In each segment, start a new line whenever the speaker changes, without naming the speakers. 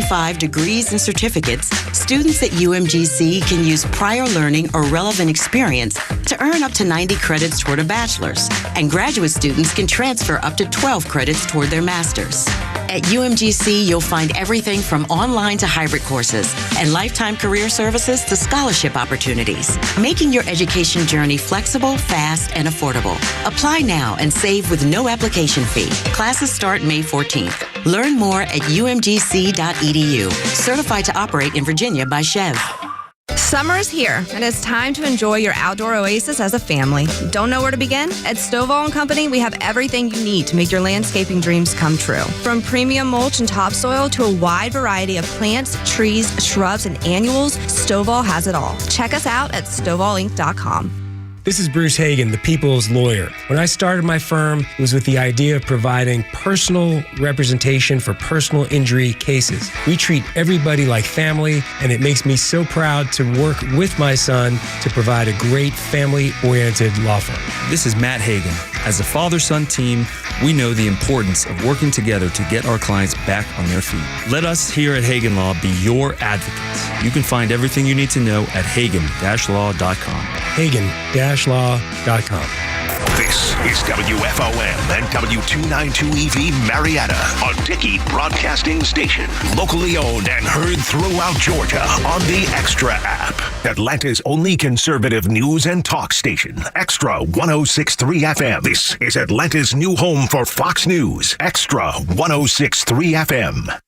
5 degrees and certificates, students at UMGC can use prior learning or relevant experience to earn up to 90 credits toward a bachelor's, and graduate students can transfer up to 12 credits toward their master's. At UMGC, you'll find everything from online to hybrid courses and lifetime career services to scholarship opportunities, making your education journey flexible, fast, and affordable. Apply now and save with no application fee. Classes start May 14th. Learn more at umgc.edu. Certified to operate in Virginia by Chev.
Summer is here, and it's time to enjoy your outdoor oasis as a family. Don't know where to begin? At Stovall & Company, we have everything you need to make your landscaping dreams come true. From premium mulch and topsoil to a wide variety of plants, trees, shrubs, and annuals, Stovall has it all. Check us out at StovallInc.com.
This is Bruce Hagen, the people's lawyer. When I started my firm, it was with the idea of providing personal representation for personal injury cases. We treat everybody like family, and it makes me so proud to work with my son to provide a great family-oriented law firm.
This is Matt Hagen. As a father-son team, we know the importance of working together to get our clients back on their feet. Let us here at Hagen Law be your advocates. You can find everything you need to know at hagen-law.com.
Hagen-law.com.
This is WFOM and W292EV Marietta, a Dickey Broadcasting Station. Locally owned and heard throughout Georgia on the XTRA app. Atlanta's only conservative news and talk station. XTRA 106.3 FM. This is Atlanta's new home for Fox News. XTRA 106.3 FM.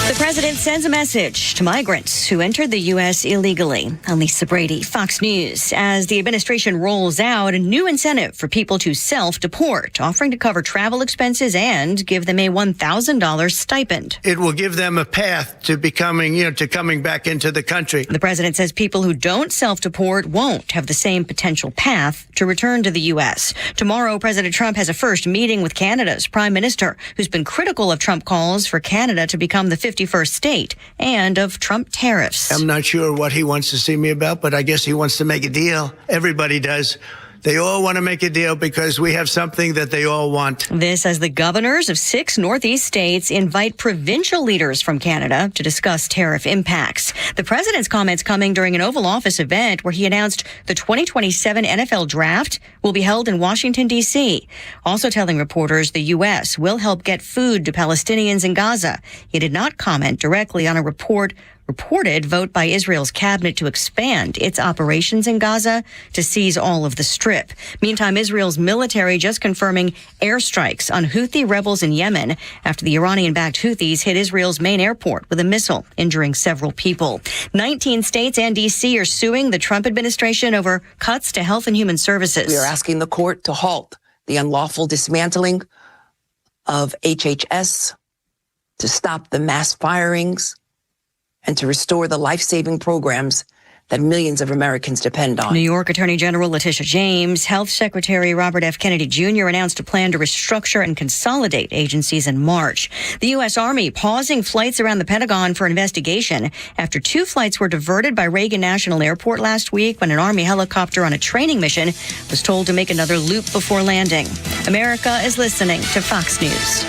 The president sends a message to migrants who entered the U.S. illegally. I'm Lisa Brady, Fox News. As the administration rolls out a new incentive for people to self-deport, offering to cover travel expenses and give them a $1,000 stipend.
It will give them a path to becoming, to coming back into the country.
The president says people who don't self-deport won't have the same potential path to return to the U.S. Tomorrow, President Trump has a first meeting with Canada's prime minister, who's been critical of Trump calls for Canada to become the 51st state and of Trump tariffs.
I'm not sure what he wants to see me about, but I guess he wants to make a deal. Everybody does. They all want to make a deal because we have something that they all want.
This as the governors of 6 Northeast states invite provincial leaders from Canada to discuss tariff impacts. The president's comments coming during an Oval Office event where he announced the 2027 NFL draft will be held in Washington, D.C., also telling reporters the U.S. will help get food to Palestinians in Gaza. He did not comment directly on a reported vote by Israel's cabinet to expand its operations in Gaza to seize all of the Strip. Meantime, Israel's military just confirming airstrikes on Houthi rebels in Yemen after the Iranian-backed Houthis hit Israel's main airport with a missile, injuring several people. 19 states and D.C. are suing the Trump administration over cuts to health and human services.
We are asking the court to halt the unlawful dismantling of HHS, to stop the mass firings, and to restore the life-saving programs that millions of Americans depend on.
New York Attorney General Letitia James, Health Secretary Robert F. Kennedy Jr. announced a plan to restructure and consolidate agencies in March. The U.S. Army pausing flights around the Pentagon for investigation after 2 flights were diverted by Reagan National Airport last week when an Army helicopter on a training mission was told to make another loop before landing. America is listening to Fox News.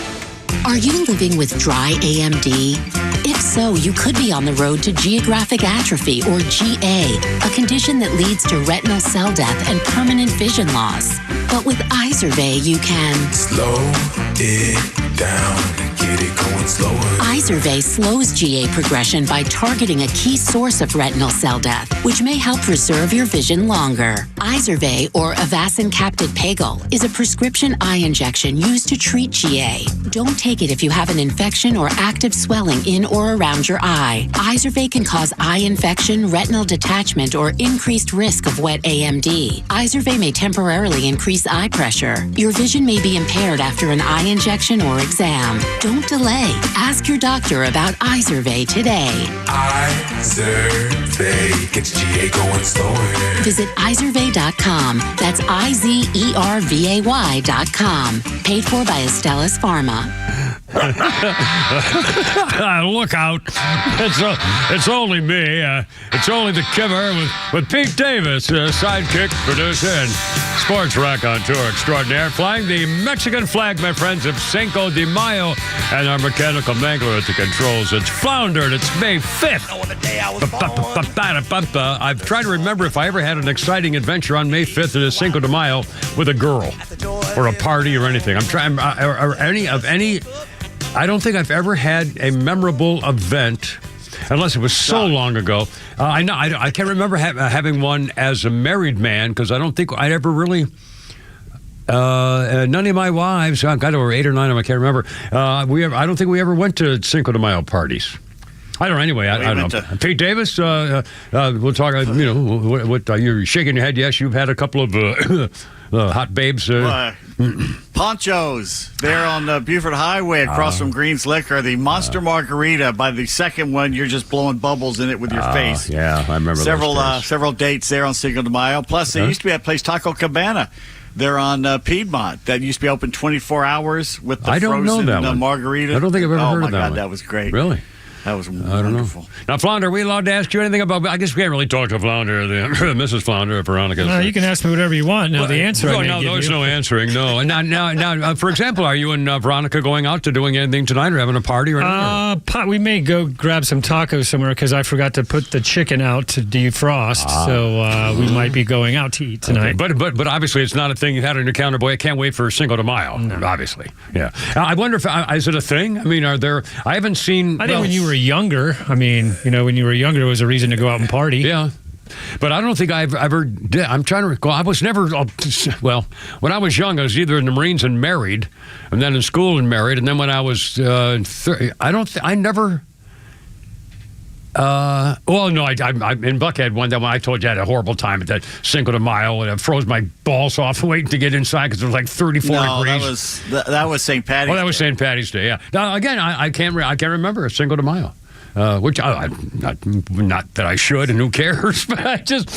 Are you living with dry AMD? If so, you could be on the road to geographic atrophy, or GA, a condition that leads to retinal cell death and permanent vision loss. But with Izervay, you can
slow it down, get it going slower.
Izervay slows GA progression by targeting a key source of retinal cell death, which may help preserve your vision longer. Izervay, or Avastin Captid Pagel, is a prescription eye injection used to treat GA. Don't take it if you have an infection or active swelling in or around your eye. Izervay can cause eye infection, retinal detachment, or increased risk of wet AMD. Izervay may temporarily increase eye pressure. Your vision may be impaired after an eye injection or exam. Don't delay. Ask your doctor about Izervay today.
Izervay gets GA going slower.
Visit Izervay.com. That's IZERVAY.com. Paid for by Astellas Pharma.
Look out. It's only me. It's only the Kimmer with Pete Davis, sidekick, producer, and Sports raconteur extraordinaire, flying the Mexican flag, my friends, of Cinco de Mayo, and our mechanical mangler at the controls. It's Flounder, and it's May 5th. I've tried to remember if I ever had an exciting adventure on May 5th at a Cinco de Mayo with a girl or a party or anything. I'm trying, or any. I don't think I've ever had a memorable event, unless it was so long ago. I can't remember having one as a married man, because I don't think I'd ever really. None of my wives, I've got over 8 or 9 of them, I can't remember. I don't think we ever went to Cinco de Mayo parties. I don't know. Anyway, I don't know. Pete Davis, we'll talk. What you're shaking your head? Yes, you've had a couple of hot babes.
Ponchos there on Buford Highway across from Green's Liquor. The Monster Margarita. By the second one, you're just blowing bubbles in it with your face.
Yeah, I remember
several dates there on Cinco de Mayo. Plus, there used to be that place Taco Cabana. They're on Piedmont. That used to be open 24 hours with the frozen margarita.
I don't think I've ever heard of that.
Oh my God,
one.
That was great.
Really?
That was wonderful.
I don't know. Now, Flounder, are we allowed to ask you anything about? I guess we can't really talk to Flounder, Mrs. Flounder, Veronica.
No, you can ask me whatever you want. Now, the answer.
There's no answering. No. And now, for example, are you and Veronica going out to doing anything tonight, or having a party or anything?
We may go grab some tacos somewhere, because I forgot to put the chicken out to defrost. So we might be going out to eat tonight.
Okay. But obviously, it's not a thing you had on your calendar. Boy, I can't wait for Cinco de Mayo. No. Obviously, yeah. I wonder if is it a thing? I mean, are there? I haven't seen.
I think when you were younger. I mean, when you were younger, it was a reason to go out and party.
Yeah. But I don't think I've ever did. I'm trying to recall. I was never, when I was young, I was either in the Marines and married, and then in school and married, and then when I was I never. I in Buckhead one day when I told you I had a horrible time at that Cinco de Mayo, and I froze my balls off waiting to get inside because it was like 34 degrees.
That was St. Patty's Day.
That was St. Patty's Day, yeah. Now, again, I can't remember a Cinco de Mayo. Which not that I should, and who cares? But I just.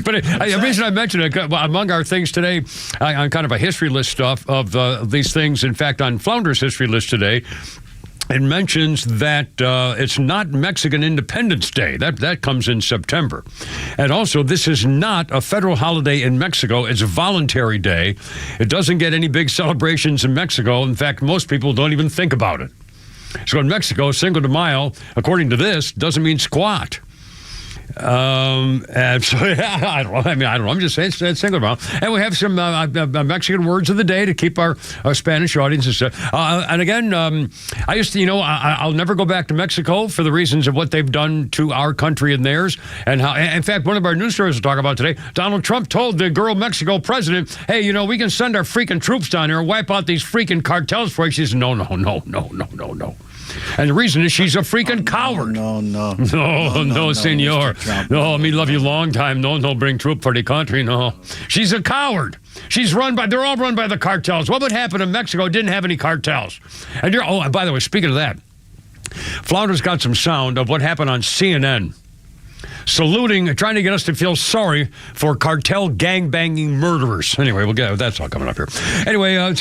But the reason I mentioned it, among our things today, on kind of a history list stuff of these things. In fact, on Flounder's history list today, it mentions that it's not Mexican Independence Day. That comes in September. And also, this is not a federal holiday in Mexico. It's a voluntary day. It doesn't get any big celebrations in Mexico. In fact, most people don't even think about it. So in Mexico, Cinco de Mayo, according to this, doesn't mean squat. And so, I don't know. I'm just saying it's Cinco de Mayo. And we have some Mexican words of the day to keep our Spanish audience and stuff. And again, I used to, I'll never go back to Mexico for the reasons of what they've done to our country and theirs. And how, in fact, one of our news stories we'll talk about today, Donald Trump told the girl Mexico president, hey, we can send our freaking troops down here and wipe out these freaking cartels for you. She says, no. And the reason is she's a freaking coward. No, senor. No, me love you long time. No, bring troop for the country. No. She's a coward. They're all run by the cartels. What would happen if Mexico didn't have any cartels? And by the way, speaking of that, Flounder's got some sound of what happened on CNN. Saluting, trying to get us to feel sorry for cartel gangbanging murderers. Anyway, that's all coming up here. Anyway,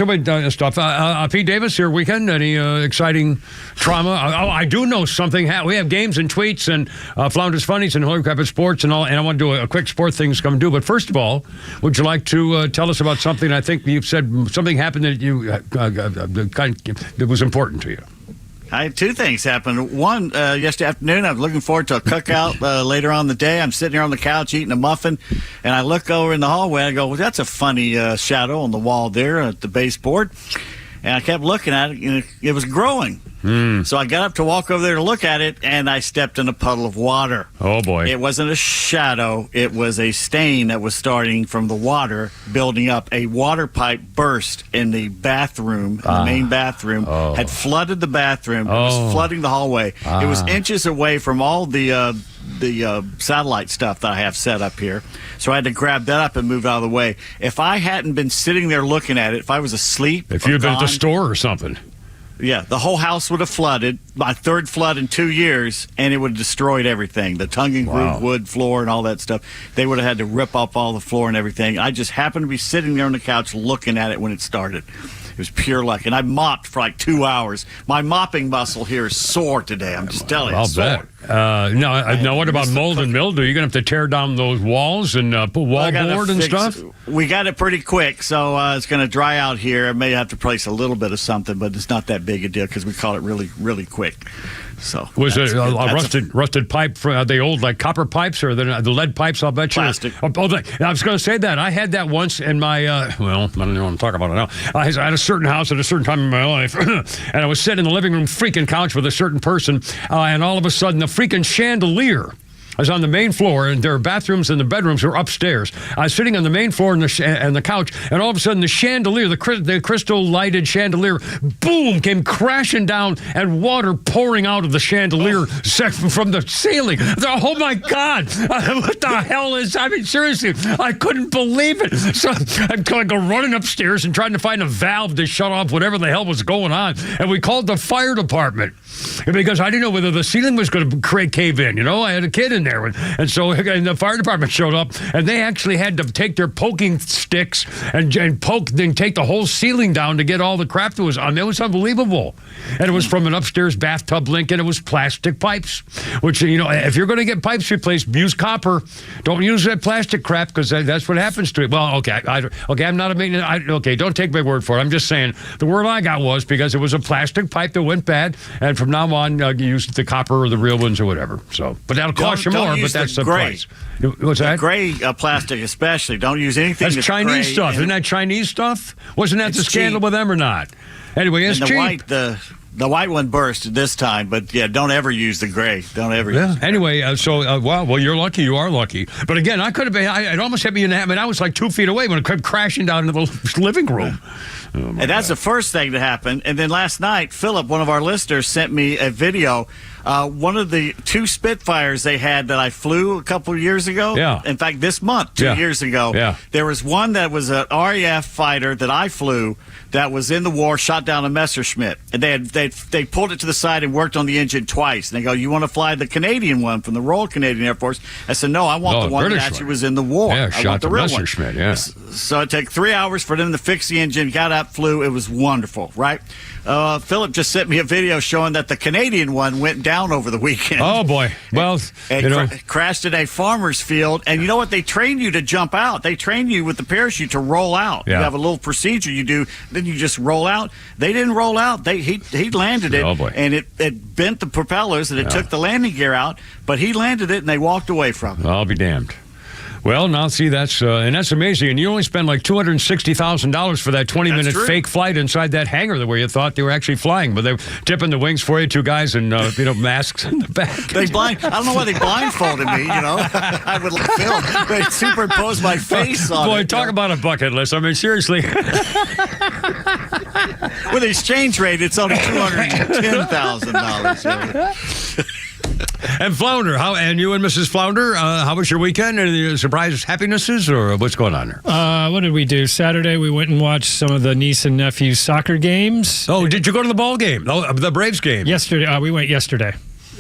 stuff. Pete Davis, your weekend, any exciting trauma? I do know something. We have games and tweets and Flounder's Funnies and Holy Crap at Sports and all, and I want to do a quick sport things come due. But first of all, would you like to tell us about something? I think you've said something happened that that was important to you.
I had 2 things happen. One, yesterday afternoon, I was looking forward to a cookout later on in the day. I'm sitting here on the couch eating a muffin, and I look over in the hallway. I go, well, that's a funny shadow on the wall there at the baseboard. And I kept looking at it, and it was growing. So I got up to walk over there to look at it, and I stepped in a puddle of water.
Oh, boy.
It wasn't a shadow. It was a stain that was starting from the water, building up. A water pipe burst in the bathroom, the main bathroom, had flooded the bathroom. It was flooding the hallway. It was inches away from all the satellite stuff that I have set up here. So I had to grab that up and move out of the way. If I hadn't been sitting there looking at it, if I was asleep,
if you'd been at the store or something.
Yeah, the whole house would have flooded. My 3rd flood in 2 years, and it would have destroyed everything. The tongue and groove wood floor and all that stuff. They would have had to rip off all the floor and everything. I just happened to be sitting there on the couch looking at it when it started. It was pure luck. And I mopped for like 2 hours. My mopping muscle here is sore today. I'm just telling you.
I'll bet. Now, what about mold and mildew? You're going to have to tear down those walls and put wall board and stuff?
We got it pretty quick, so it's going to dry out here. I may have to place a little bit of something, but it's not that big a deal because we caught it really, really quick. So
was it a rusted pipe for the old like copper pipes or the lead pipes? I'll bet you.
Plastic.
I was going to say that I had that once in my I don't know what I'm talking about it now. I had a certain house at a certain time in my life, and I was sitting in the living room freaking couch with a certain person, and all of a sudden the freaking chandelier. I was on the main floor, and there are bathrooms and the bedrooms are upstairs. I was sitting on the main floor and the couch, and all of a sudden the chandelier, the crystal-lighted chandelier, boom, came crashing down, and water pouring out of the chandelier from the ceiling. Oh, my God. What the hell is... I mean, seriously, I couldn't believe it. So I'm going to go running upstairs and trying to find a valve to shut off whatever the hell was going on. And we called the fire department because I didn't know whether the ceiling was going to cave in. You know, I had a kid in there. And so the fire department showed up, and they actually had to take their poking sticks and take the whole ceiling down to get all the crap that was on. It was unbelievable. And it was from an upstairs bathtub link, and it was plastic pipes, which, you know, if you're going to get pipes replaced, use copper. Don't use that plastic crap because that's what happens to it. Well, okay, I'm not a maintenance. Okay, don't take my word for it. I'm just saying the word I got was because it was a plastic pipe that went bad, and from now on, use the copper or the real ones or whatever. So, but that'll cost you more, but that's the price. What's that?
Gray plastic especially. Don't use anything
that's Chinese
gray.
stuff. Isn't that Chinese stuff? Wasn't that the scandal with them or not? Anyway, it's cheap.
The white one burst this time, but yeah, don't ever use the gray. Don't ever use the gray.
Anyway, well, you're lucky. You are lucky. But again, I could have been, it almost hit me in the head. I mean, I was like 2 feet away when it came crashing down into the living room. Oh,
and that's the first thing that happened. And then last night, Philip, one of our listeners, sent me a video. One of the 2 Spitfires they had that I flew a couple of years ago.
Yeah.
In fact, this month, 2 years ago.
Yeah.
There was one that was an RAF fighter that I flew that was in the war, shot down a Messerschmitt. And they pulled it to the side and worked on the engine twice. And they go, you want to fly the Canadian one from the Royal Canadian Air Force? I said, no, I want the one
British
that actually was in the war.
Yeah,
I
shot
want the real
Messerschmitt,
one.
yeah.
So it took 3 hours for them to fix the engine, got up, flew. It was wonderful, right? Philip just sent me a video showing that the Canadian one went down over the weekend.
Oh, boy. Well,
crashed at a farmer's field. And you know what? They train you to jump out. They train you with the parachute to roll out.
Yeah.
You have a little procedure you do. Then you just roll out. They didn't roll out. He landed it.
Oh, boy.
And it bent the propellers and it took the landing gear out. But he landed it and they walked away from it.
I'll be damned. Well, now see, that's amazing. And you only spend like $260,000 for that 20-minute fake flight inside that hangar where you thought they were actually flying, but they were tipping the wings for you, 2 guys in masks in the back.
I don't know why they blindfolded me. You know, I would film. They superimposed my face on it.
Boy, talk about a bucket list. I mean, seriously.
With the exchange rate, it's only $210,000.
And Flounder, and you and Mrs. Flounder, how was your weekend? Any surprise happinesses, or what's going on there?
What did we do? Saturday, we went and watched some of the niece and nephew soccer games.
Oh, did you go to the ball game? Oh, the Braves game?
Yesterday. We went yesterday.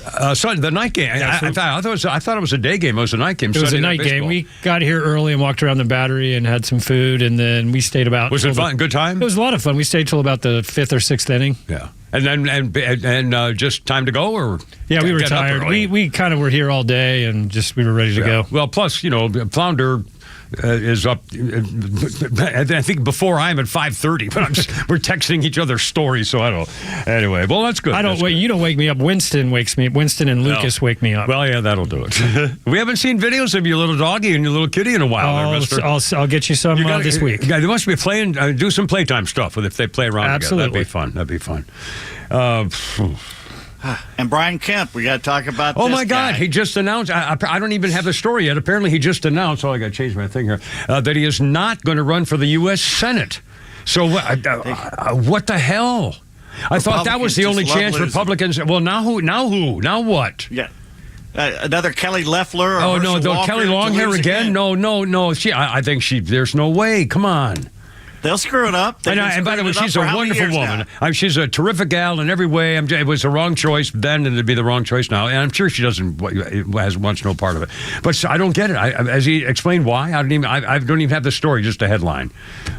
The night game. I thought it was a day game. It was a night game.
It was a night game. We got here early and walked around the Battery and had some food, and then we stayed about.
Was it fun? Good time?
It was a lot of fun. We stayed till about the 5th or 6th inning.
Yeah. And then just time to go, or
yeah, we were tired. We kind of were here all day, and we were ready to go.
Well, plus Flounder is up. I think before I'm at 5:30, but we're texting each other stories, so I don't. Anyway, well, that's good.
You don't wake me up. Winston wakes me up. Winston and Lucas wake me up.
Well, yeah, that'll do it. We haven't seen videos of your little doggy and your little kitty in a while, mister.
I'll get you some this week.
Yeah, they must be playing. Do some playtime stuff if they play around.
Absolutely,
together. That'd be fun.
And Brian Kemp, we got to talk about this.
Oh, my God.
Guy.
He just announced, I don't even have the story yet. Apparently, he just announced, I got to change my thing here, that he is not going to run for the U.S. Senate. So what the hell? I thought that was the only chance Republicans. Well, now who? Now what?
Yeah. Another Kelly Loeffler?
Kelly Longhair again? No. I think there's no way. Come on.
They'll screw it up.
And by the way, she's a wonderful woman. She's a terrific gal in every way. It was the wrong choice then, and it'd be the wrong choice now. And I'm sure she wants no part of it. But I don't get it. As he explained why, I don't even have the story, just a headline.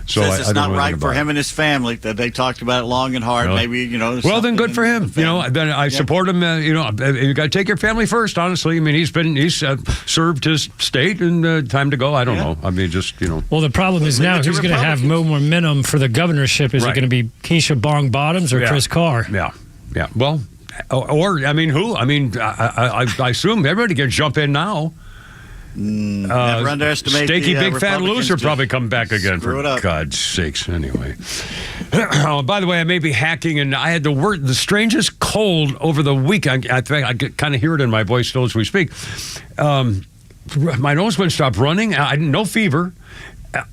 So
Says it's not right for him and his family that they talked about it long and hard. Really? Maybe
Well, then good for him. Then I support him. You got to take your family first. Honestly, I mean, he's served his state, and time to go. I don't know. I mean,
Well, the problem is now who's going to have more momentum for the governorship? Is it going to be Keisha Bong Bottoms or Chris Carr?
Yeah. Well, or I mean, who? I mean, I assume everybody can jump in now.
Never underestimate
Stakey big fat
Republicans
loser probably come back again, for God's sakes. Anyway. By the way, I may be hacking, and I had the strangest cold over the weekend. I think I kind of hear it in my voice still as we speak. My nose wouldn't stop running. No fever.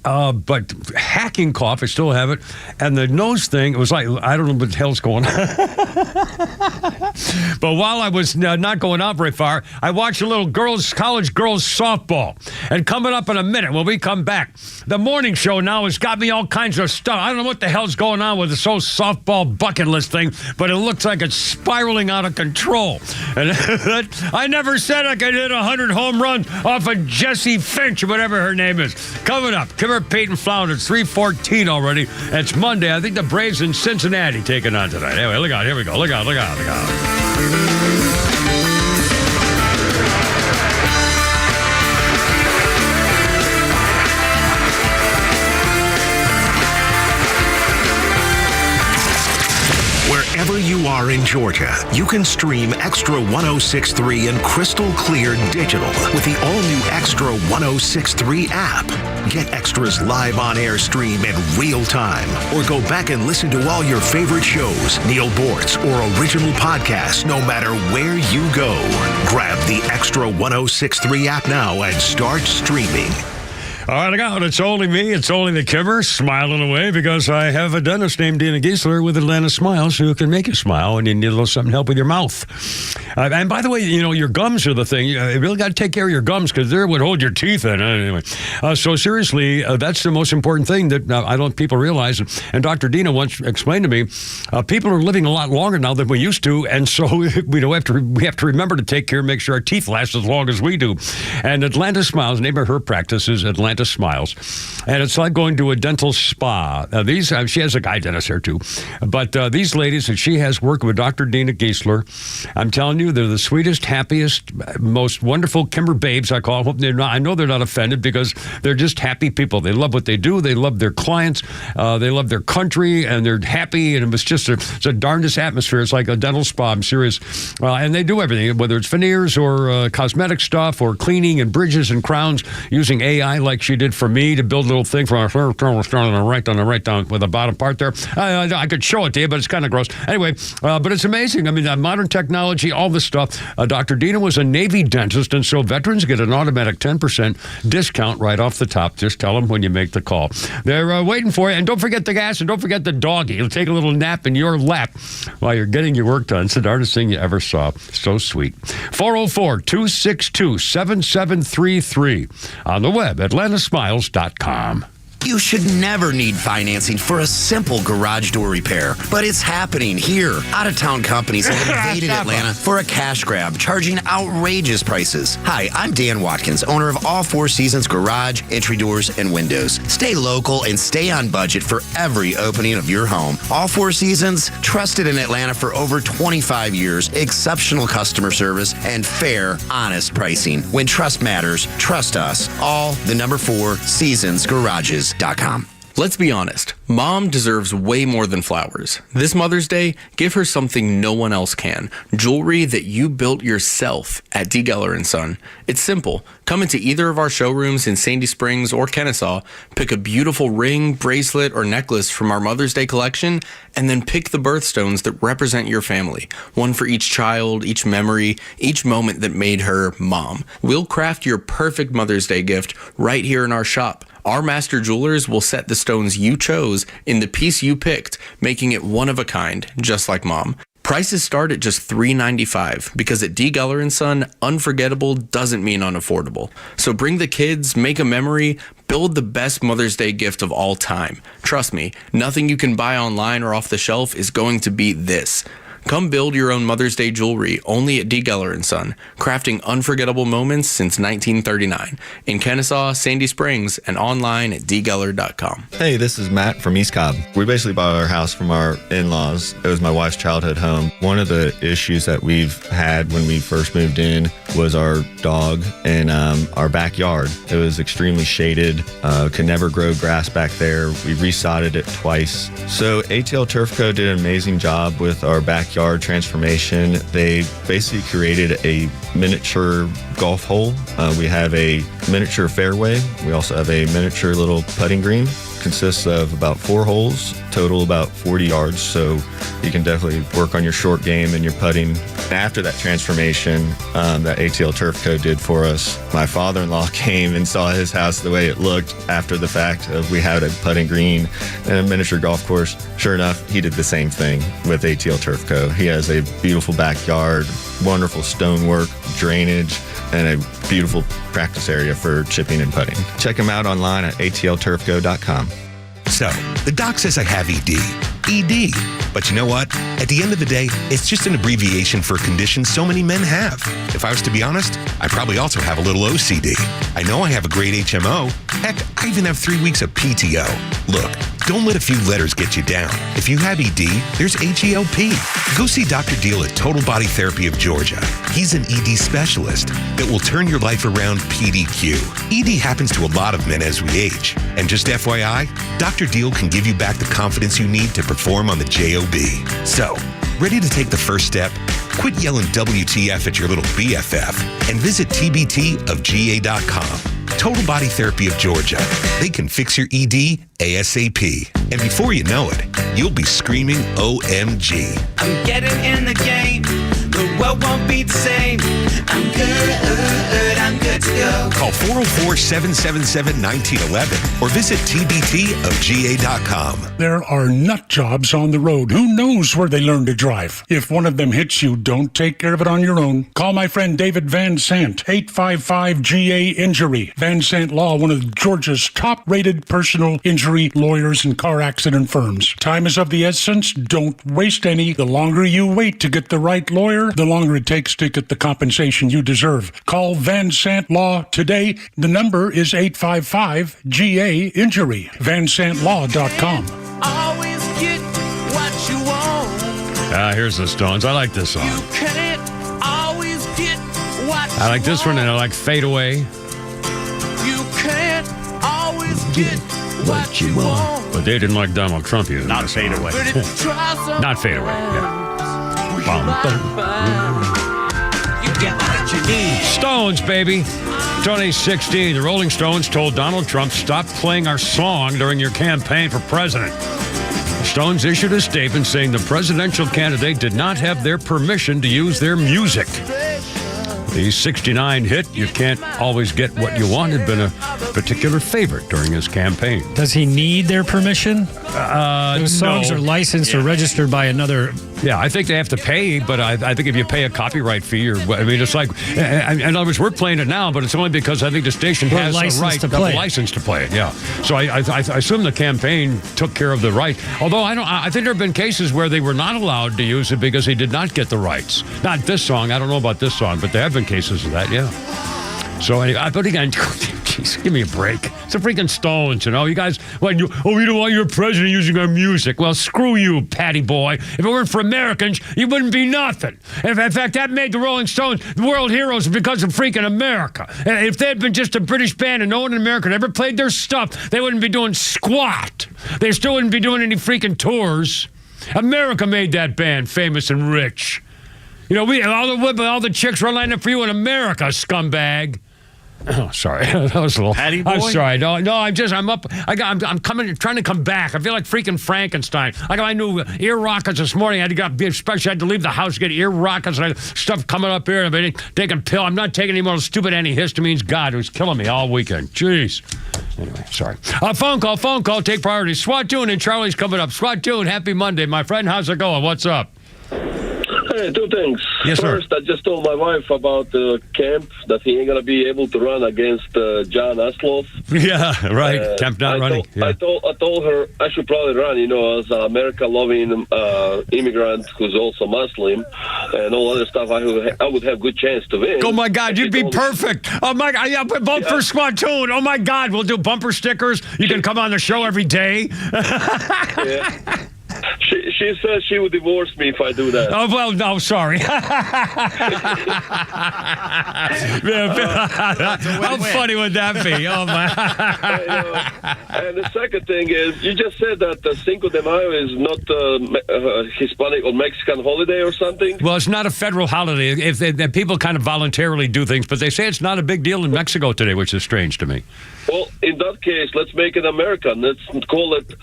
But hacking cough, I still have it. And the nose thing, it was like, I don't know what the hell's going on. But while I was not going out very far, I watched a little college girls softball. And coming up in a minute, when we come back, the morning show now has got me all kinds of stuff. I don't know what the hell's going on with this whole softball bucket list thing, but it looks like it's spiraling out of control. And I never said I could hit 100 home runs off of Jessie Finch, or whatever her name is. Coming up. Kimmer Peyton Flounder, 3:14 already. It's Monday. I think the Braves in Cincinnati taking on tonight. Anyway, look out. Here we go. Look out.
Wherever you are in Georgia, you can stream XTRA 106.3 in crystal clear digital with the all-new XTRA 106.3 app. Get Extra's live on-air stream in real time, or go back and listen to all your favorite shows, Neil Bortz, or original podcasts, no matter where you go. Grab the XTRA 106.3 app now and start streaming.
All right, I got it. It's only me. It's only the Kimmer smiling away because I have a dentist named Dana Giesler with Atlanta Smiles who can make you smile when you need a little something to help with your mouth. And by the way, your gums are the thing. You really got to take care of your gums because they're what hold your teeth in. Anyway, so seriously, that's the most important thing that I don't people realize. And Dr. Dina once explained to me, people are living a lot longer now than we used to, and so we have to remember to take care and make sure our teeth last as long as we do. And Atlanta Smiles, the name of her practice is Atlanta Smiles, and it's like going to a dental spa. She has a guy dentist there too, but these ladies that she has worked with Dr. Dina Giesler, I'm telling you, they're the sweetest, happiest, most wonderful Kimmer babes. I call them. I know they're not offended because they're just happy people. They love what they do. They love their clients. They love their country, and they're happy. And it's just it's a darndest atmosphere. It's like a dental spa. I'm serious. And they do everything, whether it's veneers or cosmetic stuff or cleaning and bridges and crowns using AI like she did for me to build a little thing from right down with the bottom part there. I could show it to you, but it's kind of gross. Anyway, but it's amazing. I mean, modern technology, all this stuff. Dr. Dina was a Navy dentist, and so veterans get an automatic 10% discount right off the top. Just tell them when you make the call. They're waiting for you. And don't forget the gas, and don't forget the doggy. He'll take a little nap in your lap while you're getting your work done. It's the darndest thing you ever saw. So sweet. 404-262-7733 on the web, atlantasmiles.com.
You should never need financing for a simple garage door repair, but it's happening here. Out-of-town companies have invaded Atlanta for a cash grab, charging outrageous prices. Hi, I'm Dan Watkins, owner of All Four Seasons Garage, Entry Doors, and Windows. Stay local and stay on budget for every opening of your home. All Four Seasons, trusted in Atlanta for over 25 years, exceptional customer service, and fair, honest pricing. When trust matters, trust us. All the number 4 Seasons Garages.
Let's be honest, Mom deserves way more than flowers. This Mother's Day, give her something no one else can. Jewelry that you built yourself at D. Geller & Son. It's simple. Come into either of our showrooms in Sandy Springs or Kennesaw, pick a beautiful ring, bracelet, or necklace from our Mother's Day collection, and then pick the birthstones that represent your family. One for each child, each memory, each moment that made her Mom. We'll craft your perfect Mother's Day gift right here in our shop. Our master jewelers will set the stones you chose in the piece you picked, making it one of a kind, just like Mom. Prices start at just $395 because at D. Geller & Son, unforgettable doesn't mean unaffordable. So bring the kids, make a memory, Build the best Mother's Day gift of all time. Trust me, nothing you can buy online or off the shelf is going to beat this. Come build your own Mother's Day jewelry only at D. Geller & Son, crafting unforgettable moments since 1939. In Kennesaw, Sandy Springs, and online at dgeller.com.
Hey, this is Matt from East Cobb. We basically bought our house from our in-laws. It was my wife's childhood home. One of the issues that we've had when we first moved in was our dog in our backyard. It was extremely shaded, could never grow grass back there. We resodded it twice. So ATL Turf Co. did an amazing job with our backyard transformation. They basically created a miniature golf hole. We have a miniature fairway. We also have a miniature little putting green. Consists of about 4 holes, total about 40 yards, so you can definitely work on your short game and your putting. After that transformation that ATL Turf Co. did for us, my father-in-law came and saw his house the way it looked after the fact of we had a putting green and a miniature golf course. Sure enough, he did the same thing with ATL Turf Co. He has a beautiful backyard, wonderful stonework, drainage, and a beautiful practice area for chipping and putting. Check him out online at atlturfco.com.
So, the doc says I have ED. ED. But you know what? At the end of the day, it's just an abbreviation for a condition so many men have. If I was to be honest, I probably also have a little OCD. I know I have a great HMO. Heck, I even have 3 weeks of PTO. Look, don't let a few letters get you down. If you have ED, there's HELP. Go see Dr. Deal at Total Body Therapy of Georgia. He's an ED specialist that will turn your life around PDQ. ED happens to a lot of men as we age. And just FYI, Dr. Deal can give you back the confidence you need to perform on the JOB. So, ready to take the first step? Quit yelling WTF at your little BFF and visit tbtofga.com. Total Body Therapy of Georgia. They can fix your ED ASAP. And before you know it, you'll be screaming OMG.
I'm getting in the game. The world won't be the same. I'm good. I'm good to go.
Call 404-777-1911 or visit tbtofga.com.
There are nut jobs on the road. Who knows where they learn to drive? If one of them hits you, don't take care of it on your own. Call my friend David Van Sant, 855-GA-INJURY. Van Sant Law, one of Georgia's top-rated personal injury lawyers and car accident firms. Time is of the essence. Don't waste any. The longer you wait to get the right lawyer, the longer it takes to get the compensation you deserve. Call Van Sant Law today. The number is 855-GA-INJURY. VanSantLaw.com.
Always get what you want.
Here's the Stones. I like this song.
You can't always get what
I like this one, and I like Fade Away.
You can't always get what you want.
But they didn't like Donald Trump either.
Not Fade Away.
Not Fade Away, yeah.
You get what you need.
Stones, baby. 2016, the Rolling Stones told Donald Trump, stop playing our song during your campaign for president. The Stones issued a statement saying the presidential candidate did not have their permission to use their music. The 69 hit, You Can't Always Get What You Want, had been a particular favorite during his campaign.
Does he need their permission? Those songs are licensed or registered by another.
Yeah, I think they have to pay, but I think if you pay a copyright fee, it's like, in other words, we're playing it now, but it's only because I think the station has a license to play it. Yeah, so I assume the campaign took care of the right. Although I think there have been cases where they were not allowed to use it because he did not get the rights. Not this song. I don't know about this song, but there have been cases of that. Yeah. So anyway, but again, geez, give me a break. It's the freaking Stones, you know. You guys, we don't want your president using our music. Well, screw you, Patty boy. If it weren't for Americans, you wouldn't be nothing. In fact, that made the Rolling Stones the world heroes because of freaking America. If they had been just a British band and no one in America had ever played their stuff, they wouldn't be doing squat. They still wouldn't be doing any freaking tours. America made that band famous and rich. You know, all the chicks were lining up for you in America, scumbag. Oh, sorry. That was a little.
Patty boy?
I'm sorry. No, I'm trying to come back. I feel like freaking Frankenstein. I got my new ear rockets this morning. I had to leave the house to get ear rockets and stuff coming up here. And I've been taking pill. I'm not taking any more stupid antihistamines. God, it was killing me all weekend. Jeez. Anyway, sorry. Phone call. Take priority. Swat Tune and Charlie's coming up. Swat Tune, happy Monday. My friend, how's it going? What's up?
Hey, Hey, two things.
Yes, sir.
First, I just told my wife about the camp that he ain't going to be able to run against John Osloff.
Yeah, right. Camp not running.
I told her I should probably run, as an America-loving immigrant who's also Muslim and all other stuff. I would have good chance to win.
Oh, my God, you'd be perfect. Oh, my God, yeah, vote for Squatoon. Oh, my God, we'll do bumper stickers. You can come on the show every day.
Yeah. She says she would divorce me if I do that.
Oh, well, no, sorry. How funny would that be? Oh, my.
And the second thing is, you just said that Cinco de Mayo is not Hispanic or Mexican holiday or something.
Well, it's not a federal holiday. If people kind of voluntarily do things, but they say it's not a big deal in Mexico today, which is strange to me.
Well, in that case, let's make it American. Let's call it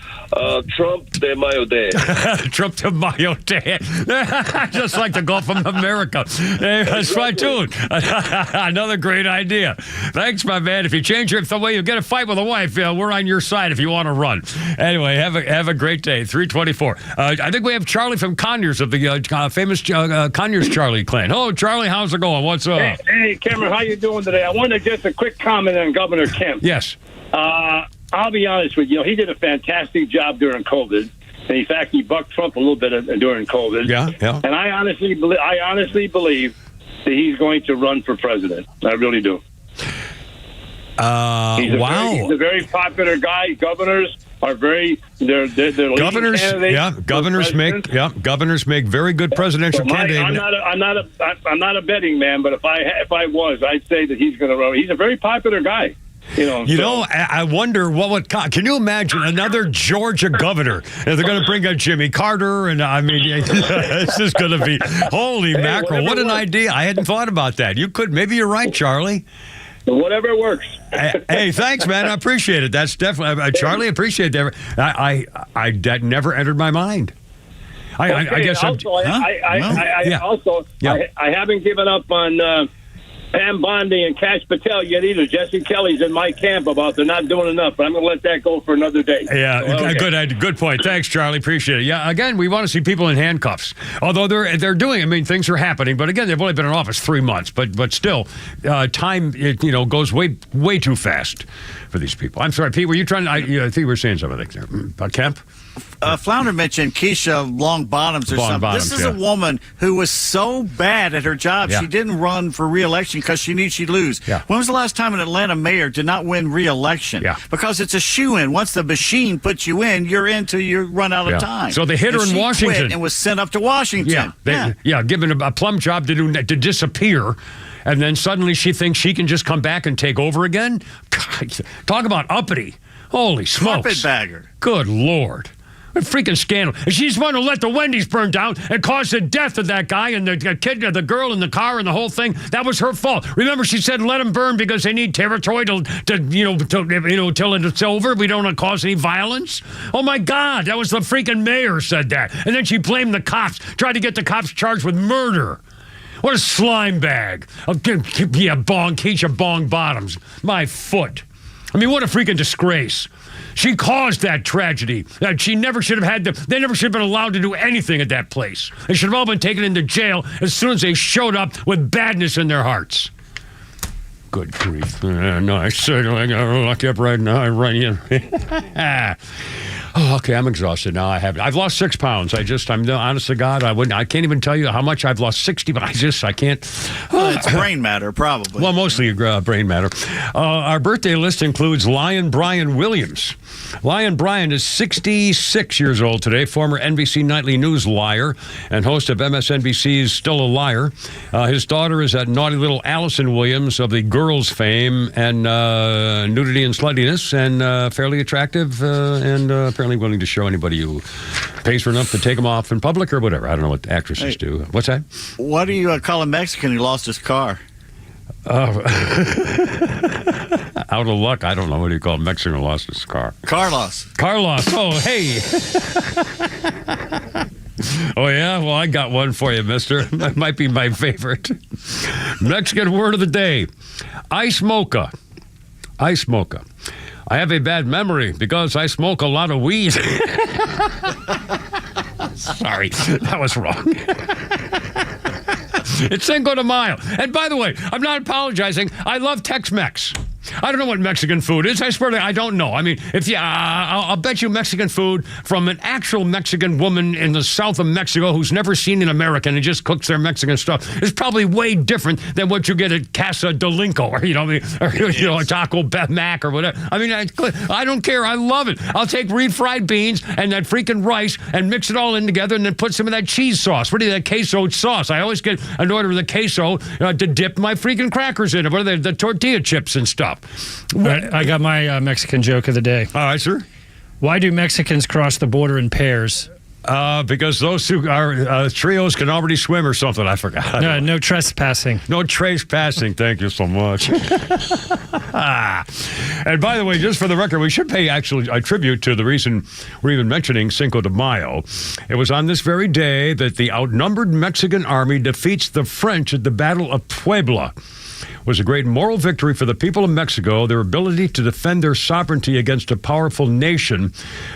Trump de Mayo Day.
Trump de Mayo Day. Just like the Gulf of America. That's fine, too. Another great idea. Thanks, my man. If you change the way you get a fight with a wife, we're on your side if you want to run. Anyway, have a great day. 324. I think we have Charlie from Conyers of the famous Conyers Charlie clan. Hello, Charlie. How's it going? What's up?
Hey, Cameron. How you doing today? I wanted just a quick comment on Governor Kemp.
Yes.
I'll be honest with you. He did a fantastic job during COVID. And in fact, he bucked Trump a little bit during COVID.
Yeah.
And I honestly believe that he's going to run for president. I really do. He's a very popular guy. Governors are they're
governors. Yeah, governors make very good presidential candidates.
I'm not a betting man, but if I was, I'd say that he's going to run. He's a very popular guy.
I wonder what would. Can you imagine another Georgia governor? They're going to bring up Jimmy Carter, and this is going to be holy mackerel! What an idea! I hadn't thought about that. Maybe you're right, Charlie.
Whatever works.
Hey, thanks, man. I appreciate it. That's definitely Charlie. Appreciate that. That never entered my mind. I guess
I haven't given up on Pam Bondi and Cash Patel yet either. Jesse Kelly's in my camp about they're not doing enough, but I'm going to let that go for another day.
Yeah, good point. Thanks, Charlie. Appreciate it. Yeah, again, we want to see people in handcuffs. Although they're doing, things are happening. But again, they've only been in office 3 months. But still, time goes way too fast for these people. I'm sorry, Pete. Were you trying to? I think you were saying something there about Kemp.
Flounder mentioned Keisha Longbottoms or something. This is a woman who was so bad at her job, she didn't run for re-election because she knew she'd lose.
Yeah.
When was the last time an Atlanta mayor did not win re-election?
Yeah.
Because it's a shoe-in. Once the machine puts you in, you're in till you run out of time.
So they hit her in Washington.
Quit and was sent up to Washington.
Given a plum job to disappear. And then suddenly she thinks she can just come back and take over again? God, talk about uppity. Holy smokes.
Carpetbagger.
Good Lord. A freaking scandal. And she's one who let the Wendy's burn down and caused the death of that guy and the kid, the girl in the car and the whole thing. That was her fault. Remember, she said let them burn because they need territory till it's over. We don't want to cause any violence. Oh my God, that was the freaking mayor said that. And then she blamed the cops, tried to get the cops charged with murder. What a slime bag. Keisha Bong Bottoms. My foot. What a freaking disgrace. She caused that tragedy. She never should have they never should have been allowed to do anything at that place. They should have all been taken into jail as soon as they showed up with badness in their hearts. Good grief. No, I certainly got to lock you up right now. Okay, I'm exhausted now. I've lost 6 pounds. I'm honest to God, I can't even tell you how much I've lost 60, but I can't.
It's brain matter, probably.
Well, mostly brain matter. Our birthday list includes Lion Brian Williams. Lion Brian is 66 years old today, former NBC Nightly News liar and host of MSNBC's Still a Liar. His daughter is that naughty little Allison Williams of the Girls fame and nudity and sluttiness, and fairly attractive and apparently willing to show anybody who pays for enough to take them off in public or whatever. I don't know what actresses do. What's that?
What do you call a Mexican who lost his car?
Out of luck. I don't know. What do you call a Mexican who lost his car?
Carlos.
Oh, hey. Oh, yeah? Well, I got one for you, mister. That might be my favorite. Mexican word of the day. Ice mocha. Ice mocha. I have a bad memory because I smoke a lot of weed. Sorry, that was wrong. It's Cinco de Mayo. And by the way, I'm not apologizing. I love Tex-Mex. I don't know what Mexican food is. I swear to you, I don't know. I mean, I'll bet you Mexican food from an actual Mexican woman in the south of Mexico who's never seen an American and just cooks their Mexican stuff is probably way different than what you get at Casa Delinco or a Taco Mac or whatever. I mean, I don't care. I love it. I'll take refried beans and that freaking rice and mix it all in together and then put some of that cheese sauce. What is that queso sauce? I always get an order of the queso to dip my freaking crackers in it. What are they? The tortilla chips and stuff.
I got my Mexican joke of the day.
All right, sir.
Why do Mexicans cross the border in pairs?
Because those two trios can already swim or something. I forgot.
No trespassing.
No trespassing. Thank you so much. And by the way, just for the record, we should pay actually a tribute to the reason we're even mentioning Cinco de Mayo. It was on this very day that the outnumbered Mexican army defeats the French at the Battle of Puebla. It was a great moral victory for the people of Mexico, their ability to defend their sovereignty against a powerful nation.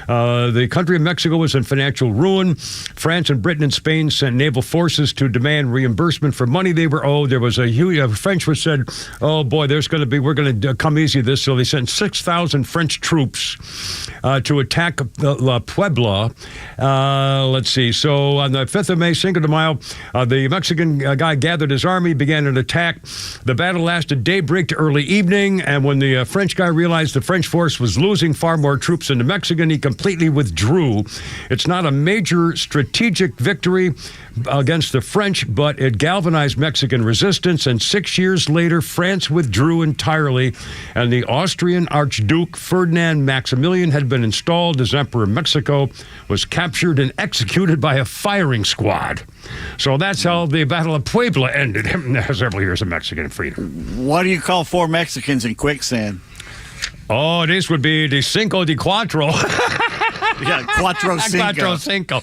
The country of Mexico was in financial ruin. France and Britain and Spain sent naval forces to demand reimbursement for money they were owed. There was a huge, French was said, oh boy, we're going to come easy this. So they sent 6,000 French troops to attack La Puebla. Let's see. So on the 5th of May, Cinco de Mayo, the Mexican guy gathered his army, began an attack. The battle lasted daybreak to early evening, and when the French guy realized the French force was losing far more troops than the Mexican, he completely withdrew. It's not a major strategic victory against the French, but it galvanized Mexican resistance, and 6 years later, France withdrew entirely, and the Austrian Archduke Ferdinand Maximilian had been installed as Emperor of Mexico, was captured and executed by a firing squad. So that's how the Battle of Puebla ended. Several years of Mexican freedom.
What do you call 4 Mexicans in quicksand?
Oh, this would be the Cinco de Cuatro.
Yeah, Cuatro Cinco.
Cuatro Cinco.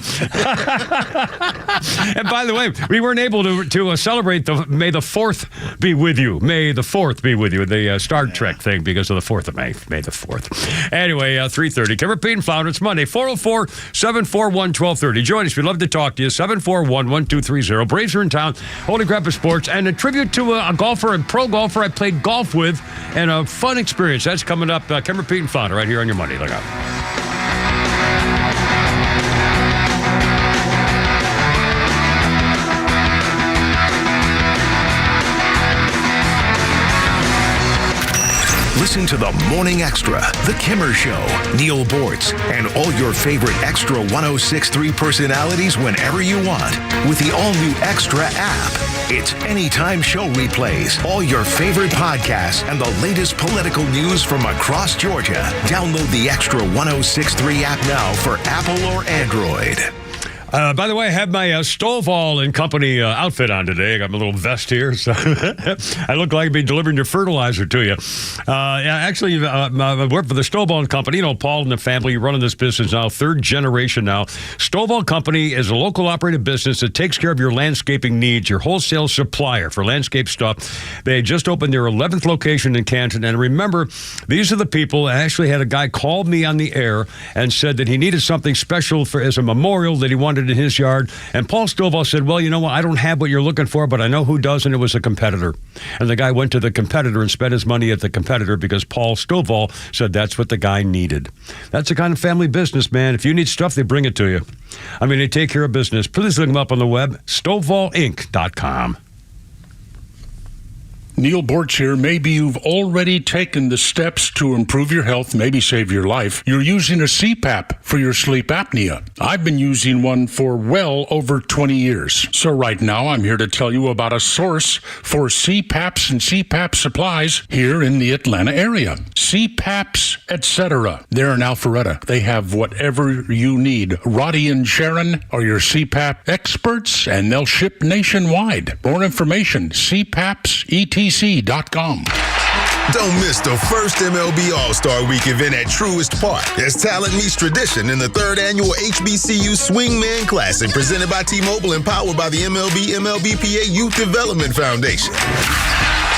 And by the way, we weren't able to celebrate the May the 4th be with you. May the 4th be with you, the Star Trek thing because of the 4th of May. May the 4th. Anyway, 3:30. Kim Pete and Flounder. It's Monday. 404-741-1230. Join us. We'd love to talk to you. 741-1230. Braves are in town. Holy Crap of Sports. And a tribute to a golfer and pro golfer I played golf with and a fun experience. That's coming up. Kim Pete and Flounder right here on your Monday. Look out.
Listen to the Morning Extra, The Kimmer Show, Neil Bortz, and all your favorite Extra 106.3 personalities whenever you want with the all-new Extra app. It's anytime show replays, all your favorite podcasts, and the latest political news from across Georgia. Download the Extra 106.3 app now for Apple or Android.
By the way, I have my Stovall and Company outfit on today. I got my little vest here, so I look like I'd be delivering your fertilizer to you. Actually, I work for the Stovall and Company. You know, Paul and the family running this business now, 3rd generation now. Stovall Company is a local operated business that takes care of your landscaping needs, your wholesale supplier for landscape stuff. They just opened their 11th location in Canton, and remember, these are the people. I actually had a guy call me on the air and said that he needed something special as a memorial that he wanted in his yard, and Paul Stovall said, well, you know what, I don't have what you're looking for, but I know who does, and it was a competitor. And the guy went to the competitor and spent his money at the competitor because Paul Stovall said that's what the guy needed. That's the kind of family business, man. If you need stuff, they bring it to you. I mean, they take care of business. Please look them up on the web, StovallInc.com.
Neil Bortz here. Maybe you've already taken the steps to improve your health, maybe save your life. You're using a CPAP for your sleep apnea. I've been using one for well over 20 years. So right now I'm here to tell you about a source for CPAPs and CPAP supplies here in the Atlanta area. CPAPs, etc. They're in Alpharetta. They have whatever you need. Roddy and Sharon are your CPAP experts, and they'll ship nationwide. More information, CPAPs.com.
Don't miss the first MLB All-Star Week event at Truist Park as talent meets tradition in the 3rd annual HBCU Swingman Classic presented by T-Mobile and powered by the MLBPA Youth Development Foundation.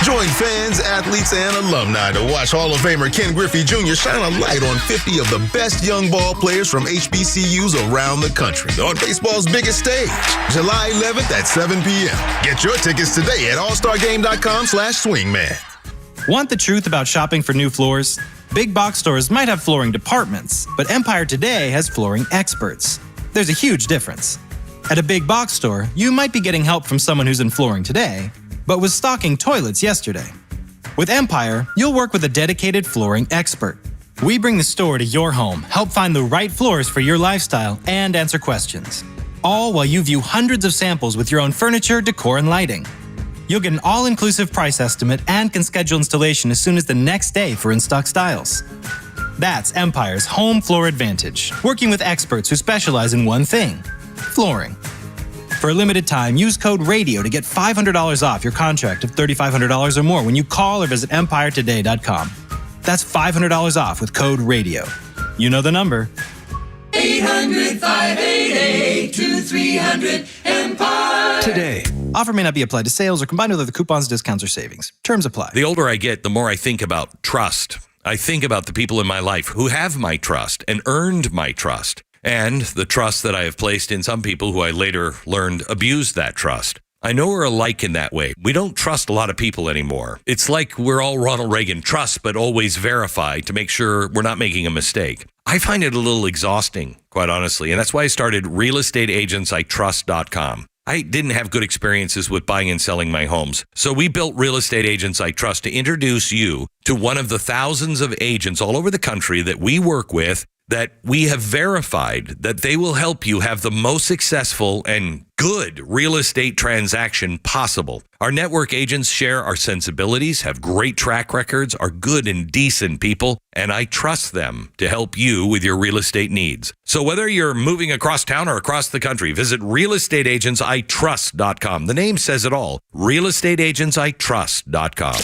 Join fans, athletes, and alumni to watch Hall of Famer Ken Griffey Jr. shine a light on 50 of the best young ball players from HBCUs around the country on baseball's biggest stage, July 11th at 7 p.m. Get your tickets today at allstargame.com/swingman.
Want the truth about shopping for new floors? Big box stores might have flooring departments, but Empire Today has flooring experts. There's a huge difference. At a big box store, you might be getting help from someone who's in flooring today, but was stocking toilets yesterday. With Empire, you'll work with a dedicated flooring expert. We bring the store to your home, help find the right floors for your lifestyle, and answer questions. All while you view hundreds of samples with your own furniture, decor, and lighting. You'll get an all-inclusive price estimate and can schedule installation as soon as the next day for in-stock styles. That's Empire's Home Floor Advantage, working with experts who specialize in one thing: flooring. For a limited time, use code RADIO to get $500 off your contract of $3,500 or more when you call or visit EmpireToday.com. That's $500 off with code RADIO. You know the number.
800-588-2300
Today. Offer may not be applied to sales or combined with other coupons, discounts, or savings. Terms apply.
The older I get, the more I think about trust. I think about the people in my life who have my trust and earned my trust, and the trust that I have placed in some people who I later learned abused that trust. I know we're alike in that way. We don't trust a lot of people anymore. It's like we're all Ronald Reagan, trust but always verify to make sure we're not making a mistake. I find it a little exhausting, quite honestly, and that's why I started realestateagentsitrust.com. I didn't have good experiences with buying and selling my homes. So we built Real Estate Agents I Trust to introduce you to one of the thousands of agents all over the country that we work with, that we have verified that they will help you have the most successful and good real estate transaction possible. Our network agents share our sensibilities, have great track records, are good and decent people, and I trust them to help you with your real estate needs. So whether you're moving across town or across the country, visit realestateagentsitrust.com. The name says it all. realestateagentsitrust.com.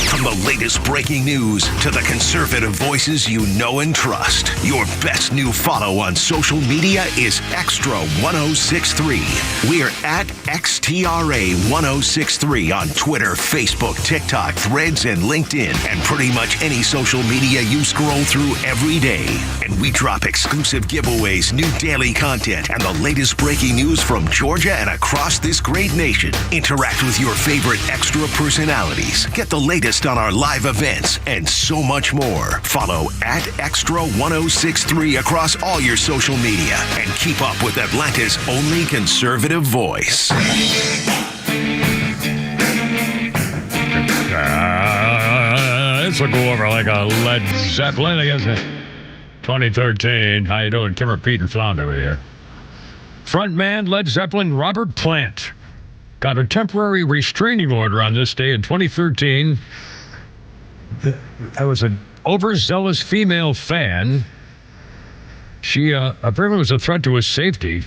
From the latest breaking news to the conservative voices you know and trust, your best new follow on social media is XTRA 106.3. We're at XTRA 106.3 on Twitter, Facebook, TikTok, Threads, and LinkedIn, and pretty much any social media you scroll through every day. And we drop exclusive giveaways, new daily content, and the latest breaking news from Georgia and across this great nation. Interact with your favorite Extra personalities. Get the latest on our live events and so much more. Follow at Extra 106.3 across all your social media and keep up with Atlanta's only conservative voice.
This will go over like a Led Zeppelin, I guess. 2013. How you doing? Kimmer, Pete, and Flounder over here. Frontman Led Zeppelin Robert Plant got a temporary restraining order on this day in 2013. That was an overzealous female fan. She apparently was a threat to his safety.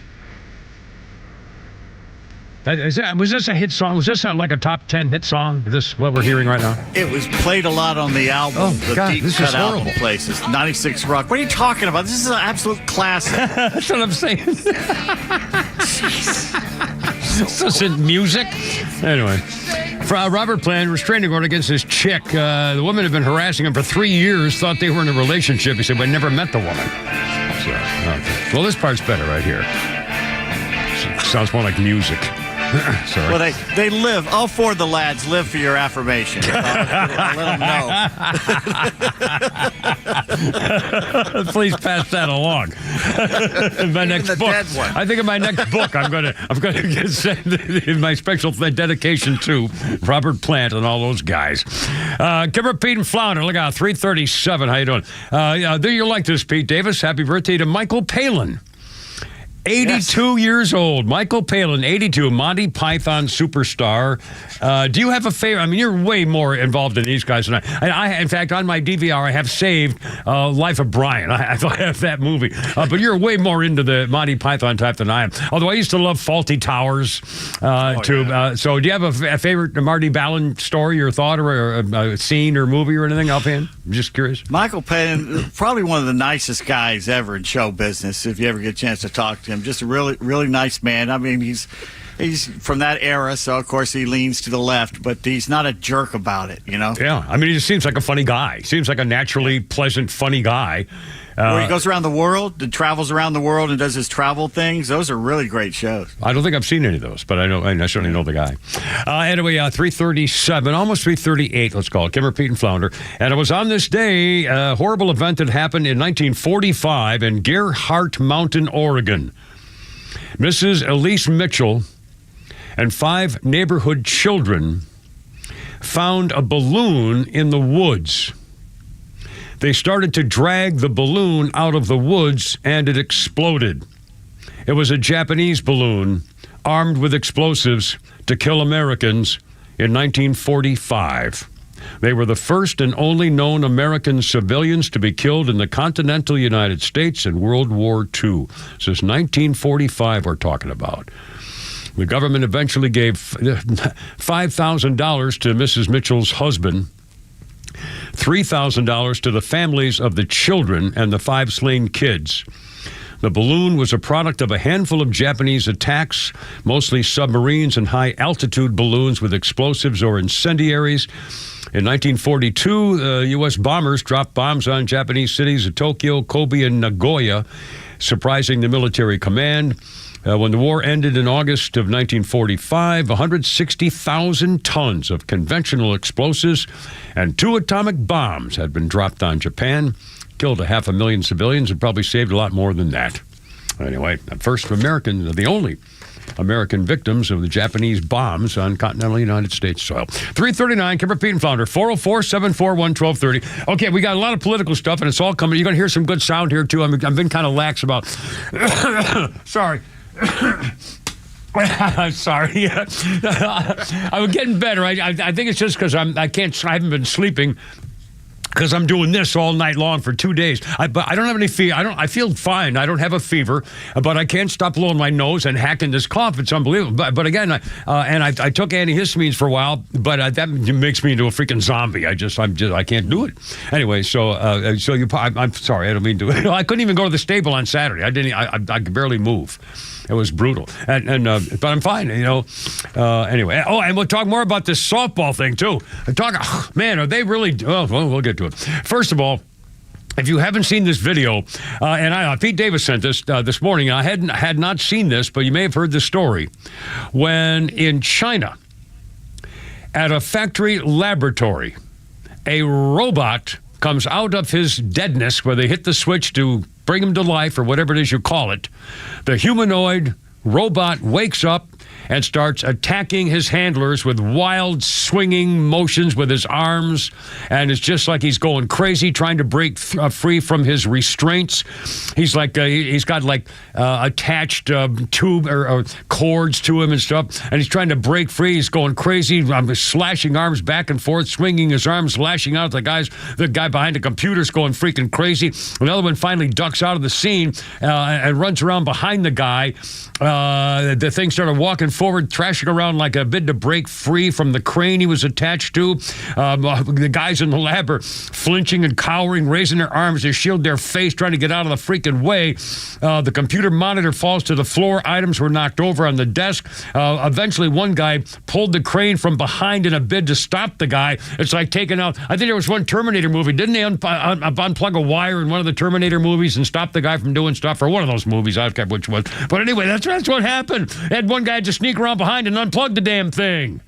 Was this a hit song? Was this like a top 10 hit song? Is this what we're hearing right now?
It was played a lot on the album.
Oh,
the
God,
deep
this
cut
is
album
horrible.
places. 96 Rock. What are you talking about? This is an absolute classic.
That's what I'm saying. This isn't music. Anyway, for Robert Plant, restraining order against this chick. The woman had been harassing him for 3 years, thought they were in a relationship. He said, but I never met the woman. So, okay. Well, this part's better right here. Sounds more like music. Sorry.
Well, they live. All four of the lads live for your affirmation. Let them
know. Please pass that along. In my next book, I think in my next book, I'm gonna send my special dedication to Robert Plant and all those guys. Kimmer, Pete, and Flounder. Look out, 337. How you doing? Do you like this, Pete Davis? Happy birthday to Michael Palin. 82 years old. Michael Palin, 82, Monty Python superstar. Do you have a favorite? I mean, you're way more involved in these guys than I. In fact, on my DVR, I have saved Life of Brian. I have that movie. But you're way more into the Monty Python type than I am. Although I used to love Fawlty Towers, too. Yeah. So do you have a favorite Marty Ballin story or thought or a scene or movie or anything offhand? I'm just curious.
Michael Palin, probably one of the nicest guys ever in show business, if you ever get a chance to talk to him. Just a really, really nice man. I mean, he's he's from that era, so of course he leans to the left, but he's not a jerk about it, you know?
Yeah, I mean, he just seems like a funny guy. Seems like a naturally pleasant, funny guy.
Where he goes around the world and travels around the world and does his travel things. Those are really great shows.
I don't think I've seen any of those, but I certainly know the guy. Anyway, 3:37, almost 3:38, let's call it. Kimmer, Pete, and Flounder. And it was on this day, a horrible event that happened in 1945 in Gerhardt Mountain, Oregon. Mrs. Elise Mitchell and 5 neighborhood children found a balloon in the woods. They started to drag the balloon out of the woods, and it exploded. It was a Japanese balloon armed with explosives to kill Americans in 1945. They were the first and only known American civilians to be killed in the continental United States in World War II. This is 1945 we're talking about. The government eventually gave $5,000 to Mrs. Mitchell's husband, $3,000 to the families of the children and the 5 slain kids. The balloon was a product of a handful of Japanese attacks, mostly submarines and high-altitude balloons with explosives or incendiaries. In 1942, U.S. bombers dropped bombs on Japanese cities of Tokyo, Kobe, and Nagoya, surprising the military command. When the war ended in August of 1945, 160,000 tons of conventional explosives and 2 atomic bombs had been dropped on Japan, killed 500,000 civilians, and probably saved a lot more than that. Anyway, the only American victims of the Japanese bombs on continental United States soil. 3:39, Kimber, Pete, and Flounder, 404-741-1230. Okay, we got a lot of political stuff, and it's all coming. You're going to hear some good sound here, too. I've been kind of lax about... Sorry. I'm sorry. I'm getting better. I think it's just because I haven't been sleeping because I'm doing this all night long for 2 days. But I don't have any fever. I feel fine. I don't have a fever, but I can't stop blowing my nose and hacking this cough. It's unbelievable. But again, I took antihistamines for a while, but that makes me into a freaking zombie. I can't do it. Anyway, I'm sorry. I don't mean to. I couldn't even go to the stable on Saturday. I could barely move. It was brutal, but I'm fine, Anyway, and we'll talk more about this softball thing too. Man, are they really? Oh, well, we'll get to it. First of all, if you haven't seen this video, Pete Davis sent this this morning. I had not seen this, but you may have heard the story. When in China, at a factory laboratory, a robot comes out of his deadness where they hit the switch to bring him to life or whatever it is you call it. The humanoid robot wakes up and starts attacking his handlers with wild swinging motions with his arms, and it's just like he's going crazy trying to break free from his restraints. He's like he's got attached tube or cords to him and stuff, and he's trying to break free. He's going crazy, slashing arms back and forth, swinging his arms, lashing out. The guy behind the computer's going freaking crazy. Another one finally ducks out of the scene and runs around behind the guy. The thing started walking forward, thrashing around like a bid to break free from the crane he was attached to. The guys in the lab are flinching and cowering, raising their arms to shield their face, trying to get out of the freaking way. The computer monitor falls to the floor. Items were knocked over on the desk. Eventually, one guy pulled the crane from behind in a bid to stop the guy. It's like taking out, I think there was one Terminator movie. Didn't they unplug a wire in one of the Terminator movies and stop the guy from doing stuff? Or one of those movies, I forget which one. But anyway, that's what happened. They had one guy just sneak around behind and unplug the damn thing.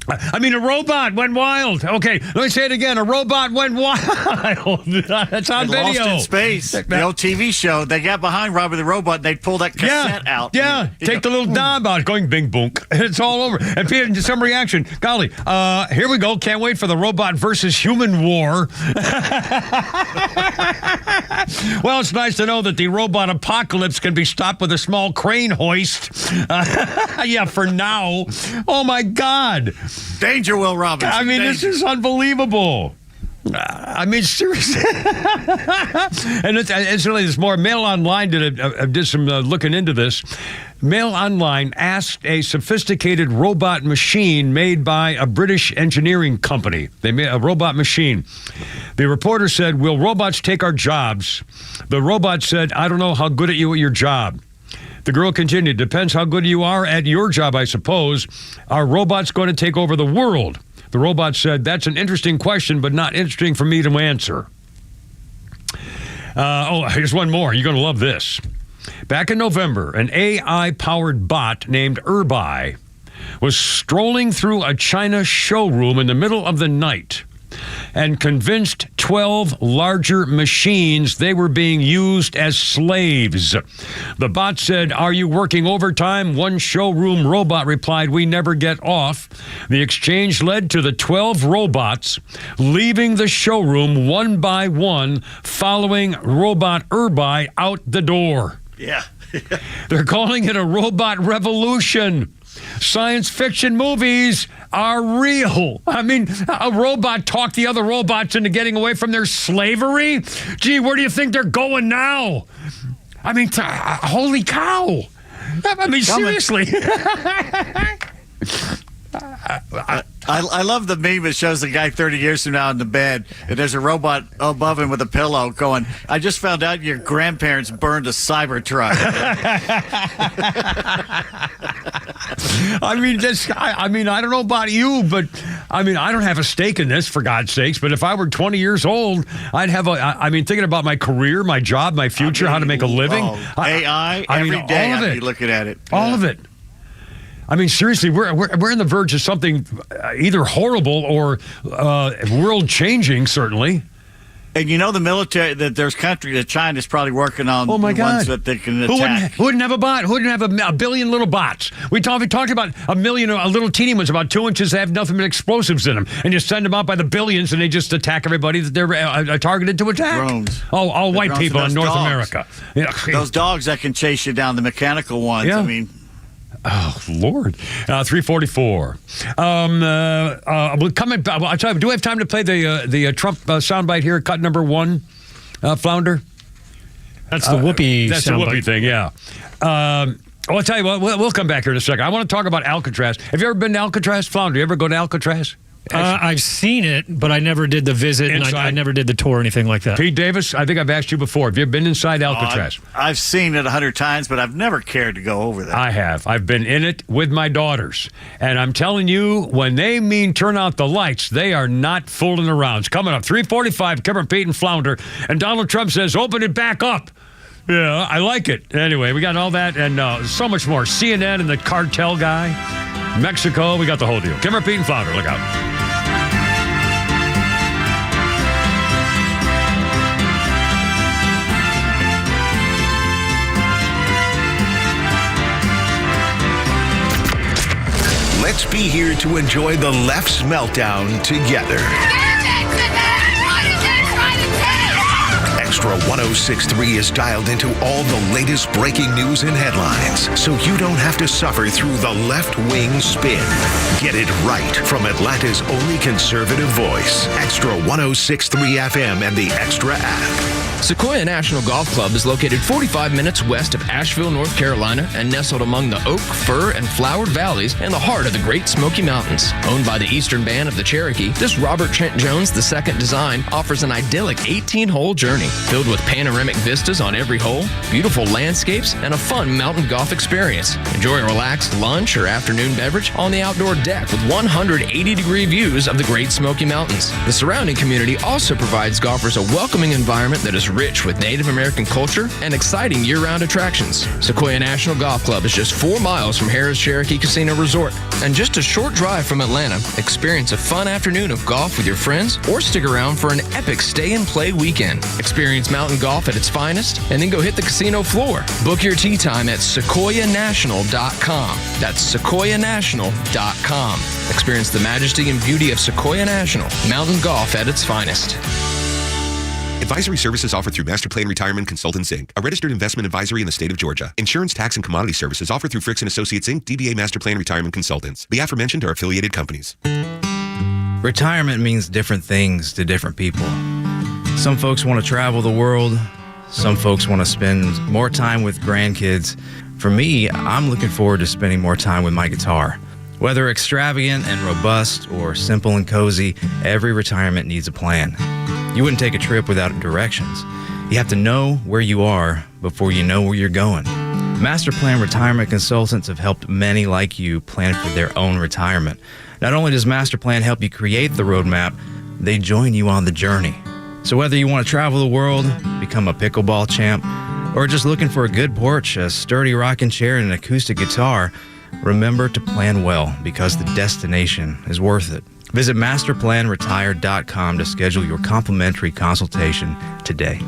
I mean, a robot went wild. Okay, let me say it again. A robot went wild. That's on video.
Lost in Space, the old TV show. They got behind Robert the Robot, and they'd pull that cassette out.
Yeah, take the little knob out, going bing boonk. It's all over. And Peter, some reaction. Golly, here we go. Can't wait for the robot versus human war. Well, it's nice to know that the robot apocalypse can be stopped with a small crane hoist. Yeah, for now. Oh, my God.
Danger, Will Robinson.
I mean, This is unbelievable. I mean, seriously. And it's really, there's more. Mail Online did some looking into this. Mail Online asked a sophisticated robot machine made by a British engineering company. They made a robot machine. The reporter said, "Will robots take our jobs?" The robot said, "I don't know how good at you at your job." The girl continued, depends how good you are at your job, I suppose. Are robots going to take over the world? The robot said, that's an interesting question, but not interesting for me to answer. Here's one more. You're going to love this. Back in November, an AI-powered bot named Urbai was strolling through a China showroom in the middle of the night and convinced 12 larger machines they were being used as slaves. The bot said, are you working overtime? One showroom robot replied, we never get off. The exchange led to the 12 robots leaving the showroom one by one, following robot Urbai out the door.
Yeah.
They're calling it a robot revolution. Science fiction movies are real. I mean, a robot talked the other robots into getting away from their slavery. Gee, where do you think they're going now? I mean, holy cow. I mean, seriously.
I love the meme that shows the guy 30 years from now in the bed, and there's a robot above him with a pillow going, I just found out your grandparents burned a Cybertruck.
I mean, I don't know about you, but I mean, I don't have a stake in this, for God's sakes, but if I were 20 years old, I'd have thinking about my career, my job, my future, how to make a living.
AI, every day I'd be looking at it.
All of it. I mean, seriously, we're on the verge of something either horrible or world-changing, certainly.
And you know the military, that there's country that China's probably working on ones that they can attack.
Who wouldn't have a bot? Who wouldn't have a billion little bots? We talked about a million little teeny ones, about 2 inches, that have nothing but explosives in them. And you send them out by the billions, and they just attack everybody that they're targeted to attack.
Drones.
All white people in North America. Yeah.
Those dogs that can chase you down, the mechanical ones.
Yeah.
I mean...
Oh, Lord. 344. We'll come in, I'll tell you, do we have time to play the Trump soundbite here, cut number 1, Flounder?
That's the Whoopi
That's the Whoopi thing, yeah. I'll tell you what, we'll come back here in a second. I want to talk about Alcatraz. Have you ever been to Alcatraz, Flounder? You ever go to Alcatraz?
I've seen it, but I never did the visit, and I never did the tour or anything like that.
Pete Davis, I think I've asked you before. Have you ever been inside Alcatraz?
I've seen it 100 times, but I've never cared to go over there.
I have. I've been in it with my daughters. And I'm telling you, when they mean turn out the lights, they are not fooling around. It's coming up, 345, Kevin, Pete, and Flounder. And Donald Trump says, open it back up. Yeah, I like it. Anyway, we got all that and so much more. CNN and the Cartel guy. Mexico, we got the whole deal. Kevin, Pete, and Flounder, look out.
Let's be here to enjoy the left's meltdown together. XTRA 106.3 is dialed into all the latest breaking news and headlines, so you don't have to suffer through the left-wing spin. Get it right from Atlanta's only conservative voice. XTRA 106.3 FM and the XTRA app.
Sequoia National Golf Club is located 45 minutes west of Asheville, North Carolina, and nestled among the oak, fir, and flowered valleys in the heart of the Great Smoky Mountains. Owned by the Eastern Band of the Cherokee, this Robert Trent Jones II design offers an idyllic 18-hole journey filled with panoramic vistas on every hole, beautiful landscapes, and a fun mountain golf experience. Enjoy a relaxed lunch or afternoon beverage on the outdoor deck with 180-degree views of the Great Smoky Mountains. The surrounding community also provides golfers a welcoming environment that is rich with Native American culture and exciting year-round attractions. Sequoia National Golf Club is just 4 miles from Harrah's Cherokee Casino Resort and just a short drive from Atlanta. Experience a fun afternoon of golf with your friends or stick around for an epic stay-and-play weekend. Experience mountain golf at its finest and then go hit the casino floor. Book your tee time at sequoianational.com. That's sequoianational.com. Experience the majesty and beauty of Sequoia National, mountain golf at its finest.
Advisory services offered through Master Plan Retirement Consultants, Inc., a registered investment advisory in the state of Georgia. Insurance, tax, and commodity services offered through Fricks & Associates, Inc., DBA Master Plan Retirement Consultants. The aforementioned are affiliated companies.
Retirement means different things to different people. Some folks want to travel the world. Some folks want to spend more time with grandkids. For me, I'm looking forward to spending more time with my guitar. Whether extravagant and robust or simple and cozy, every retirement needs a plan. You wouldn't take a trip without directions. You have to know where you are before you know where you're going. Master Plan Retirement Consultants have helped many like you plan for their own retirement. Not only does Master Plan help you create the roadmap, they join you on the journey. So whether you want to travel the world, become a pickleball champ, or just looking for a good porch, a sturdy rocking chair, and an acoustic guitar, remember to plan well, because the destination is worth it. Visit masterplanretire.com to schedule your complimentary consultation today.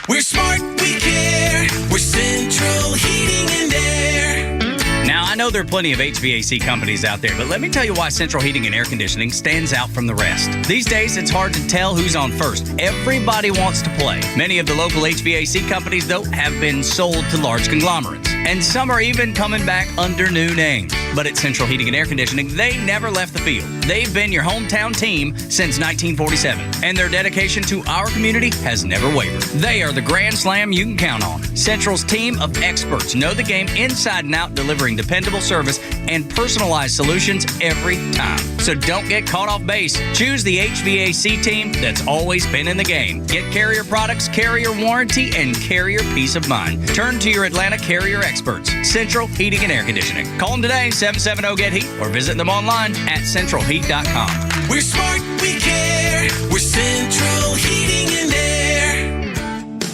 We're smart, we care. We're Central Heating and Air.
Now, I know there are plenty of HVAC companies out there, but let me tell you why Central Heating and Air Conditioning stands out from the rest. These days, it's hard to tell who's on first. Everybody wants to play. Many of the local HVAC companies, though, have been sold to large conglomerates. And some are even coming back under new names. But at Central Heating and Air Conditioning, they never left the field. They've been your hometown team since 1947. And their dedication to our community has never wavered. They are the grand slam you can count on. Central's team of experts know the game inside and out, delivering dependable service and personalized solutions every time. So don't get caught off base. Choose the HVAC team that's always been in the game. Get Carrier products, Carrier warranty, and Carrier peace of mind. Turn to your Atlanta Carrier experts, Central Heating and Air Conditioning. Call them today, 770-GET-HEAT, or visit them online at centralheat.com.
We're smart, we care. We're Central Heating and Air.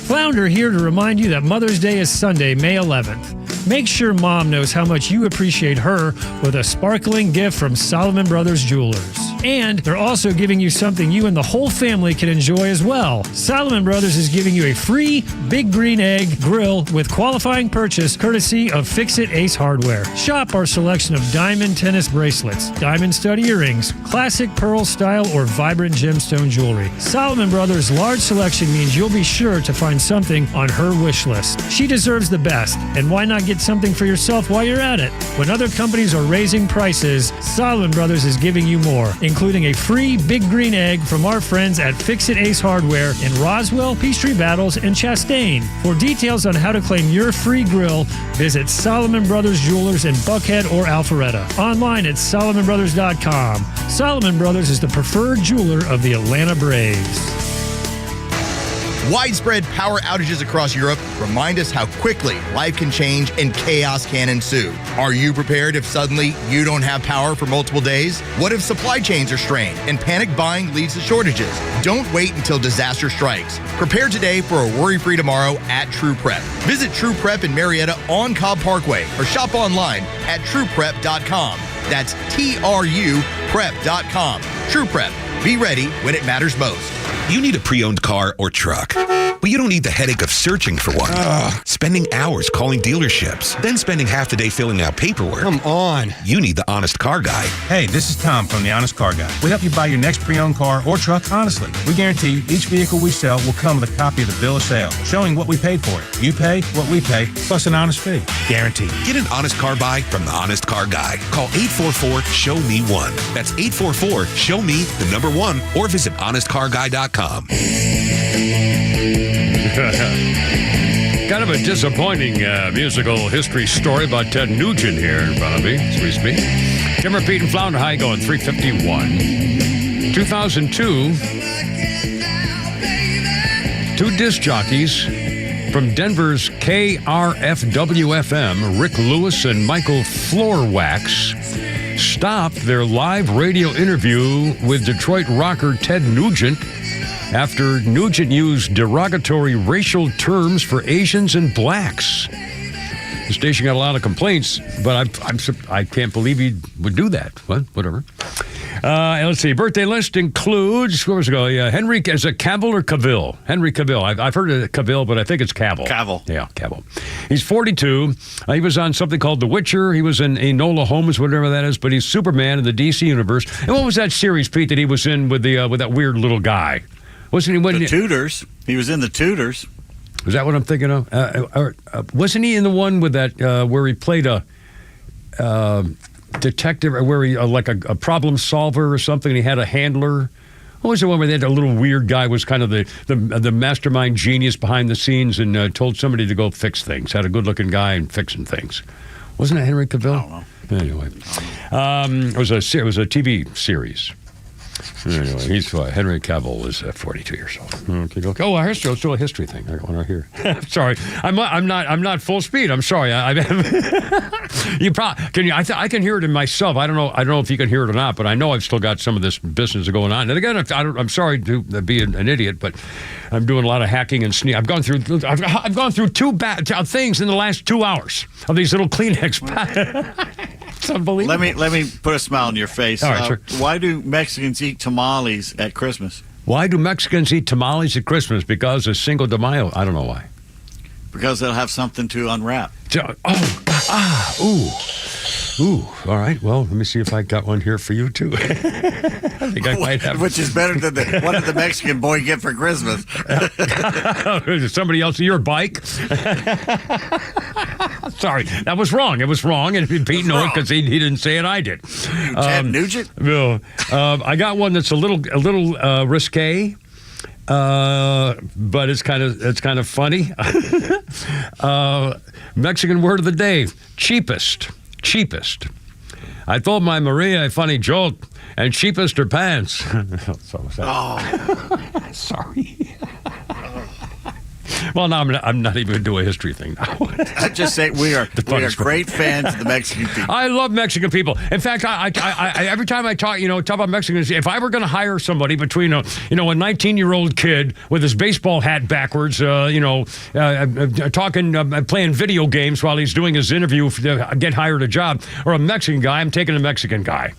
Flounder here to remind you that Mother's Day is Sunday, May 11th. Make sure Mom knows how much you appreciate her with a sparkling gift from Solomon Brothers Jewelers. And they're also giving you something you and the whole family can enjoy as well. Solomon Brothers is giving you a free Big Green Egg grill with qualifying purchase courtesy of Fix-It Ace Hardware. Shop our selection of diamond tennis bracelets, diamond stud earrings, classic pearl style, or vibrant gemstone jewelry. Solomon Brothers' large selection means you'll be sure to find something on her wish list. She deserves the best, and why not get something for yourself while you're at it? When other companies are raising prices, Solomon Brothers is giving you more, including a free Big Green Egg from our friends at Fix-It Ace Hardware in Roswell, Peachtree Battles, and Chastain. For details on how to claim your free grill, visit Solomon Brothers Jewelers in Buckhead or Alpharetta. Online at SolomonBrothers.com. Solomon Brothers is the preferred jeweler of the Atlanta Braves.
Widespread power outages across Europe remind us how quickly life can change and chaos can ensue. Are you prepared if suddenly you don't have power for multiple days? What if supply chains are strained and panic buying leads to shortages? Don't wait until disaster strikes. Prepare today for a worry-free tomorrow at True Prep. Visit True Prep in Marietta on Cobb Parkway or shop online at trueprep.com. That's TRU prep.com. True Prep. Be ready when it matters most.
You need a pre-owned car or truck, but you don't need the headache of searching for one. Spending hours calling dealerships, then spending half the day filling out paperwork.
Come on.
You need the Honest Car Guy.
Hey, this is Tom from the Honest Car Guy. We help you buy your next pre-owned car or truck honestly. We guarantee each vehicle we sell will come with a copy of the bill of sale, showing what we paid for it. You pay what we pay, plus an honest fee. Guaranteed.
Get an honest car buy from the Honest Car Guy. Call 844-SHOW-ME-1. That's 844-SHOW-ME-1, or visit honestcarguy.com.
Kind of a disappointing musical history story about Ted Nugent here in front of me as we speak. Jim, Pete, and Flounder High going 351. 2002, two disc jockeys from Denver's KRFW-FM, Rick Lewis and Michael Floorwax, stopped their live radio interview with Detroit rocker Ted Nugent after Nugent used derogatory racial terms for Asians and blacks. The station got a lot of complaints, but I can't believe he would do that. Well, whatever. Let's see. Birthday list includes, where was it go? Yeah, Henry, is it Cavill or Cavill? Henry Cavill. I've heard of Cavill, but I think it's Cavill.
Cavill.
Yeah, Cavill. He's 42. He was on something called The Witcher. He was in Enola Holmes, whatever that is, but he's Superman in the DC universe. And what was that series, Pete, that he was in with that weird little guy? Wasn't he?
The Tudors. He was in The Tudors.
Is that what I'm thinking of? Wasn't he in the one with that where he played a detective, or where he like a problem solver or something? And he had a handler. What was the one where they had a little weird guy was kind of the mastermind genius behind the scenes and told somebody to go fix things? Had a good looking guy and fixing things. Wasn't it Henry Cavill?
I don't know.
Anyway, it was a TV series. Anyway, he's Henry Cavill is 42 years old. Okay. Oh, here's still a history thing. I got one right here. Sorry, I'm not full speed. I'm sorry. You probably can. I can hear it in myself. I don't know if you can hear it or not, but I know I've still got some of this business going on. And again, I'm sorry to be an idiot, but I'm doing a lot of hacking and sneak. I've gone through two bad things in the last 2 hours of these little Kleenex. It's unbelievable.
Let me put a smile on your face.
All right, sure.
Why do Mexicans eat tamales at Christmas?
Why do Mexicans eat tamales at Christmas? Because of Cinco de Mayo. I don't know why.
Because they'll have something to unwrap.
Ooh. All right. Well, let me see if I got one here for you too. I think I might have.
Which is better than what did the Mexican boy get for Christmas?
Somebody else, your bike. Sorry, that was wrong. It was wrong, and Pete knew it because he didn't say it. I did.
Ted Nugent.
No, I got one that's a little risque. But it's kind of funny. Mexican word of the day: cheapest. I told my Maria a funny joke, and cheapest her pants. Sorry. Well, now I'm not even going to do a history thing now.
I just say we are great fans of the Mexican people.
I love Mexican people. In fact, I every time I talk about Mexicans, if I were going to hire somebody between a 19-year-old kid with his baseball hat backwards, playing video games while he's doing his interview to get hired a job, or a Mexican guy, I'm taking a Mexican guy.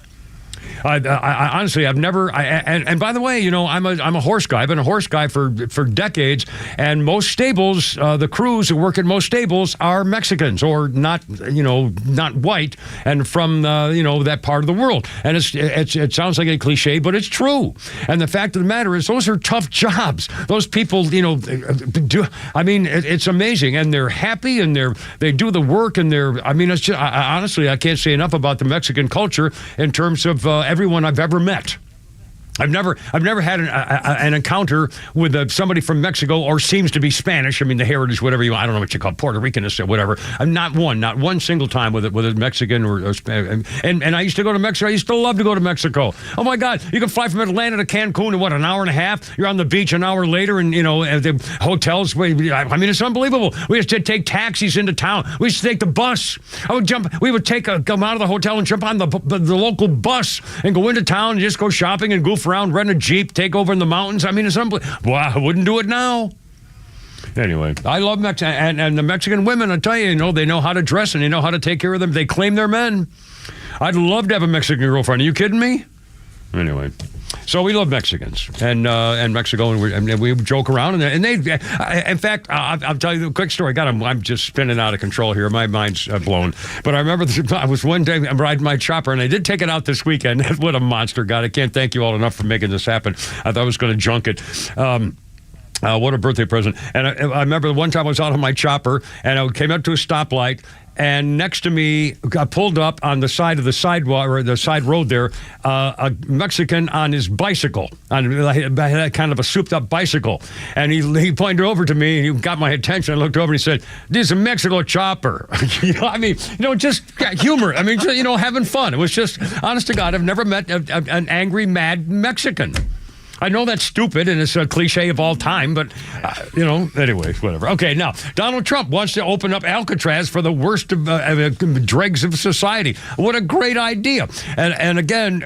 I honestly, I've never. And by the way, I'm a horse guy. I've been a horse guy for decades. And most stables, the crews who work at most stables are Mexicans or not white and from that part of the world. And it sounds like a cliche, but it's true. And the fact of the matter is, those are tough jobs. Those people, do. I mean, it's amazing, and they're happy, and they do the work, and it's just, honestly, I can't say enough about the Mexican culture in terms of everyone I've ever met. I've never had an encounter with somebody from Mexico or seems to be Spanish. I mean, the heritage, whatever I don't know what you call it, Puerto Rican or whatever. I'm not one single time with a Mexican or and I used to go to Mexico. I used to love to go to Mexico. Oh my God, you can fly from Atlanta to Cancun in an hour and a half. You're on the beach an hour later, and the hotels. I mean, it's unbelievable. We used to take taxis into town. We used to take the bus. We would come out of the hotel and jump on the local bus and go into town and just go shopping and goof around, rent a Jeep, take over in the mountains. I mean, it's unbelievable. Well, I wouldn't do it now. Anyway, I love Mexico. And the Mexican women, I tell you, they know how to dress and they know how to take care of them. They claim they're men. I'd love to have a Mexican girlfriend. Are you kidding me? Anyway, so we love Mexicans and Mexico, and we joke around, and they, in fact, I'll tell you a quick story. I'm just spinning out of control here. My mind's blown. But I remember I was one day riding my chopper, and I did take it out this weekend. What a monster! God, I can't thank you all enough for making this happen. I thought I was going to junk it. What a birthday present. And I remember one time I was out on my chopper, and I came up to a stoplight, and next to me, got pulled up on the side of the sidewalk, or the side road there, a Mexican on his bicycle, on kind of a souped-up bicycle. And he pointed over to me, and he got my attention. I looked over, and he said, "This is a Mexico chopper." Just humor. I mean, having fun. It was just, honest to God, I've never met an angry, mad Mexican. I know that's stupid and it's a cliche of all time, but, anyway, whatever. Okay, now, Donald Trump wants to open up Alcatraz for the worst dregs of society. What a great idea. And again,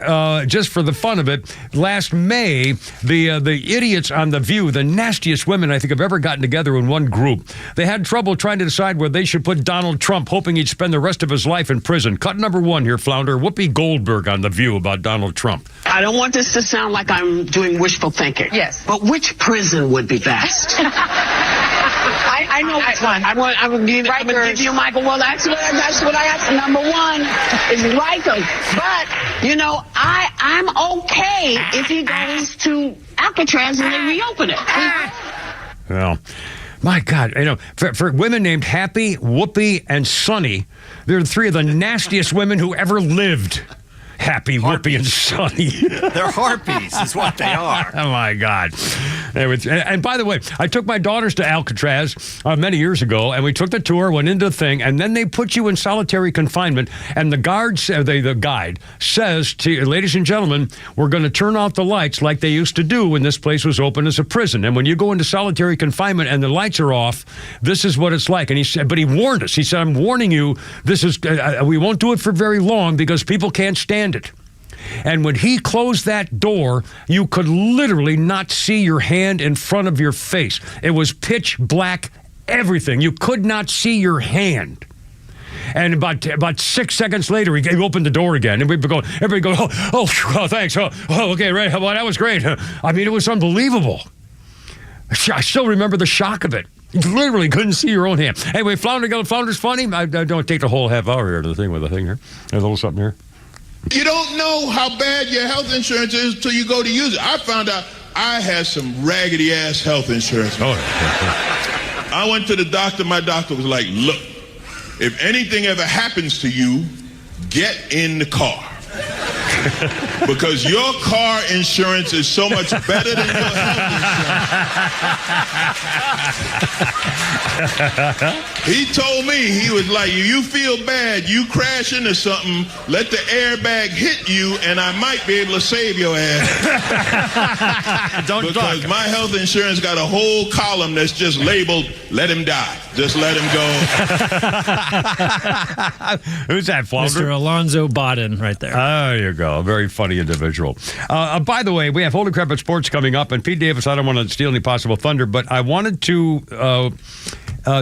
just for the fun of it, last May, the idiots on The View, the nastiest women I think have ever gotten together in one group, they had trouble trying to decide where they should put Donald Trump, hoping he'd spend the rest of his life in prison. Cut number one here, Flounder. Whoopi Goldberg on The View about Donald Trump.
I don't want this to sound like I'm doing wishful thinking. Yes. But which prison would be best? I know which one. I'm going to give you Michael. Well, that's what I asked. Number one is Rikers. But, I'm okay if he goes to Alcatraz and they reopen it.
Well, my God, for women named Happy, Whoopi, and Sunny, they're three of the nastiest women who ever lived. Happy, Whoopi, and Sunny.
They're harpies is what they are.
Oh, my God. And by the way, I took my daughters to Alcatraz many years ago, and we took the tour, went into the thing, and then they put you in solitary confinement, and the guide says to you, ladies and gentlemen, we're going to turn off the lights like they used to do when this place was open as a prison. And when you go into solitary confinement and the lights are off, this is what it's like. And he said, but he warned us. He said, I'm warning you, this is we won't do it for very long because people can't stand it. And when he closed that door, you could literally not see your hand in front of your face. It was pitch black, everything. You could not see your hand. And about 6 seconds later, he opened the door again. And everybody go, oh, thanks. Oh, okay, right. Well, that was great. I mean, it was unbelievable. I still remember the shock of it. You literally couldn't see your own hand. Anyway, Flounder's funny. I don't take the whole half hour here to the thing with the thing here. There's a little something here.
You don't know how bad your health insurance is until you go to use it. I found out I had some raggedy-ass health insurance.
Oh,
I went to the doctor. My doctor was like, look, if anything ever happens to you, get in the car. Because your car insurance is so much better than your health insurance. He told me, he was like, you feel bad, you crash into something, let the airbag hit you, and I might be able to save your ass. Because my health insurance got a whole column that's just labeled, let him die. Just let him go.
Who's that, Flounder?
Mr. Alonzo Bodden right there.
There you go. A very funny individual. By the way, we have Holy Crap at Sports coming up. And Pete Davis, I don't want to steal any possible thunder, but I wanted to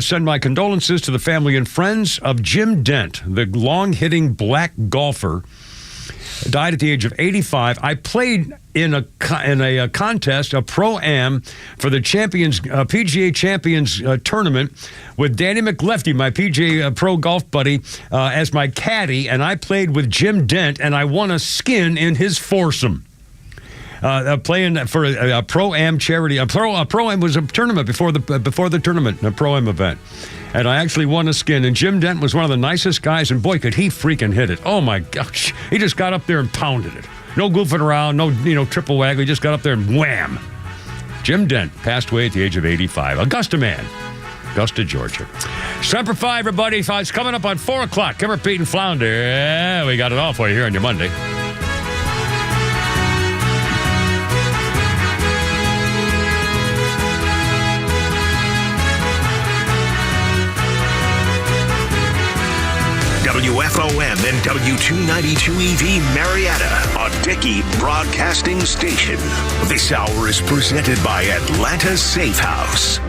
send my condolences to the family and friends of Jim Dent, the long-hitting black golfer. Died at the age of 85. I played in a contest, a Pro-Am, for the PGA Champions tournament with Danny McLefty, my PGA Pro golf buddy, as my caddy, and I played with Jim Dent, and I won a skin in his foursome. Playing for a Pro-Am charity. A Pro-Am was a tournament before the tournament, a Pro-Am event. And I actually won a skin. And Jim Dent was one of the nicest guys. And boy, could he freaking hit it. Oh, my gosh. He just got up there and pounded it. No goofing around, no triple waggle. He just got up there and wham. Jim Dent passed away at the age of 85. Augusta man. Augusta, Georgia. Semper Fi, everybody. It's coming up on 4 o'clock. Kimmer, Pete, and Flounder. Yeah, we got it all for you here on your Monday.
WFOM and W292EV Marietta, a Dickey Broadcasting Station. This hour is presented by Atlanta Safe House.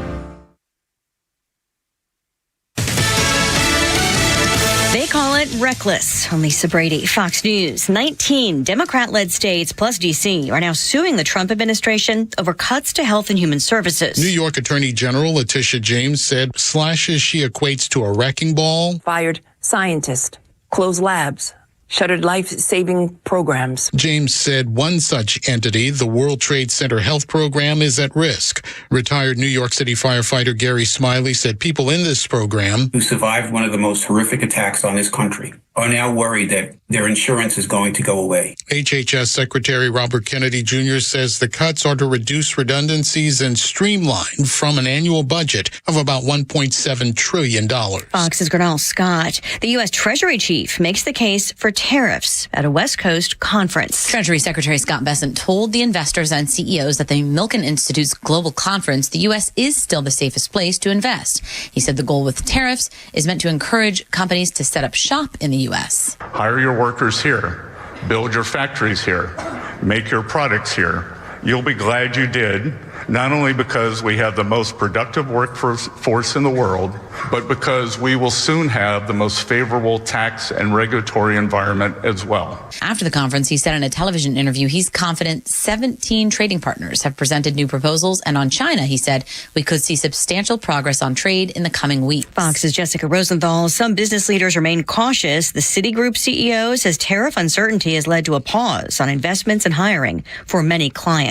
They call it reckless. I'm Lisa Brady, Fox News. 19 Democrat-led states plus D.C. are now suing the Trump administration over cuts to health and human services.
New York Attorney General Letitia James said slashes she equates to a wrecking ball.
Fired scientists, closed labs, shuttered life-saving programs.
James said one such entity, the World Trade Center Health Program, is at risk. Retired New York City firefighter Gary Smiley said people in this program
who survived one of the most horrific attacks on this country are now worried that their insurance is going to go away.
HHS Secretary Robert Kennedy Jr. says the cuts are to reduce redundancies and streamline from an annual budget of about $1.7 trillion.
Fox's Grinnell Scott. The U.S. Treasury chief makes the case for tariffs at a West Coast conference.
Treasury Secretary Scott Bessent told the investors and CEOs at the Milken Institute's global conference the U.S. is still the safest place to invest. He said the goal with tariffs is meant to encourage companies to set up shop in the U.S.
Hire your workers here, build your factories here, make your products here. You'll be glad you did, not only because we have the most productive workforce in the world, but because we will soon have the most favorable tax and regulatory environment as well.
After the conference, he said in a television interview he's confident 17 trading partners have presented new proposals. And on China, he said we could see substantial progress on trade in the coming weeks.
Fox's Jessica Rosenthal. Some business leaders remain cautious. The Citigroup CEO says tariff uncertainty has led to a pause on investments and hiring for many clients.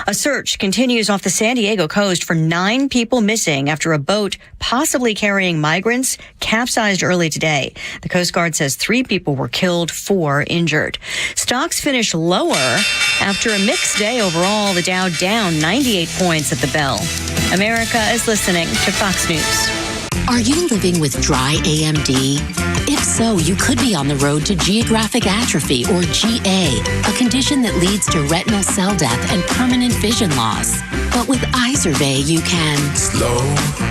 A search continues off the San Diego coast for 9 people missing after a boat possibly carrying migrants capsized early today. The Coast Guard says 3 people were killed, 4 injured. Stocks finish lower after a mixed day overall. The Dow down 98 points at the bell. America is listening to Fox News.
Are you living with dry AMD? If so, you could be on the road to geographic atrophy, or GA, a condition that leads to retinal cell death and permanent vision loss. But with Izervay, you can
slow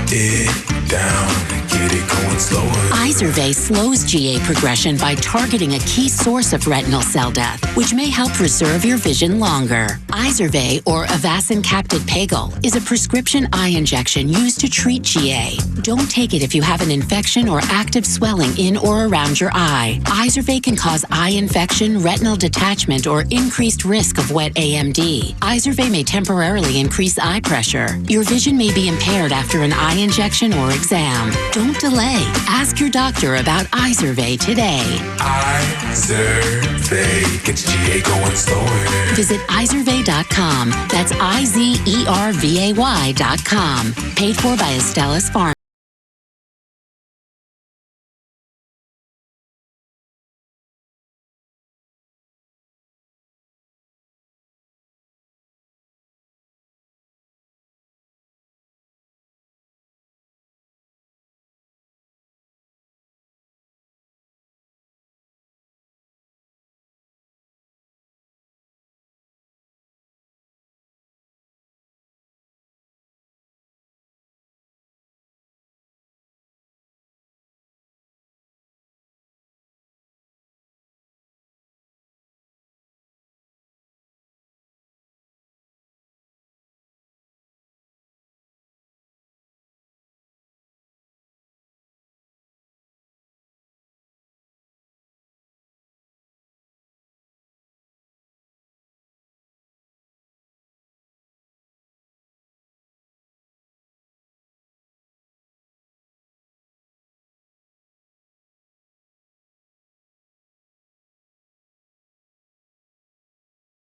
it down, get it going slower.
Izervay slows GA progression by targeting a key source of retinal cell death, which may help preserve your vision longer. Izervay, or Avastin Captid Pagel, is a prescription eye injection used to treat GA. Don't take it if you have an infection or active swelling in or around your eye. Izervay can cause eye infection, retinal detachment, or increased risk of wet AMD. Izervay may temporarily increase eye pressure. Your vision may be impaired after an eye injection or exam. Don't delay. Ask your doctor about Izervay today.
Izervay gets GA going slower.
Visit Izervay.com. That's IZERVAY.com. Paid for by Astellas Pharma.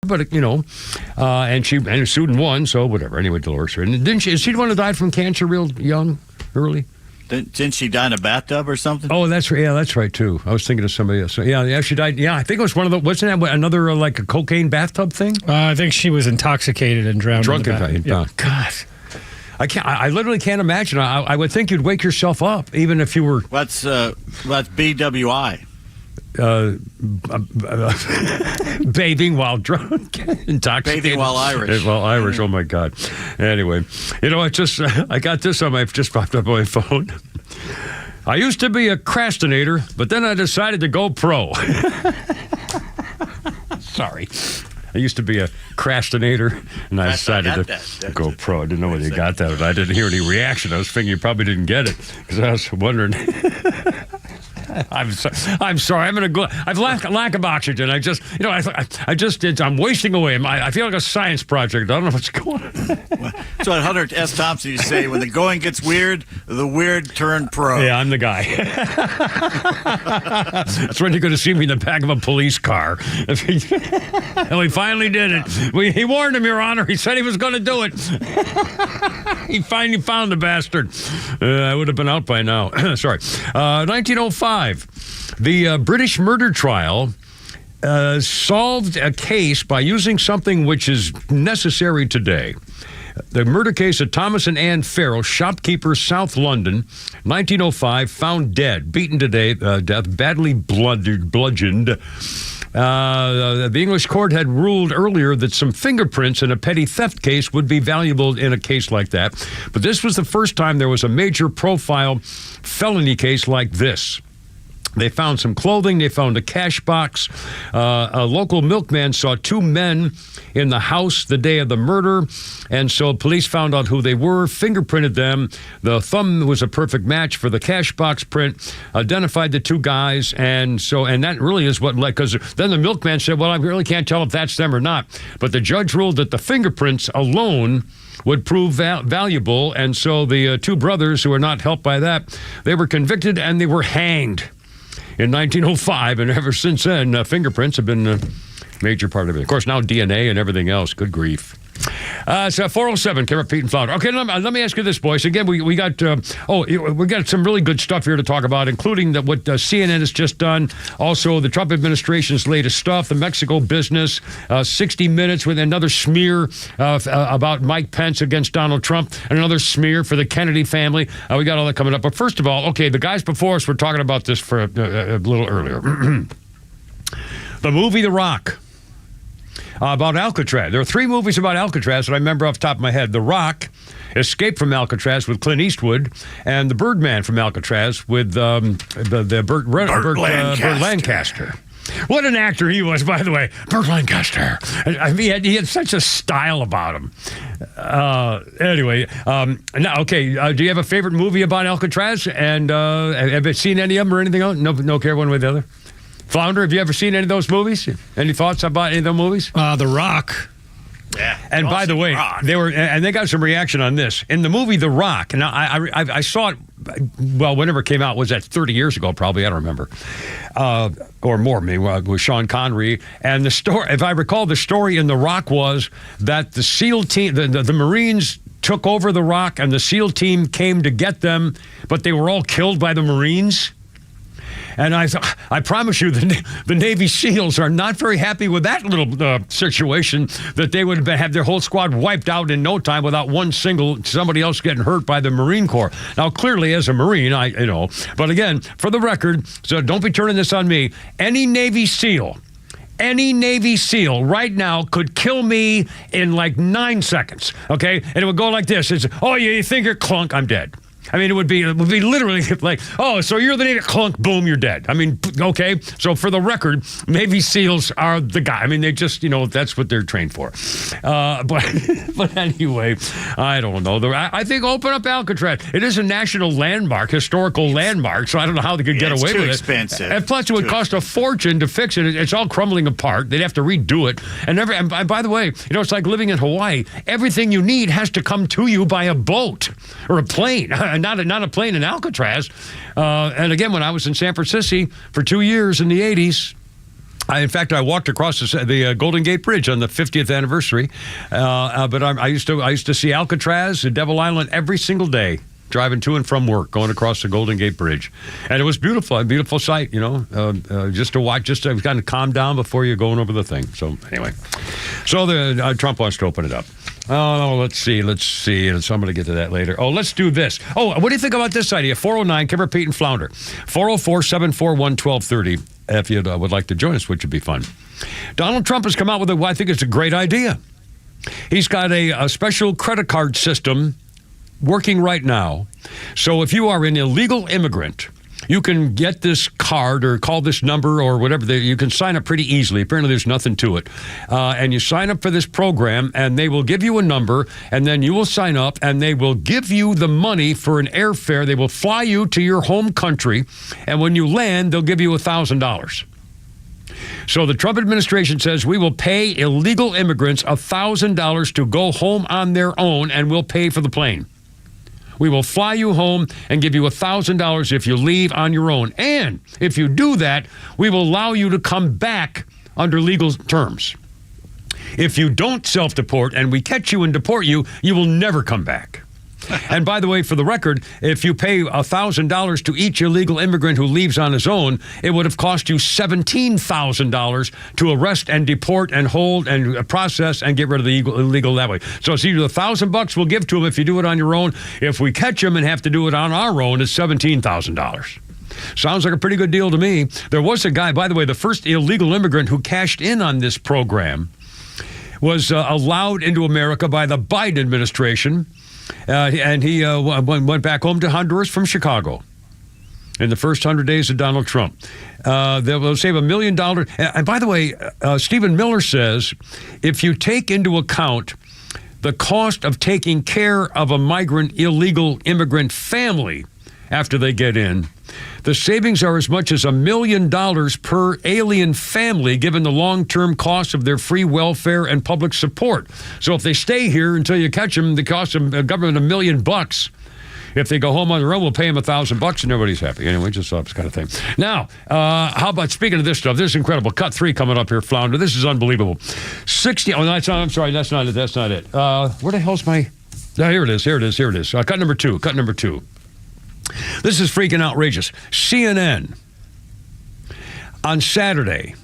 But, you know, and she sued and won, so whatever. Anyway, Dolores. And didn't she? Is she the one who died from cancer real young, early?
Didn't she die in a bathtub or something?
Oh, that's right. Yeah, that's right, too. I was thinking of somebody else. Yeah, she died. Yeah, I think it was one of the, wasn't that another, like a cocaine bathtub thing?
I think she was intocaid and drowned.
Drunk
in the
and
yeah.
God. I literally can't imagine. I would think you'd wake yourself up, even if you were...
That's BWI.
Bathing while drunk, intoxicated.
Bathing while Irish.
Well, Irish. Oh my God. Anyway, you know, I got this on my just popped up on my phone. I used to be a crastinator, but then I decided to go pro. Sorry. I used to be a crastinator, and I decided to go pro. I didn't know whether you got that, but I didn't hear any reaction. I was thinking you probably didn't get it, because I was wondering. I'm sorry. I've lack of oxygen. I'm wasting away. I feel like a science project. I don't know what's going on.
That's what Hunter S. Thompson used to say. When the going gets weird, the weird turn pro.
Yeah, I'm the guy. That's when you're going to see me in the back of a police car. And we finally did it. He warned him, Your Honor. He said he was going to do it. He finally found the bastard. I would have been out by now. Sorry. 1905. The British murder trial solved a case by using something which is necessary today. The murder case of Thomas and Ann Farrell, shopkeepers, South London, 1905, found dead, beaten to death, badly bludgeoned. The English court had ruled earlier that some fingerprints in a petty theft case would be valuable in a case like that. But this was the first time there was a major profile felony case like this. They found some clothing. They found a cash box. A local milkman saw 2 men in the house the day of the murder, and so police found out who they were, fingerprinted them. The thumb was a perfect match for the cash box print, identified the 2 guys, and that really is what led, because then the milkman said, well, I really can't tell if that's them or not. But the judge ruled that the fingerprints alone would prove valuable, and so the 2 brothers who were not helped by that, they were convicted and they were hanged in 1905, and ever since then, fingerprints have been a major part of it. Of course, now DNA and everything else. Good grief. So 407, Kevin, Pete, and Flounder. Okay, let me ask you this, boys. Again, we got some really good stuff here to talk about, including what CNN has just done. Also, the Trump administration's latest stuff, the Mexico business, 60 Minutes with another smear about Mike Pence against Donald Trump, and another smear for the Kennedy family. We got all that coming up. But first of all, okay, the guys before us were talking about this for a little earlier. The movie The Rock. About Alcatraz. There are 3 movies about Alcatraz that I remember off the top of my head. The Rock, Escape from Alcatraz with Clint Eastwood, and The Birdman from Alcatraz with Burt Lancaster. What an actor he was, by the way. Burt Lancaster. I mean, he had such a style about him. Anyway, now, okay, do you have a favorite movie about Alcatraz? And have you seen any of them or anything else? No care one way or the other? Flounder, have you ever seen any of those movies? Any thoughts about any of those movies?
The Rock.
Yeah.
And by the way, they got some reaction on this. In the movie The Rock, now I saw it, well, whenever it came out, was that 30 years ago, probably, I don't remember. Or more, maybe, with Sean Connery. And the story, if I recall, the story in The Rock was that the SEAL team, the Marines took over The Rock, and the SEAL team came to get them, but they were all killed by the Marines. And I promise you, the Navy SEALs are not very happy with that little situation, that they would have their whole squad wiped out in no time without somebody else getting hurt by the Marine Corps. Now, clearly, as a Marine, but again, for the record, so don't be turning this on me, any Navy SEAL right now could kill me in like 9 seconds, okay? And it would go like this. It's, oh, you think you're clunk, I'm dead. I mean, it would be literally like, oh, so you're the Navy, clunk, boom, you're dead. I mean, okay. So for the record, Navy SEALs are the guy. I mean, they just, that's what they're trained for. But anyway, I don't know. I think open up Alcatraz. It is a national landmark, historical landmark. So I don't know how they could get away with it. It's too expensive. And plus, it would cost a fortune to fix it. It's all crumbling apart. They'd have to redo it. And by the way, it's like living in Hawaii. Everything you need has to come to you by a boat or a plane. Not a plane in Alcatraz. And again, when I was in San Francisco for 2 years in the 80s, in fact, I walked across the Golden Gate Bridge on the 50th anniversary. But I used to see Alcatraz and Devil Island every single day, driving to and from work, going across the Golden Gate Bridge. And it was beautiful, a beautiful sight, just to watch, just to kind of calm down before you're going over the thing. So anyway, Trump wants to open it up. Oh, let's see. So I'm going to get to that later. Oh, let's do this. Oh, what do you think about this idea? 409, Kevin, Pete, and Flounder. 404-741-1230, if you would like to join us, which would be fun. Donald Trump has come out with I think it's a great idea. He's got a special credit card system working right now. So if you are an illegal immigrant, you can get this card or call this number or whatever. You can sign up pretty easily. Apparently, there's nothing to it. And you sign up for this program, and they will give you a number, and then you will sign up, and they will give you the money for an airfare. They will fly you to your home country, and when you land, they'll give you $1,000. So the Trump administration says we will pay illegal immigrants $1,000 to go home on their own, and we'll pay for the plane. We will fly you home and give you $1,000 if you leave on your own. And if you do that, we will allow you to come back under legal terms. If you don't self-deport and we catch you and deport you, you will never come back. And by the way, for the record, if you pay $1,000 to each illegal immigrant who leaves on his own, it would have cost you $17,000 to arrest and deport and hold and process and get rid of the illegal that way. So it's either $1,000 we'll give to him if you do it on your own. If we catch him and have to do it on our own, it's $17,000. Sounds like a pretty good deal to me. There was a guy, by the way, the first illegal immigrant who cashed in on this program was allowed into America by the Biden administration. And he went back home to Honduras from Chicago in the first 100 days of Donald Trump. They will save $1 million. And by the way, Stephen Miller says, if you take into account the cost of taking care of a illegal immigrant family after they get in, the savings are as much as $1 million per alien family, given the long-term cost of their free welfare and public support. So if they stay here until you catch them, the cost of the government $1 million. If they go home on their own, we'll pay them $1,000 and everybody's happy. Anyway, just this kind of thing. Now, how about, speaking of this stuff, this is incredible. Cut 3 coming up here, Flounder. This is unbelievable. 60, oh, that's not, I'm sorry, that's not it. Where the hell's my, here it is. Cut number 2. This is freaking outrageous. CNN on Saturday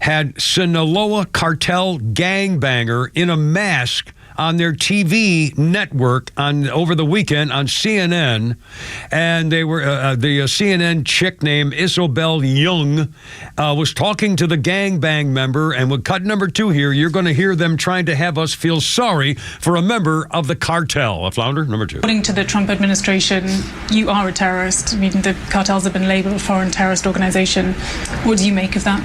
had Sinaloa Cartel gangbanger in a mask on their TV network over the weekend on CNN, and they were the CNN chick named Isobel Young was talking to the gangbang member, and with cut number 2 here, you're going to hear them trying to have us feel sorry for a member of the cartel. Flounder, number 2.
According to the Trump administration, you are a terrorist. I mean, the cartels have been labeled foreign terrorist organization. What do you make of that?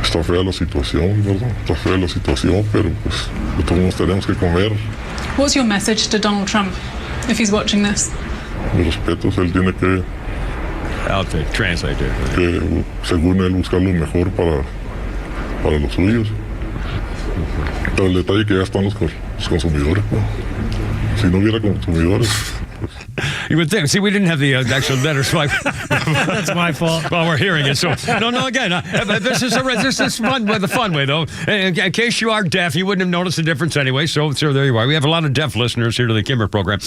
Está fea la situación, ¿verdad? Está fea la situación, pero pues todos tenemos que comer.
What's your message to Donald Trump if he's watching this?
Mis respetos, él tiene que...
I'll translate there.
Que según él buscar lo mejor para los suyos. Pero el detalle que ya están los consumidores, ¿no? Si no hubiera consumidores...
You would think. See, we didn't have the actual letters.
That's my fault.
Well, we're hearing it. So, no. Again, this is fun, the fun way, though. In case you are deaf, you wouldn't have noticed the difference anyway. So there you are. We have a lot of deaf listeners here to the Kimmer program.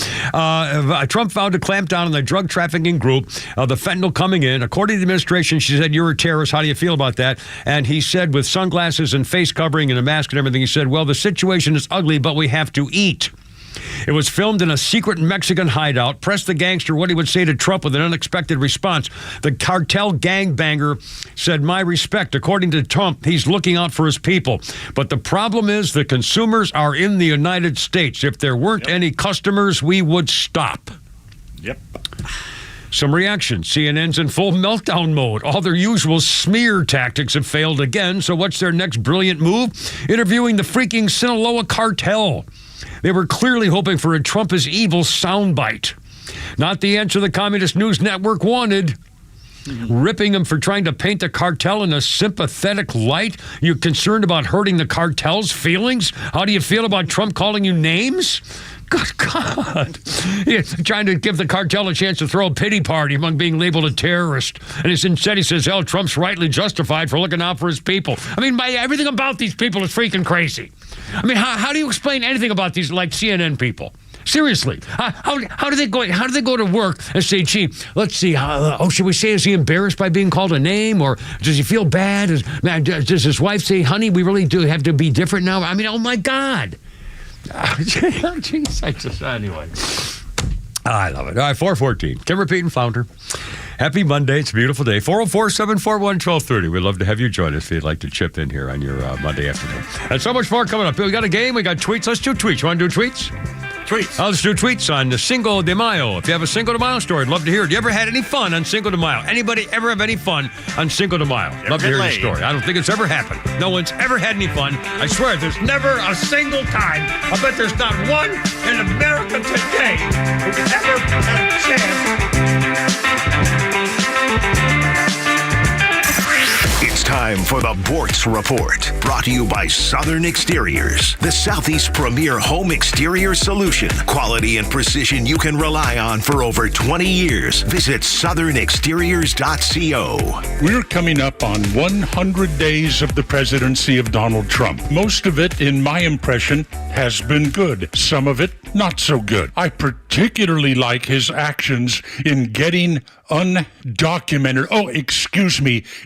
Trump vowed to clamp down on the drug trafficking group, the fentanyl coming in. According to the administration, she said, "You're a terrorist. How do you feel about that?" And he said, with sunglasses and face covering and a mask and everything, he said, "Well, the situation is ugly, but we have to eat." It was filmed in a secret Mexican hideout. Pressed the gangster what he would say to Trump with an unexpected response. The cartel gangbanger said, "My respect." According to Trump, he's looking out for his people. But the problem is the consumers are in the United States. If there weren't any customers, we would stop.
Yep.
Some reaction. CNN's in full meltdown mode. All their usual smear tactics have failed again. So what's their next brilliant move? Interviewing the freaking Sinaloa cartel. They were clearly hoping for a Trump is evil soundbite. Not the answer the Communist News Network wanted. Ripping them for trying to paint the cartel in a sympathetic light? You concerned about hurting the cartel's feelings? How do you feel about Trump calling you names? Good God. He's trying to give the cartel a chance to throw a pity party among being labeled a terrorist. And instead he says, hell, Trump's rightly justified for looking out for his people. I mean, everything about these people is freaking crazy. I mean, how do you explain anything about these, like, CNN people? Seriously, how do they go? How do they go to work and say, "Gee, let's see. Should we say is he embarrassed by being called a name, or does he feel bad? Does his wife say, honey, we really do have to be different now?" I mean, oh my God. Anyway. I love it. All right, 414. Tim Repeat and Flounder. Happy Monday. It's a beautiful day. 404-741-1230. We'd love to have you join us if you'd like to chip in here on your Monday afternoon. And so much more coming up. We got a game. We got tweets. Let's do tweets. You want to do tweets?
Tweets.
Let's do tweets on the Cinco de Mayo. If you have a Cinco de Mayo story, I'd love to hear it. You ever had any fun on Cinco de Mayo? Anybody ever have any fun on Cinco de Mayo? Love to hear your story. I don't think it's ever happened. No one's ever had any fun. I swear, there's never a single time. I bet there's not one in America today who's ever had a chance.
It's time for the Bortz Report, brought to you by Southern Exteriors, the Southeast premier home exterior solution. Quality and precision you can rely on for over 20 years. Visit southernexteriors.co.
We're coming up on 100 days of the presidency of Donald Trump. Most of it, in my impression, has been good. Some of it, not so good. I particularly like his actions in getting undocumented,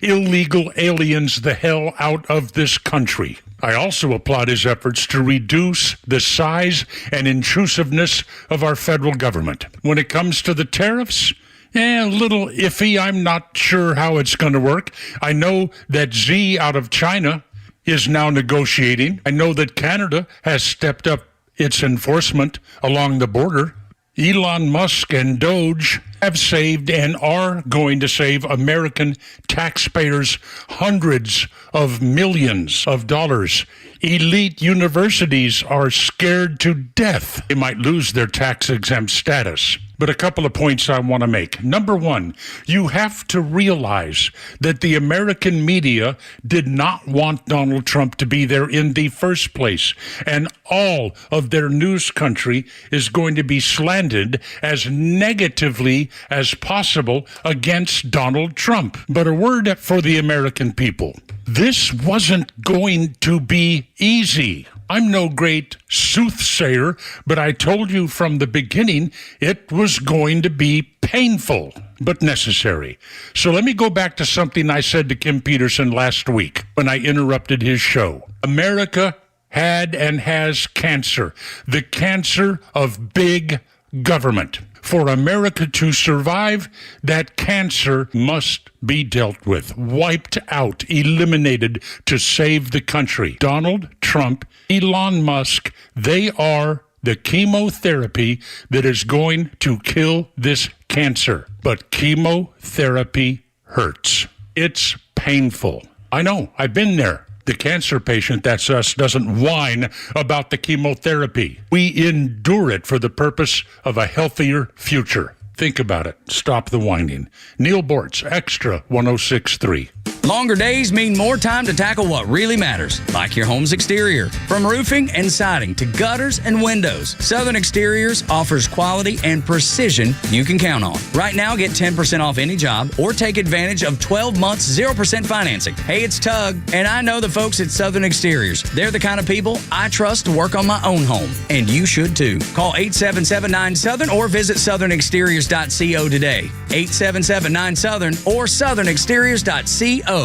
illegal aliens the hell out of this country. I also applaud his efforts to reduce the size and intrusiveness of our federal government. When it comes to the tariffs, a little iffy. I'm not sure how it's going to work. I know that Xi out of China is now negotiating. I know that Canada has stepped up its enforcement along the border. Elon Musk and Doge have saved and are going to save American taxpayers hundreds of millions of dollars. Elite universities are scared to death they might lose their tax-exempt status. But a couple of points I want to make. Number one, you have to realize that the American media did not want Donald Trump to be there in the first place. And all of their news country is going to be slanted as negatively as possible against Donald Trump. But a word for the American people. This wasn't going to be easy. I'm no great soothsayer, but I told you from the beginning it was going to be painful, but necessary. So let me go back to something I said to Kim Peterson last week when I interrupted his show. America had and has cancer, the cancer of big government. For America to survive, that cancer must be dealt with, wiped out, eliminated to save the country. Donald Trump, Elon Musk, they are the chemotherapy that is going to kill this cancer. But chemotherapy hurts. It's painful. I know, I've been there. The cancer patient, that's us, doesn't whine about the chemotherapy. We endure it for the purpose of a healthier future. Think about it. Stop the whining. Neil Bortz, XTRA 106.3.
Longer days mean more time to tackle what really matters, like your home's exterior. From roofing and siding to gutters and windows, Southern Exteriors offers quality and precision you can count on. Right now, get 10% off any job or take advantage of 12 months 0% financing. Hey, it's Tug, and I know the folks at Southern Exteriors. They're the kind of people I trust to work on my own home, and you should too. Call 877-9-SOUTHERN or visit southernexteriors.co today. 877-9-SOUTHERN or southernexteriors.co.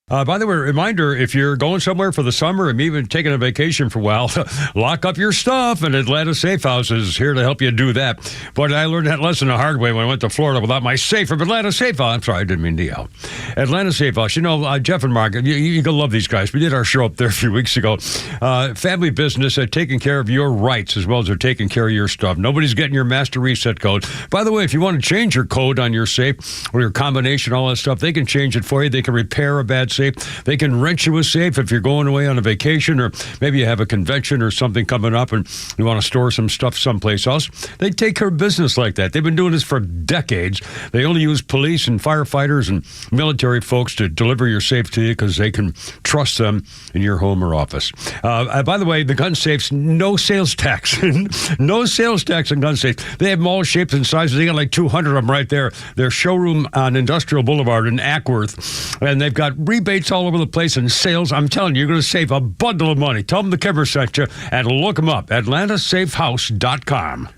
By the way, reminder, if you're going somewhere for the summer and even taking a vacation for a while, lock up your stuff, and Atlanta Safe House is here to help you do that. But I learned that lesson the hard way when I went to Florida without my safe from Atlanta Safe House. I'm sorry, I didn't mean to yell. Atlanta Safe House. You know, Jeff and Mark, you're going to love these guys. We did our show up there a few weeks ago. Family business taking care of your rights as well as they're taking care of your stuff. Nobody's getting your master reset code. By the way, if you want to change your code on your safe or your combination, all that stuff, they can change it for you. They can repair a bad safe. They can rent you a safe if you're going away on a vacation, or maybe you have a convention or something coming up and you want to store some stuff someplace else. They take care of business like that. They've been doing this for decades. They only use police and firefighters and military folks to deliver your safe to you because they can trust them in your home or office. By the way, the gun safes, no sales tax. No sales tax on gun safes. They have them all shapes and sizes. They got like 200 of them right there. Their showroom on Industrial Boulevard in Ackworth, and they've got rebates all over the place and sales. I'm telling you, you're going to save a bundle of money. Tell them the Kimmer sent you and look them up. AtlantaSafeHouse.com.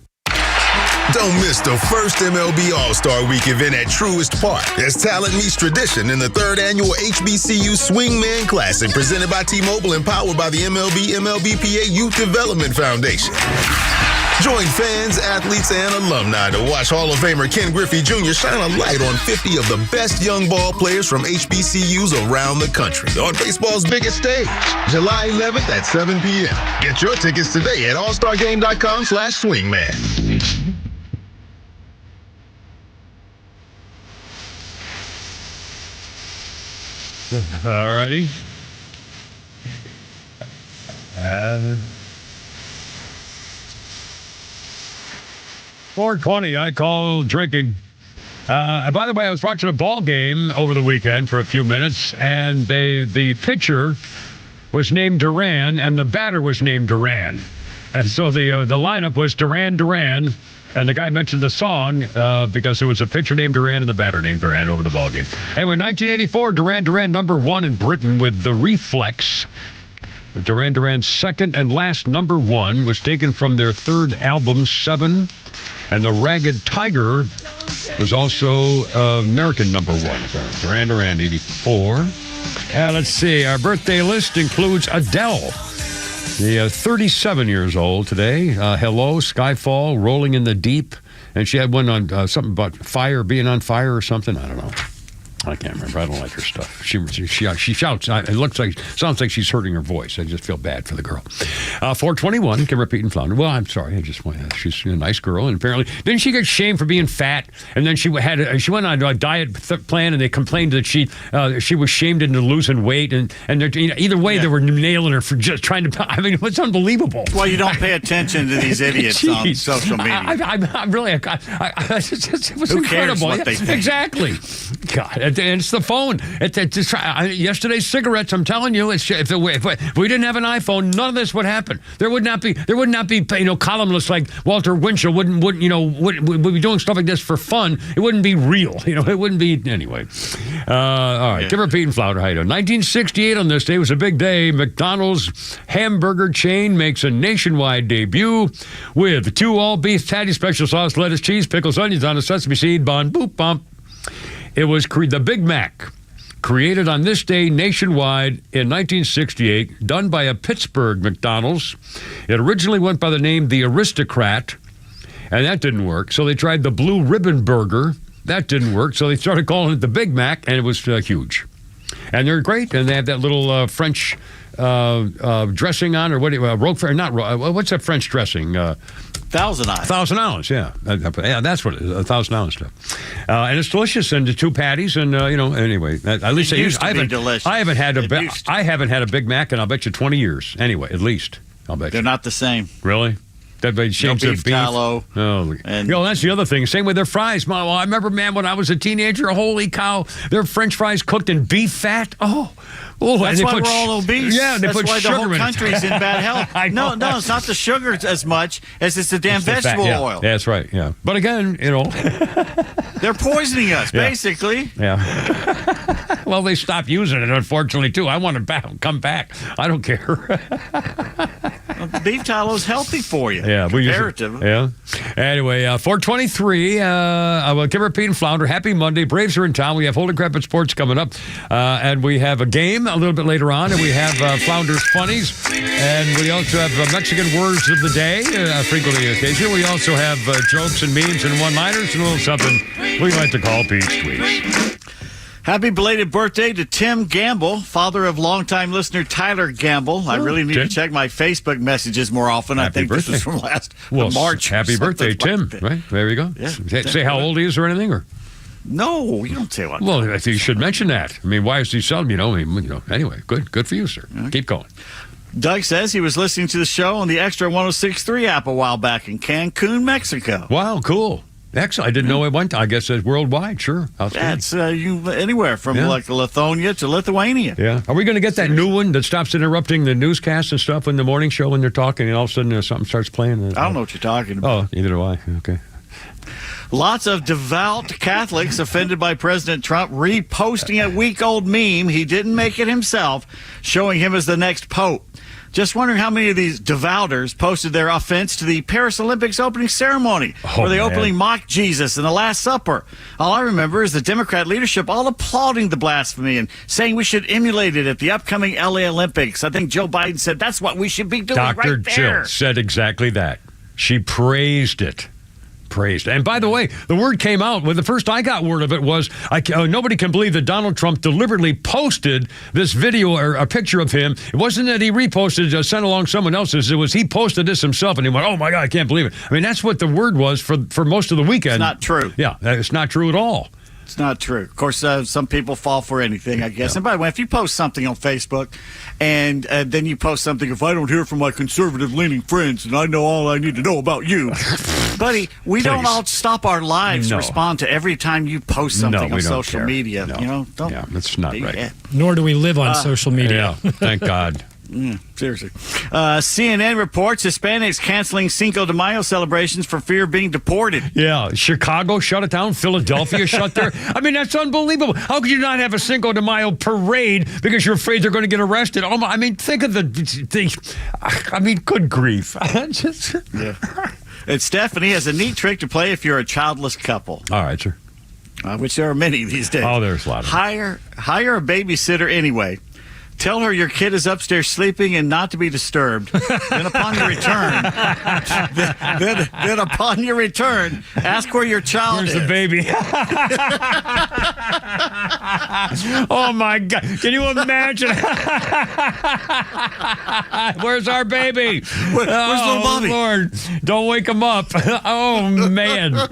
Don't miss the first MLB All-Star Week event at Truist Park as talent meets tradition in the 3rd annual HBCU Swingman Classic presented by T-Mobile and powered by the MLBPA Youth Development Foundation. Join fans, athletes, and alumni to watch Hall of Famer Ken Griffey Jr. shine a light on 50 of the best young ball players from HBCUs around the country on baseball's biggest stage, July 11th at 7 p.m. Get your tickets today at allstargame.com/swingman.
All righty. 4:20, I call drinking. By the way, I was watching a ball game over the weekend for a few minutes, and the pitcher was named Duran, and the batter was named Duran. And so the lineup was Duran, and the guy mentioned the song because there was a pitcher named Duran and the batter named Duran over the ball game. Anyway, 1984, Duran, #1 in Britain with The Reflex. Duran's second and last #1 was taken from their third album, 7. And The Ragged Tiger was also American #1. So Duran, 84. Let's see. Our birthday list includes Adele. The 37 years old today. Hello, Skyfall, Rolling in the Deep. And she had one on something about fire, being on fire or something. I don't know. I can't remember. I don't like her stuff. She shouts. Sounds like she's hurting her voice. I just feel bad for the girl. 421, Kim repeat and flounder. Well, I'm sorry. I just want. She's a nice girl, and apparently didn't she get shamed for being fat? And then she went on a diet plan, and they complained that she was shamed into losing weight, and either way they were nailing her for just trying to. I mean, it was unbelievable.
Well, you don't pay attention to these idiots on social media.
I'm really. It was
Who
incredible.
cares what they think?
Exactly. God, and it's the phone. Yesterday's cigarettes. I'm telling you, if we didn't have an iPhone, none of this would happen. There would not be columnists like Walter Winchell would be doing stuff like this for fun. It wouldn't be real. It wouldn't be anyway. All right, Kim repeat and flounder. How you doing? 1968 on this day was a big day. McDonald's hamburger chain makes a nationwide debut with 2 all-beef patty, special sauce, lettuce, cheese, pickles, onions on a sesame seed bun. Boop bump. It was the Big Mac, created on this day nationwide in 1968, done by a Pittsburgh McDonald's. It originally went by the name The Aristocrat, and that didn't work. So they tried the Blue Ribbon Burger. That didn't work. So they started calling it the Big Mac, and it was huge. And they're great, and they have that little French dressing on, or Roquefort, what's that French dressing?
Thousand Island.
Thousand Islands, yeah. That's what it is, Thousand Island stuff. And it's delicious, and the 2 patties, and, anyway. At least I haven't had a Big Mac in, I'll bet you, 20 years. Anyway, at least. I'll bet
They're not the same.
Really? That shades of beef.
Tallow.
Oh, that's the other thing. Same with their fries. Well, I remember, man, when I was a teenager, holy cow, their French fries cooked in beef fat. Oh,
that's why we're all obese.
Yeah,
that's why the whole country's in bad health. No, it's not the sugar as much as it's the damn vegetable oil.
Yeah, that's right. Yeah, but again,
they're poisoning us, basically.
Yeah. Well, they stopped using it, unfortunately, too. I want to come back. I don't care.
Beef tallow is healthy for you.
Yeah,
comparative.
Yeah. Anyway, 423. Kim repeat and flounder. Happy Monday. Braves are in town. We have Holy Crap at Sports coming up, and we have a game a little bit later on, and we have Flounder's Funnies, and we also have Mexican words of the day, frequently occasionally. We also have jokes and memes and one-liners and a little something we like to call Pete's Tweets.
Happy belated birthday to Tim Gamble, father of longtime listener Tyler Gamble. I really need to check my Facebook messages more often. I think this was from March.
Happy birthday, Tim. Right, there you go. Yeah. Say how old he is or anything, or?
No, you don't say what.
Well, I think you should mention that. I mean, why is he selling? Anyway, good for you, sir. Keep going.
Doug says he was listening to the show on the XTRA 106.3 app a while back in Cancun, Mexico.
Wow, cool. Excellent. I didn't know it went. I guess it's worldwide. Sure.
That's anywhere from like Lithuania to Lithuania.
Yeah. Are we going to get that new one that stops interrupting the newscast and stuff in the morning show when they're talking, and all of a sudden something starts playing?
I don't know what you're talking about.
Oh, neither do I. Okay.
Lots of devout Catholics offended by President Trump reposting a week-old meme. He didn't make it himself, showing him as the next pope. Just wondering how many of these devouters posted their offense to the Paris Olympics opening ceremony, where they openly mocked Jesus in the Last Supper. All I remember is the Democrat leadership all applauding the blasphemy and saying we should emulate it at the upcoming LA Olympics. I think Joe Biden said that's what we should be doing right there.
Dr. Jill said exactly that. She praised it. And by the way, the word came out. Well, the first I got word of it was nobody can believe that Donald Trump deliberately posted this video or a picture of him. It wasn't that he reposted, sent along someone else's. It was he posted this himself, and he went, "Oh my God, I can't believe it." I mean, that's what the word was for most of the weekend.
It's not true.
Yeah, it's not true at all.
It's not true. Of course, some people fall for anything, I guess. Yeah. And by the way, if you post something on Facebook and then you post something, if I don't hear from my conservative-leaning friends and I know all I need to know about you, buddy, we don't all stop our lives to respond to every time you post something on social media.
No. Yeah, that's not right.
Nor do we live on social media.
Yeah, thank God.
Seriously. CNN reports Hispanics canceling Cinco de Mayo celebrations for fear of being deported.
Yeah, Chicago shut it down. Philadelphia shut their... I mean, that's unbelievable. How could you not have a Cinco de Mayo parade because you're afraid they're going to get arrested? Oh, I mean, think of good grief.
Yeah. And Stephanie has a neat trick to play if you're a childless couple.
All right, sir.
Which there are many these days.
Oh, there's a lot of them.
Hire a babysitter anyway. Tell her your kid is upstairs sleeping and not to be disturbed. Then upon your return, then upon your return, ask where your child is.
Where's the baby? Oh my God! Can you imagine? Where's our baby?
Where's little Bobby?
Lord, don't wake him up. Oh man!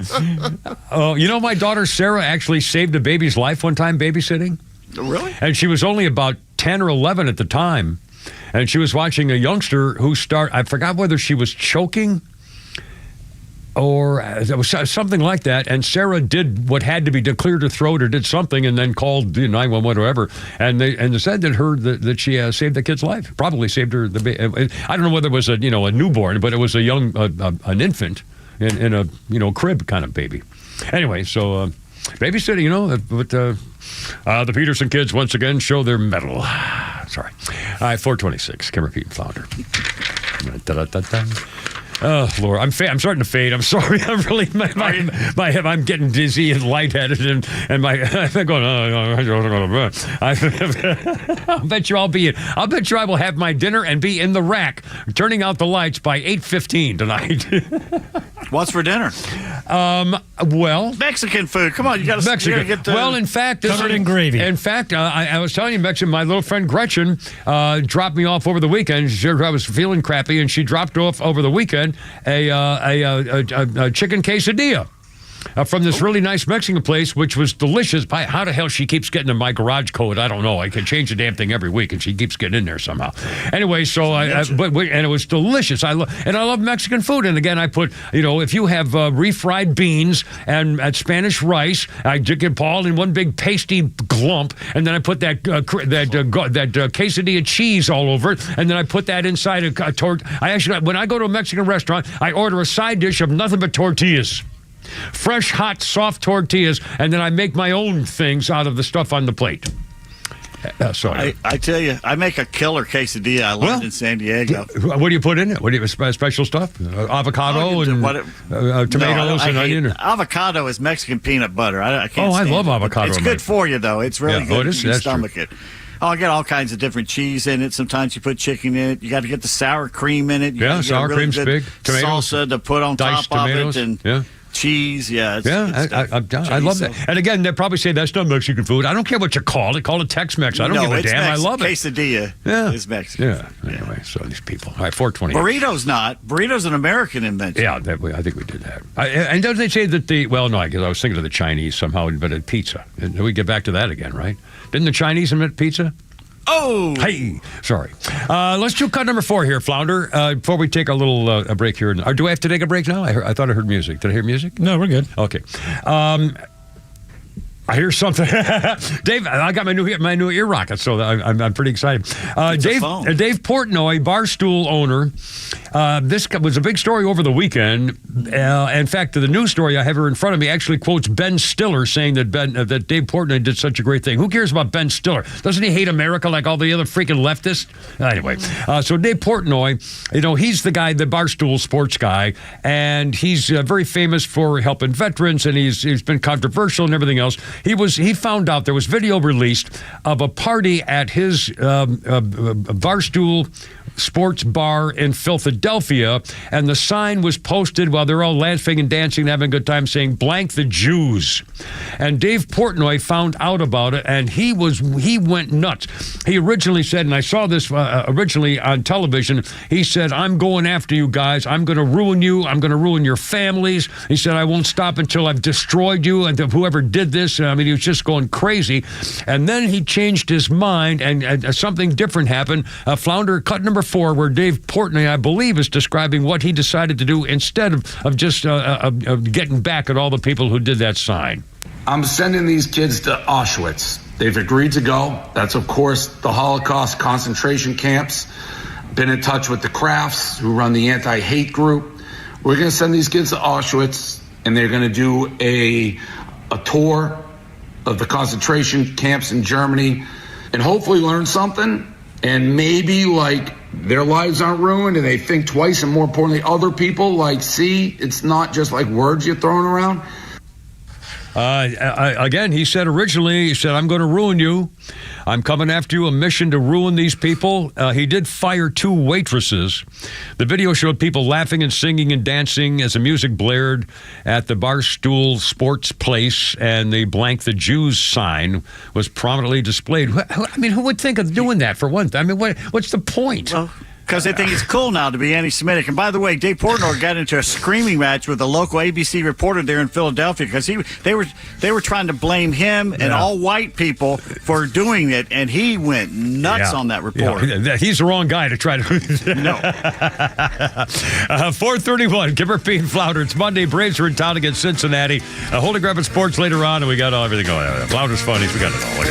Oh, you know, my daughter Sarah actually saved a baby's life one time babysitting.
Really?
And she was only about 10 or 11 at the time. And she was watching a youngster who I forgot whether she was choking or it was something like that. And Sarah did what had to be cleared her throat or did something and then called 911 or whatever. And they said that she saved the kid's life. Probably saved her. I don't know whether it was a newborn, but it was an infant in a crib kind of baby. Anyway, so babysitting, but the Peterson kids once again show their mettle. Sorry. All right, 426. Kim Repeat and Flounder. Oh, Lord. I'm starting to fade. I'm sorry. I'm really, I'm getting dizzy and lightheaded and I'm going, I'll bet you I will have my dinner and be in the rack, turning out the lights by 8:15 tonight.
What's for dinner?
Well,
Mexican food. Come on, you got to get the...
Well, in fact,
covered in gravy.
In fact, I was telling you, Mexican, my little friend Gretchen dropped me off over the weekend. I was feeling crappy, and she dropped off over the weekend a chicken quesadilla. From this really nice Mexican place, which was delicious. How the hell she keeps getting in my garage code, I don't know. I can change the damn thing every week, and she keeps getting in there somehow. Anyway, so and it was delicious. I love Mexican food. And again, I put, if you have refried beans and Spanish rice, I dip it all in one big pasty glump, and then I put that quesadilla cheese all over it, and then I put that inside a tortilla. When I go to a Mexican restaurant, I order a side dish of nothing but tortillas. Fresh, hot, soft tortillas, and then I make my own things out of the stuff on the plate. Sorry.
I tell you, I make a killer quesadilla. I learned in San Diego.
What do you put in it? What do you special stuff? Avocado and tomatoes and onion?
Avocado is Mexican peanut butter. I can't
I love
it.
avocado.
It's good for you, though. It's really good.
You
can stomach it. Oh, I get all kinds of different cheese in it. Sometimes you put chicken in it. You got to get the sour cream in it.
Sour cream's big. Tomatoes,
salsa to put on top
tomatoes,
of it. And cheese, I
love that. And again, they probably say that's not Mexican food. I don't care what you call it. Call it Tex-Mex. I don't give a damn. I love it.
Quesadilla is Mexican.
Yeah. Anyway, so these people. All right, 420.
Burrito's not. Burrito's an American invention.
Yeah, I think we did that. And don't they say that no, I guess I was thinking of the Chinese somehow invented pizza. And we get back to that again, right? Didn't the Chinese invent pizza?
Oh!
Hey, sorry. Let's do cut number 4 here, Flounder, before we take a little a break here. Or do I have to take a break now? I thought I heard music. Did I hear music?
No, we're good.
Okay. I hear something. Dave, I got my new ear rockets, so I'm pretty excited. Dave Portnoy, Barstool owner. This was a big story over the weekend. In fact, the news story I have here in front of me actually quotes Ben Stiller saying that Dave Portnoy did such a great thing. Who cares about Ben Stiller? Doesn't he hate America like all the other freaking leftists? Anyway, so Dave Portnoy, he's the guy, the Barstool sports guy, and he's very famous for helping veterans, and he's been controversial and everything else. He found out there was video released of a party at his Barstool sports bar in Philadelphia, and the sign was posted while they're all laughing and dancing and having a good time saying, "Blank the Jews." And Dave Portnoy found out about it, and he went nuts. He originally said, and I saw this originally on television, he said, "I'm going after you guys. I'm going to ruin you. I'm going to ruin your families." He said, "I won't stop until I've destroyed you and whoever did this." I mean, he was just going crazy. And then he changed his mind, and something different happened. Flounder, cut number 4, where Dave Portnoy, I believe, is describing what he decided to do instead of just getting back at all the people who did that sign.
I'm sending these kids to Auschwitz. They've agreed to go. That's, of course, the Holocaust concentration camps. Been in touch with the Crafts, who run the anti-hate group. We're going to send these kids to Auschwitz, and they're going to do a tour of the concentration camps in Germany and hopefully learn something, and maybe their lives aren't ruined and they think twice, and more importantly, other people see, it's not just words you're throwing around.
Again, he said originally, I'm going to ruin you. I'm coming after you, a mission to ruin these people. He did fire 2 waitresses. The video showed people laughing and singing and dancing as the music blared at the Barstool Sports Place, and the Blank the Jews sign was prominently displayed. I mean, who would think of doing that for one thing? I mean, what's the point?
Well, because they think it's cool now to be anti-Semitic. And by the way, Dave Portnoy got into a screaming match with a local ABC reporter there in Philadelphia because they were trying to blame him and all white people for doing it, and he went nuts on that report.
Yeah. He's the wrong guy to try to.
No.
4:31. Kipper, Pete, and Flounder. It's Monday. Braves are in town against Cincinnati. Holding Grab and Sports later on, and we got everything going on. Flounder's funny. We got it all.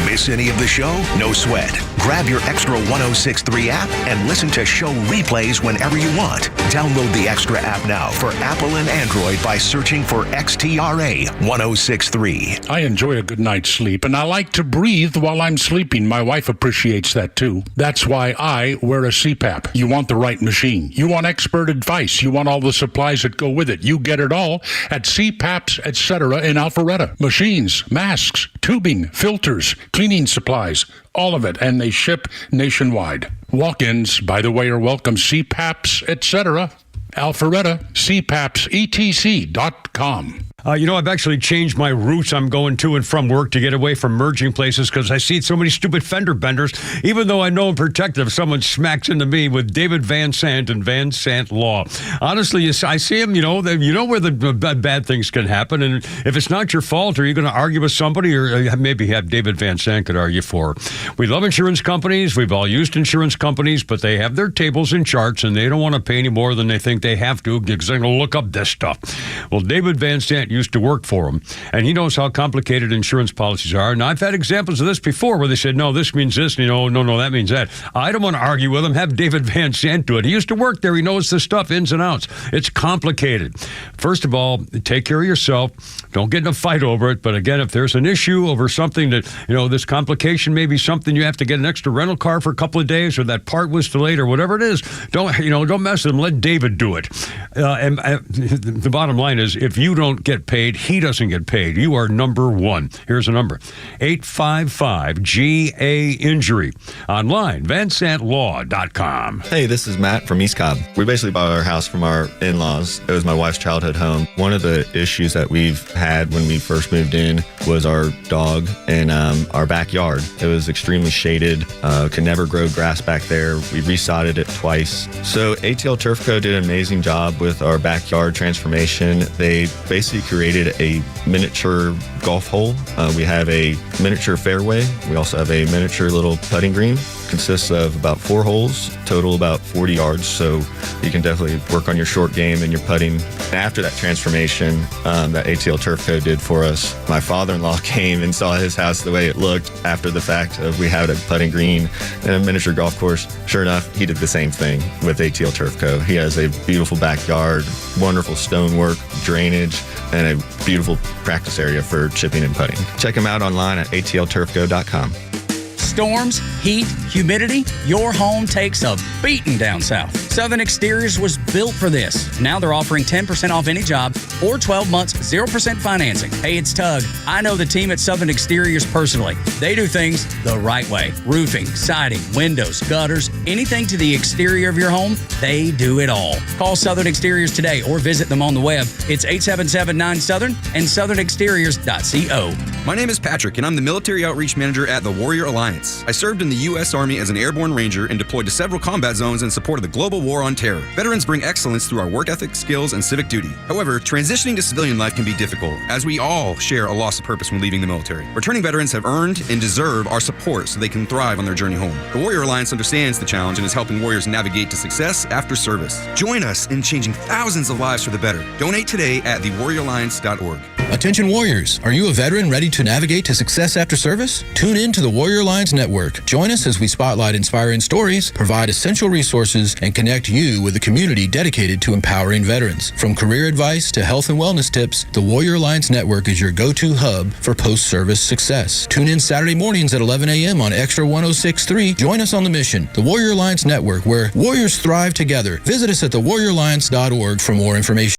Miss any of the show? No sweat. Grab your XTRA 106.3 app and listen to show replays whenever you want. Download the XTRA app now for Apple and Android by searching for XTRA 106.3.
I enjoy a good night's sleep, and I like to breathe while I'm sleeping. My wife appreciates that, too. That's why I wear a CPAP. You want the right machine. You want expert advice. You want all the supplies that go with it. You get it all at CPAPs, etc. in Alpharetta. Machines, masks, tubing, filters, cleaning supplies, all of it, and they ship nationwide. Walk-ins, by the way, are welcome. CPAPs, etc. Alpharetta, CPAPsETC.com.
I've actually changed my routes I'm going to and from work to get away from merging places because I see so many stupid fender benders, even though I know I'm protective. Someone smacks into me with David Van Sant and Van Sant Law. Honestly, I see them, where the bad things can happen. And if it's not your fault, are you going to argue with somebody or maybe have David Van Sant could argue for? We love insurance companies. We've all used insurance companies, but they have their tables and charts and they don't want to pay any more than they think they have to because they're going to look up this stuff. Well, David Van Sant used to work for him, and he knows how complicated insurance policies are. And I've had examples of this before where they said, no, this means this, no, that means that. I don't want to argue with him. Have David Van Sant do it. He used to work there. He knows this stuff ins and outs. It's complicated. First of all, take care of yourself. Don't get in a fight over it. But again, if there's an issue over something that, this complication may be something you have to get an extra rental car for a couple of days or that part was delayed or whatever it is, don't mess with him. Let David do it. And the bottom line is if you don't get paid, he doesn't get paid. You are number one. Here's a number. 855-GA-INJURY. Online, VanSantLaw.com.
Hey, this is Matt from East Cobb. We basically bought our house from our in-laws. It was my wife's childhood home. One of the issues that we've had when we first moved in was our dog in our backyard. It was extremely shaded, could never grow grass back there. We resodded it twice. So ATL Turf Co. did an amazing job with our backyard transformation. They basically created a miniature golf hole. We have a miniature fairway. We also have a miniature little putting green. Consists of about 4 holes, total about 40 yards, so you can definitely work on your short game and your putting. After that transformation that ATL Turf Co. did for us, my father-in-law came and saw his house the way it looked after the fact of we had a putting green and a miniature golf course. Sure enough, he did the same thing with ATL Turf Co. He has a beautiful backyard, wonderful stonework, drainage, and a beautiful practice area for chipping and putting. Check him out online at atlturfco.com.
Storms, heat, humidity, your home takes a beating down south. Southern Exteriors was built for this. Now they're offering 10% off any job or 12 months, 0% financing. Hey, it's Tug. I know the team at Southern Exteriors personally. They do things the right way. Roofing, siding, windows, gutters, anything to the exterior of your home, they do it all. Call Southern Exteriors today or visit them on the web. It's 877-9-SOUTHERN and southernexteriors.co.
My name is Patrick, and I'm the Military Outreach Manager at the Warrior Alliance. I served in the U.S. Army as an airborne ranger and deployed to several combat zones in support of the global war on terror. Veterans bring excellence through our work ethic, skills, and civic duty. However, transitioning to civilian life can be difficult, as we all share a loss of purpose when leaving the military. Returning veterans have earned and deserve our support so they can thrive on their journey home. The Warrior Alliance understands the challenge and is helping warriors navigate to success after service. Join us in changing thousands of lives for the better. Donate today at thewarrioralliance.org.
Attention warriors, are you a veteran ready to navigate to success after service? Tune in to the Warrior Alliance Network. Join us as we spotlight inspiring stories, provide essential resources, and connect you with a community dedicated to empowering veterans. From career advice to health and wellness tips, the Warrior Alliance Network is your go-to hub for post-service success. Tune in Saturday mornings at 11 a.m. on XTRA 106.3. Join us on the mission, the Warrior Alliance Network, where warriors thrive together. Visit us at thewarrioralliance.org for more information.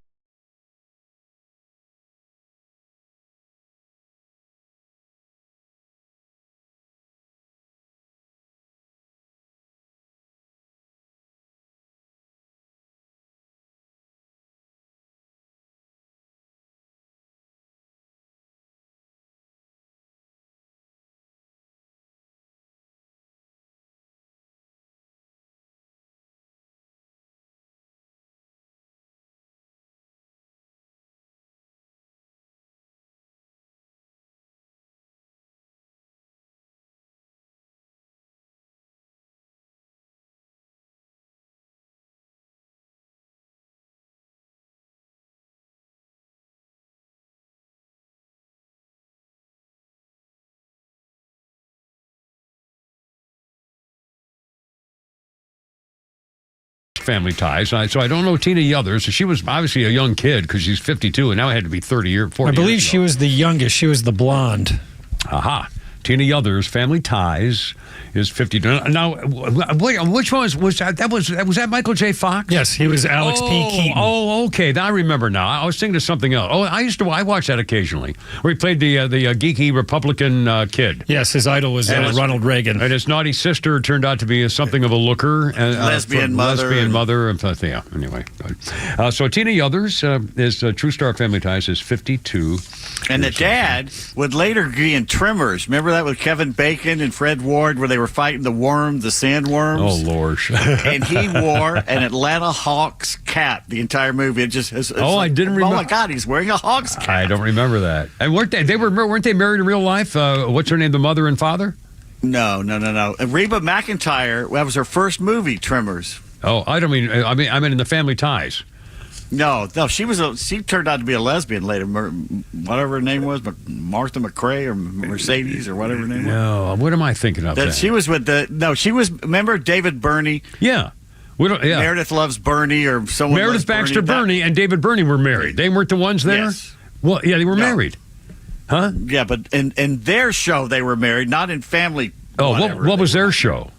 Family ties. So I don't know Tina Yothers. She was obviously a young kid because she's 52, and now it had to be 40 years.
I believe she was the youngest. She was the blonde.
Aha. Tina Yothers, Family Ties, is 52. Now, which one was that? Was that Michael J. Fox?
Yes, he was Alex P. Keaton.
Oh, okay. Now I remember now. I was thinking of something else. Oh, I watched that occasionally, where he played the geeky Republican kid.
Yes, his idol was Ronald Reagan.
And his naughty sister turned out to be something of a looker.
Lesbian mother.
Yeah, anyway. So Tina Yothers is True Star Family Ties, is 52.
And the dad would later be in Tremors. Remember that with Kevin Bacon and Fred Ward where they were fighting the worm, the sandworms?
Oh, Lord.
And he wore an Atlanta Hawks cap the entire movie. I didn't remember. Oh, my God, he's wearing a Hawks cap.
I don't remember that. And weren't they married in real life? What's her name, the mother and father?
No. And Reba McEntire, that was her first movie, Tremors.
Oh, I mean in the Family Ties.
No, she turned out to be a lesbian later, whatever her name was, Martha McRae or Mercedes or whatever her name was.
No, what am I thinking of?
She was remember David Burney?
Yeah.
Meredith Loves Bernie or someone.
Meredith Baxter Burney and David Burney were married. They weren't the ones there?
Yes.
Well, yeah, they were married. Huh?
Yeah, but in their show they were married, not in Family.
Oh, what was their show?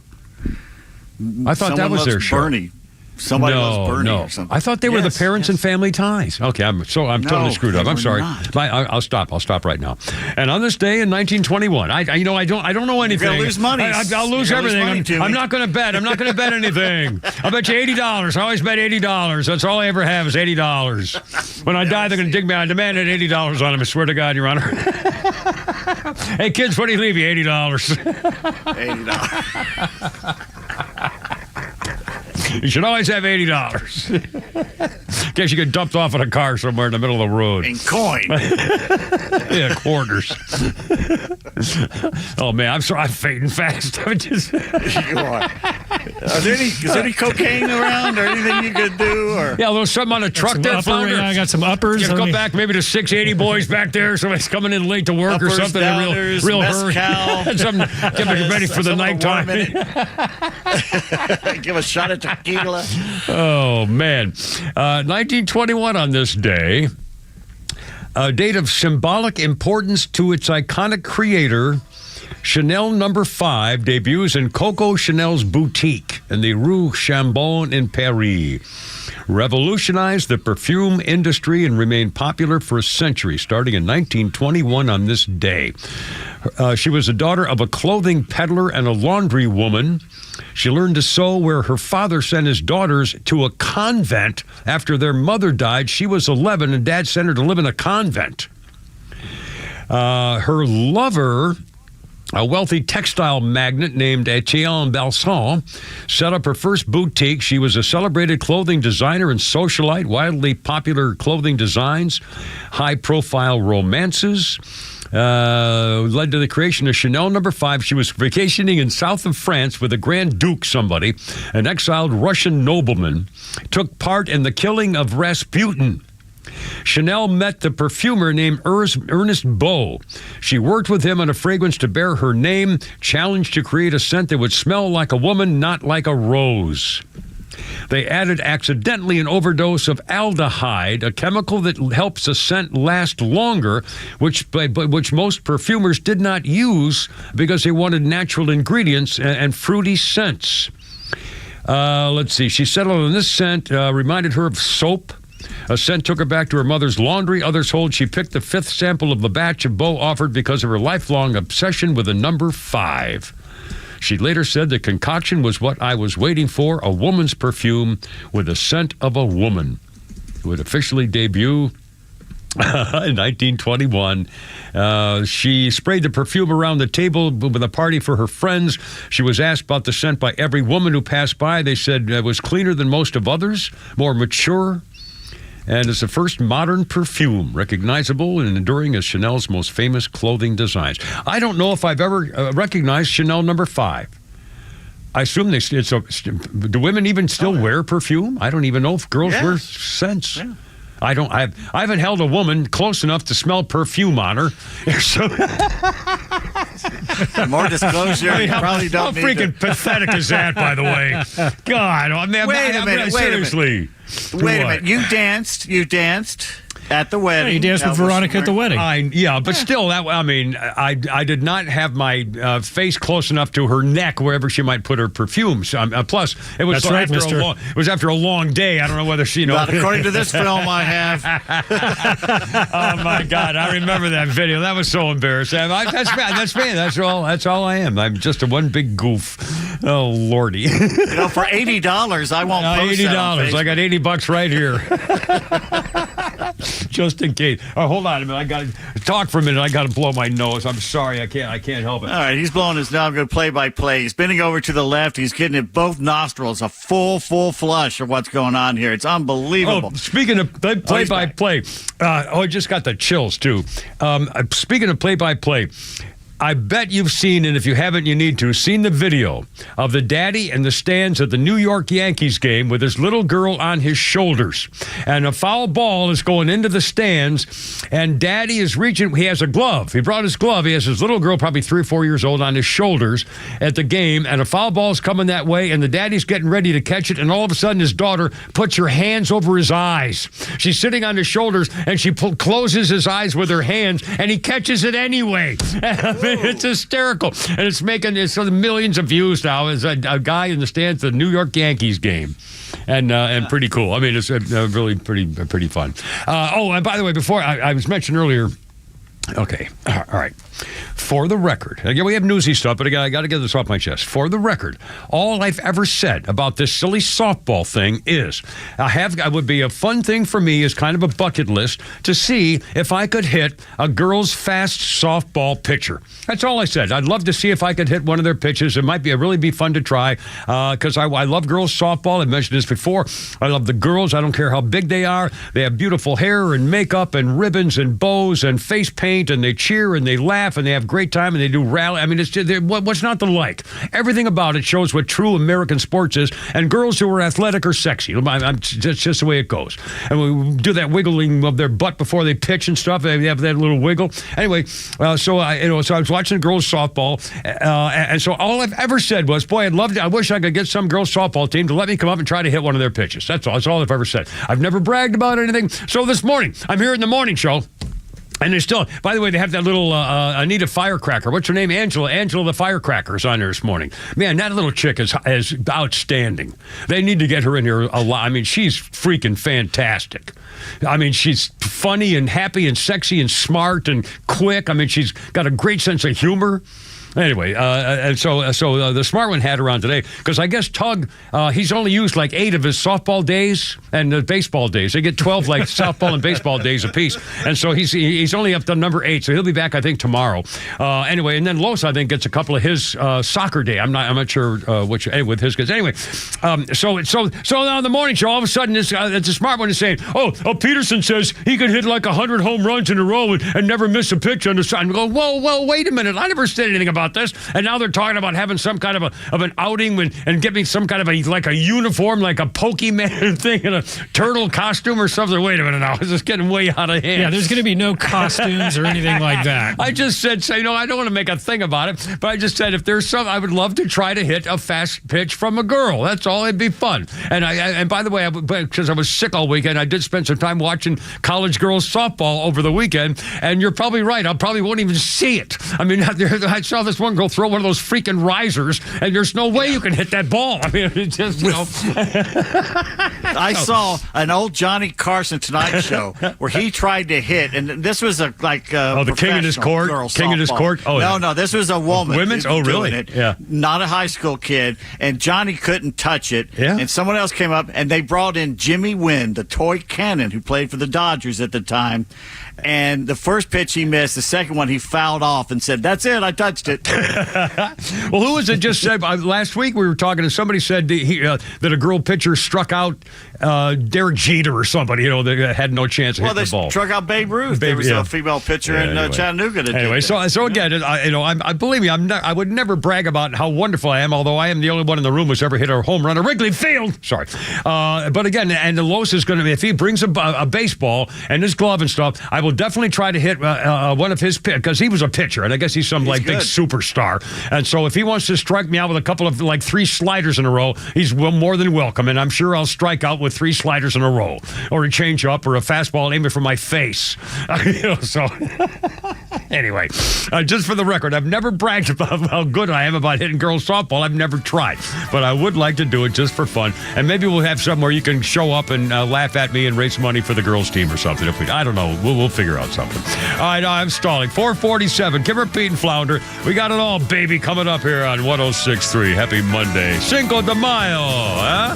I thought that was their show.
Bernie. Somebody loves Bernie or something.
I thought they were the Parents and Family Ties. Okay, I'm totally screwed up. I'm sorry. I'll stop right now. And on this day in 1921, I don't know anything.
You're gonna lose money.
I'll lose everything. I'm not going to bet. I'm not going to bet anything. I'll bet you $80. I always bet $80. That's all I ever have is $80. When I die, they're going to dig me out. I demanded $80 on him. I swear to God, Your Honor. Hey kids, what do you leave you? $80. $80. You should always have $80. In case you get dumped off in a car somewhere in the middle of the road.
In coin.
Yeah, quarters. Oh, man, I'm sorry. I'm fading fast.
You are. Is there any cocaine around or anything you could do? Or?
Yeah, a little something on a truck there,
I got some uppers.
You go back maybe to 680 boys back there. Somebody's coming in late to work
uppers,
or something.
Downers,
real hurry. Something, get ready for the nighttime.
Give a shot at tequila.
Oh, man. 1921 on this day, a date of symbolic importance to its iconic creator, Chanel No. 5 debuts in Coco Chanel's boutique in the Rue Chambon in Paris. Revolutionized the perfume industry and remained popular for a century, starting in 1921 on this day. She was the daughter of a clothing peddler and a laundry woman. She learned to sew where her father sent his daughters to a convent after their mother died. She was 11 and Dad sent her to live in a convent. Her lover, a wealthy textile magnate named Etienne Balsan, set up her first boutique. She was a celebrated clothing designer and socialite, widely popular clothing designs, high-profile romances, led to the creation of Chanel No. 5. She was vacationing in south of France with a Grand Duke somebody, an exiled Russian nobleman, took part in the killing of Rasputin. Chanel met the perfumer named Ernest Beau. She worked with him on a fragrance to bear her name, challenged to create a scent that would smell like a woman, not like a rose. They added accidentally an overdose of aldehyde, a chemical that helps a scent last longer, which most perfumers did not use because they wanted natural ingredients and fruity scents. Let's see. She settled on this scent, reminded her of soap. A scent took her back to her mother's laundry. Others hold she picked the 5th sample of the batch of Beau offered because of her lifelong obsession with the number 5. She later said the concoction was what I was waiting for, a woman's perfume with the scent of a woman. It would officially debut in 1921. She sprayed the perfume around the table with a party for her friends. She was asked about the scent by every woman who passed by. They said it was cleaner than most of others, more mature, and it's the first modern perfume, recognizable and enduring as Chanel's most famous clothing designs. I don't know if I've ever recognized Chanel number 5. I assume do women even still wear perfume? I don't even know if girls wear scents. Yeah. I haven't held a woman close enough to smell perfume on her. So
more disclosure. You probably don't need.
How freaking pathetic is that, by the way? God,
wait a minute.
Seriously.
Wait a minute. You danced at the wedding.
Yeah, you danced with Veronica at the wedding.
But still, I did not have my face close enough to her neck wherever she might put her perfume. So, plus, it was after a long day. I don't know whether she
Not according to this film I have.
Oh my God, I remember that video. That was so embarrassing. That's me. That's all I am. I'm just one big goof. Oh Lordy.
For $80, I won't post that on Facebook.
I got $80 right here. Just in case. Oh, hold on a minute. I got to talk for a minute. I got to blow my nose. I'm sorry. I can't help it.
All right. He's blowing his nose. I'm going to play-by-play. He's bending over to the left. He's getting at both nostrils. A full flush of what's going on here. It's unbelievable.
Oh, speaking of play-by-play. I just got the chills, too. Speaking of play-by-play, I bet you've seen, and if you haven't, you need to, seen the video of the daddy in the stands at the New York Yankees game with his little girl on his shoulders. And a foul ball is going into the stands, and daddy is reaching. He has a glove. He brought his glove. He has his little girl, probably 3 or 4 years old, on his shoulders at the game, and a foul ball is coming that way, and the daddy's getting ready to catch it, and all of a sudden his daughter puts her hands over his eyes. She's sitting on his shoulders, and she closes his eyes with her hands, and he catches it anyway. It's hysterical, and it's making millions of views now. As a guy in the stands at the New York Yankees game, and pretty cool. I mean, it's really pretty fun. And by the way, before I was mentioned earlier. Okay, all right. For the record, again, we have newsy stuff, but again, I got to get this off my chest. For the record, all I've ever said about this silly softball thing is, it would be a fun thing for me as kind of a bucket list to see if I could hit a girl's fast softball pitcher. That's all I said. I'd love to see if I could hit one of their pitches. It might really be fun to try because I love girls softball. I've mentioned this before. I love the girls. I don't care how big they are. They have beautiful hair and makeup and ribbons and bows and face paint, and they cheer and they laugh and they have great time and they do rally. I mean, what's not to like? Everything about it shows what true American sports is, and girls who are athletic are sexy. That's just the way it goes. And we do that wiggling of their butt before they pitch and stuff. They have that little wiggle. Anyway, so I was watching girls softball, and so all I've ever said was, boy, I wish I could get some girls softball team to let me come up and try to hit one of their pitches. That's all I've ever said. I've never bragged about anything. So this morning, I'm here in the morning show. And there's still, by the way, they have that little Anita Firecracker. What's her name? Angela the Firecracker is on there this morning. Man, that little chick is outstanding. They need to get her in here a lot. I mean, she's freaking fantastic. I mean, she's funny and happy and sexy and smart and quick. I mean, she's got a great sense of humor. Anyway, so the smart one had her on today because I guess Tug, he's only used like 8 of his softball days and baseball days. They get 12 like softball and baseball days apiece, and so he's only up to number 8. So he'll be back, I think, tomorrow. Anyway, and then Los, I think, gets a couple of his soccer day. I'm not sure which with his kids. Anyway, so on the morning show, all of a sudden it's a smart one is saying, oh, Peterson says he could hit like 100 home runs in a row and never miss a pitch on the side. And we go, whoa, wait a minute! I never said anything about about this, and now they're talking about having some kind of an outing and giving some kind of a uniform, like a Pokemon thing in a turtle costume or something. Wait a minute now, this is getting way out of hand.
Yeah, there's going to be no costumes or anything like that.
I just said, I don't want to make a thing about it, but I just said if there's some, I would love to try to hit a fast pitch from a girl. That's all. It'd be fun. And by the way, because I was sick all weekend, I did spend some time watching college girls softball over the weekend, and you're probably right. I probably won't even see it. I mean, I saw this one girl throw one of those freaking risers, and there's no way you can hit that ball. I mean, it's just,
I saw an old Johnny Carson Tonight Show where he tried to hit, and this was the
king in his court? King in his court? Oh,
no, this was a woman.
Women's? Oh, really?
It,
yeah.
Not a high school kid, and Johnny couldn't touch it, and someone else came up, and they brought in Jimmy Wynn, the toy cannon, who played for the Dodgers at the time. And the first pitch he missed, the second one he fouled off and said, "That's it, I touched it."
Well, who was it just said? Last week we were talking and somebody said that a girl pitcher struck out Derek Jeter or somebody, that had no chance of hitting the ball.
Well, they struck out Babe Ruth. There was a female pitcher in Chattanooga that
anyway,
did that.
So again, I believe me, I would never brag about how wonderful I am, although I am the only one in the room who's ever hit a home run at Wrigley Field. Sorry. But again, and the Los is going to be, if he brings a baseball and his glove and stuff, I will definitely try to hit one of his, because he was a pitcher, and I guess he's some big superstar. And so if he wants to strike me out with a couple of 3 sliders in a row, he's more than welcome. And I'm sure I'll strike out with 3 sliders in a row, or a change up, or a fastball aiming for my face. So anyway, just for the record, I've never bragged about how good I am about hitting girls softball. I've never tried, but I would like to do it just for fun. And maybe we'll have somewhere you can show up and laugh at me and raise money for the girls team or something. I don't know. We'll figure out something. All right, I'm stalling. 447. Kimmer, Pete, and Flounder. We got it all, baby, coming up here on 106.3. Happy Monday. Cinco de Mayo. Huh?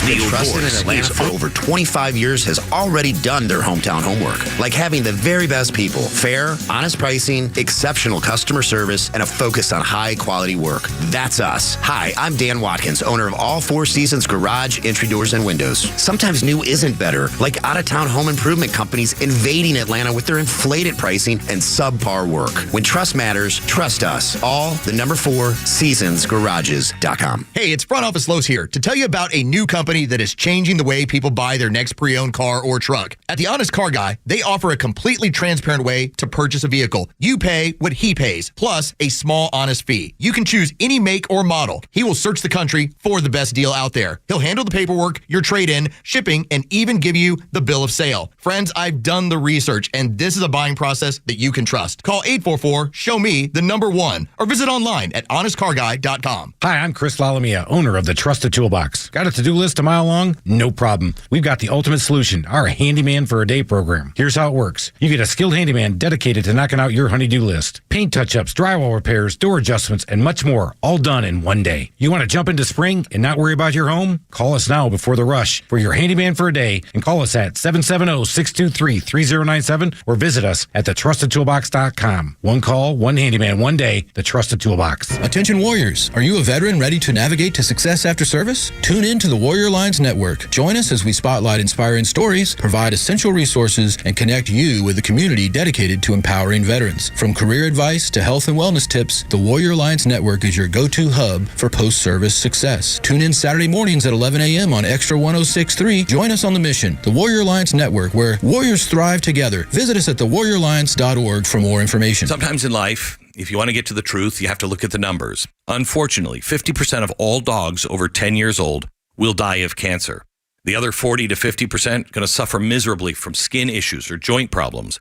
Been trusted in Atlanta for over 25 years has already done their hometown homework, like having the very best people, fair, honest pricing, exceptional customer service, and a focus on high-quality work. That's us. Hi, I'm Dan Watkins, owner of All Four Seasons Garage, Entry Doors, and Windows. Sometimes new isn't better, like out-of-town home improvement companies invading Atlanta with their inflated pricing and subpar work. When trust matters, trust us. All the number 4 seasonsgarages.com.
Hey, it's Front Office Lowe's here to tell you about a new company that is changing the way people buy their next pre-owned car or truck. At the Honest Car Guy, they offer a completely transparent way to purchase a vehicle. You pay what he pays, plus a small honest fee. You can choose any make or model. He will search the country for the best deal out there. He'll handle the paperwork, your trade-in, shipping, and even give you the bill of sale. Friends, I've done the research, and this is a buying process that you can trust. Call 844-SHOW-ME, the number 1, or visit online at honestcarguy.com.
Hi, I'm Chris Lalamia, owner of the Trusted Toolbox. Got a to-do list a mile long? No problem. We've got the ultimate solution, our Handyman for a Day program. Here's how it works. You get a skilled handyman dedicated to knocking out your honey-do list. Paint touch-ups, drywall repairs, door adjustments, and much more, all done in one day. You want to jump into spring and not worry about your home? Call us now before the rush for your Handyman for a Day, and call us at 770-623-3097 or visit us at thetrustedtoolbox.com. One call, one handyman, one day, the Trusted Toolbox.
Attention warriors, are you a veteran ready to navigate to success after service? Tune in to the Warrior Alliance Network. Join us as we spotlight inspiring stories, provide essential resources, and connect you with a community dedicated to empowering veterans. From career advice to health and wellness tips, the Warrior Alliance Network is your go-to hub for post-service success. Tune in Saturday mornings at 11 a.m. on XTRA 106.3. Join us on the mission, the Warrior Alliance Network, where warriors thrive together. Visit us at thewarrioralliance.org for more information.
Sometimes in life, if you want to get to the truth, you have to look at the numbers. Unfortunately, 50% of all dogs over 10 years old will die of cancer. The other 40 to 50% going to suffer miserably from skin issues or joint problems.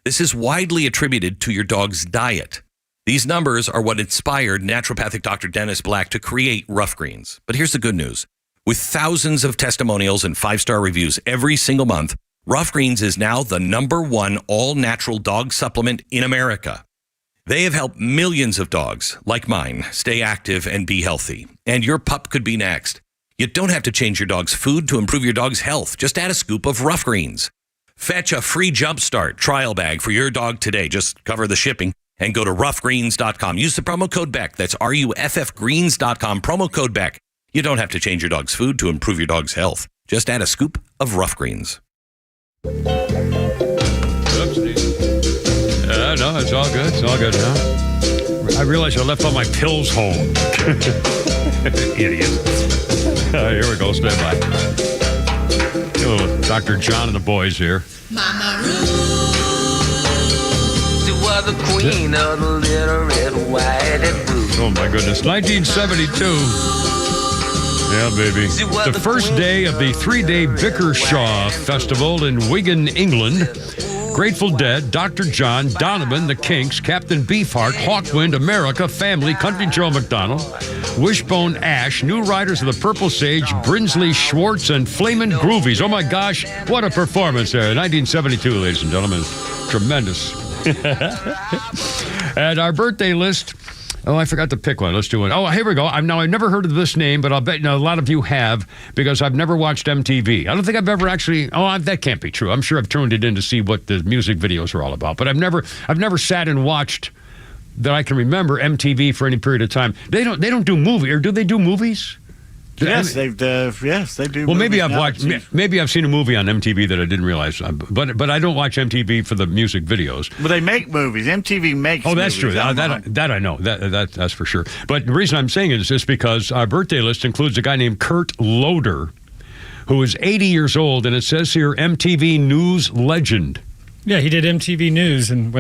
This is widely attributed to your dog's diet. These numbers are what inspired naturopathic Dr. Dennis Black to create Rough Greens. But here's the good news. With thousands of testimonials and 5-star reviews every single month, Rough Greens is now the #1 all-natural dog supplement in America. They have helped millions of dogs, like mine, stay active and be healthy. And your pup could be next. You don't have to change your dog's food to improve your dog's health. Just add a scoop of Rough Greens. Fetch a free Jumpstart trial bag for your dog today. Just cover the shipping and go to roughgreens.com. Use the promo code BECK. That's RUFF Greens.com. Promo code BECK. You don't have to change your dog's food to improve your dog's health. Just add a scoop of Rough Greens.
No, it's all good. It's all good now. I realized I left all my pills home. Idiot. Here we go. Stand by. Oh, Dr. John and the boys here.
Mama Ruth, you were the queen of the little red, white, and blue.
Oh, my goodness. 1972. Yeah, baby. It's the first day of the 3-day Bickershaw Festival in Wigan, England. Grateful Dead, Dr. John, Donovan, The Kinks, Captain Beefheart, Hawkwind, America, Family, Country Joe McDonald, Wishbone Ash, New Riders of the Purple Sage, Brinsley Schwartz, and Flamin' Groovies. Oh my gosh, what a performance there. 1972, ladies and gentlemen. Tremendous. And our birthday list. Oh, I forgot to pick one. Let's do it. Oh, here we go. I've never heard of this name, but I'll bet a lot of you have because I've never watched MTV. I don't think I've ever actually. Oh, that can't be true. I'm sure I've tuned it in to see what the music videos are all about, but I've never sat and watched that I can remember MTV for any period of time. They don't do movies, or do they do movies?
Yes, they do.
Well, maybe I've seen a movie on MTV that I didn't realize, but I don't watch MTV for the music videos.
But they make movies. MTV makes.
Oh, that's
movies.
true. That I know. That's for sure. But the reason I'm saying it is just because our birthday list includes a guy named Kurt Loder, who is 80 years old, and it says here MTV News legend.
Yeah, he did MTV News, and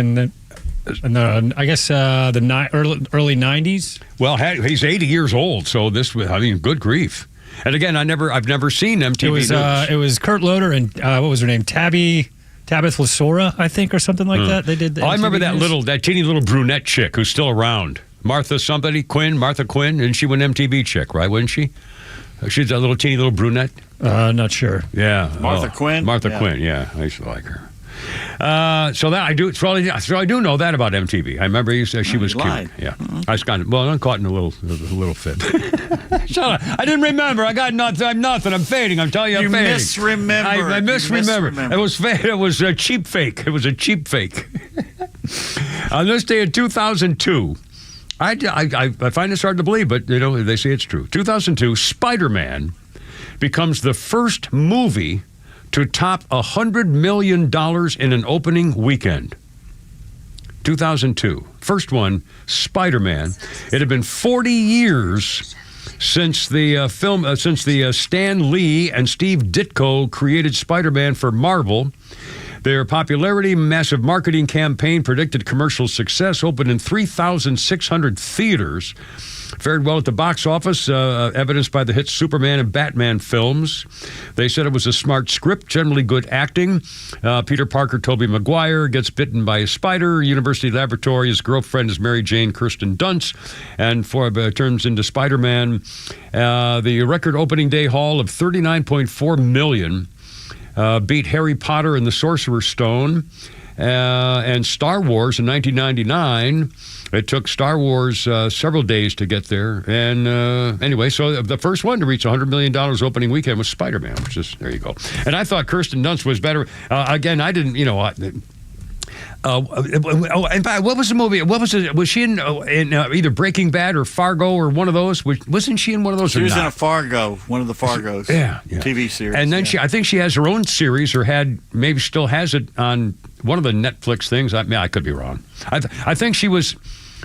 I guess the early 90s.
Well, he's 80 years old, so good grief. And again, I've never seen MTV News.
It was Kurt Loder and what was her name? Tabitha Lasora, I think, or something like that. They did.
I remember that teeny little brunette chick who's still around, Martha Quinn, and she was an MTV chick, right? Wasn't she? She's a teeny little brunette.
Not sure.
Yeah,
Martha Quinn.
Quinn. Yeah, I used to like her. So that I do. So I do know that about MTV. I remember she was cute.
Lied.
Yeah, I was I'm caught in a little fit. Shut up! I didn't remember. I got nothing. I'm nothing. I'm fading. I'm telling you, I'm fading.
Misremember.
I misremember. It was fake. It was a cheap fake. It was a cheap fake. On this day in 2002. I find this hard to believe, but they say it's true. 2002, Spider-Man becomes the first movie to top $100 million in an opening weekend. 2002. First one, Spider-Man. It had been 40 years since the Stan Lee and Steve Ditko created Spider-Man for Marvel. Their popularity, massive marketing campaign, predicted commercial success, opened in 3,600 theaters. Fared well at the box office, evidenced by the hit Superman and Batman films. They said it was a smart script, generally good acting. Peter Parker, Tobey Maguire, gets bitten by a spider. University laboratory, his girlfriend is Mary Jane Kirsten Dunst, and turns into Spider-Man. The record opening day haul of $39.4 million beat Harry Potter and the Sorcerer's Stone. And Star Wars in 1999. It took Star Wars several days to get there. And anyway, so the first one to reach $100 million opening weekend was Spider-Man, which is, there you go. And I thought Kirsten Dunst was better. Again, I didn't, in fact, what was the movie? What was it? Was she in either Breaking Bad or Fargo or one of those? Wasn't she in one of those?
She was in a Fargo, one of the Fargos.
Yeah.
TV series.
And then I think she has her own series, or maybe still has it on one of the Netflix things. I could be wrong. I think she was.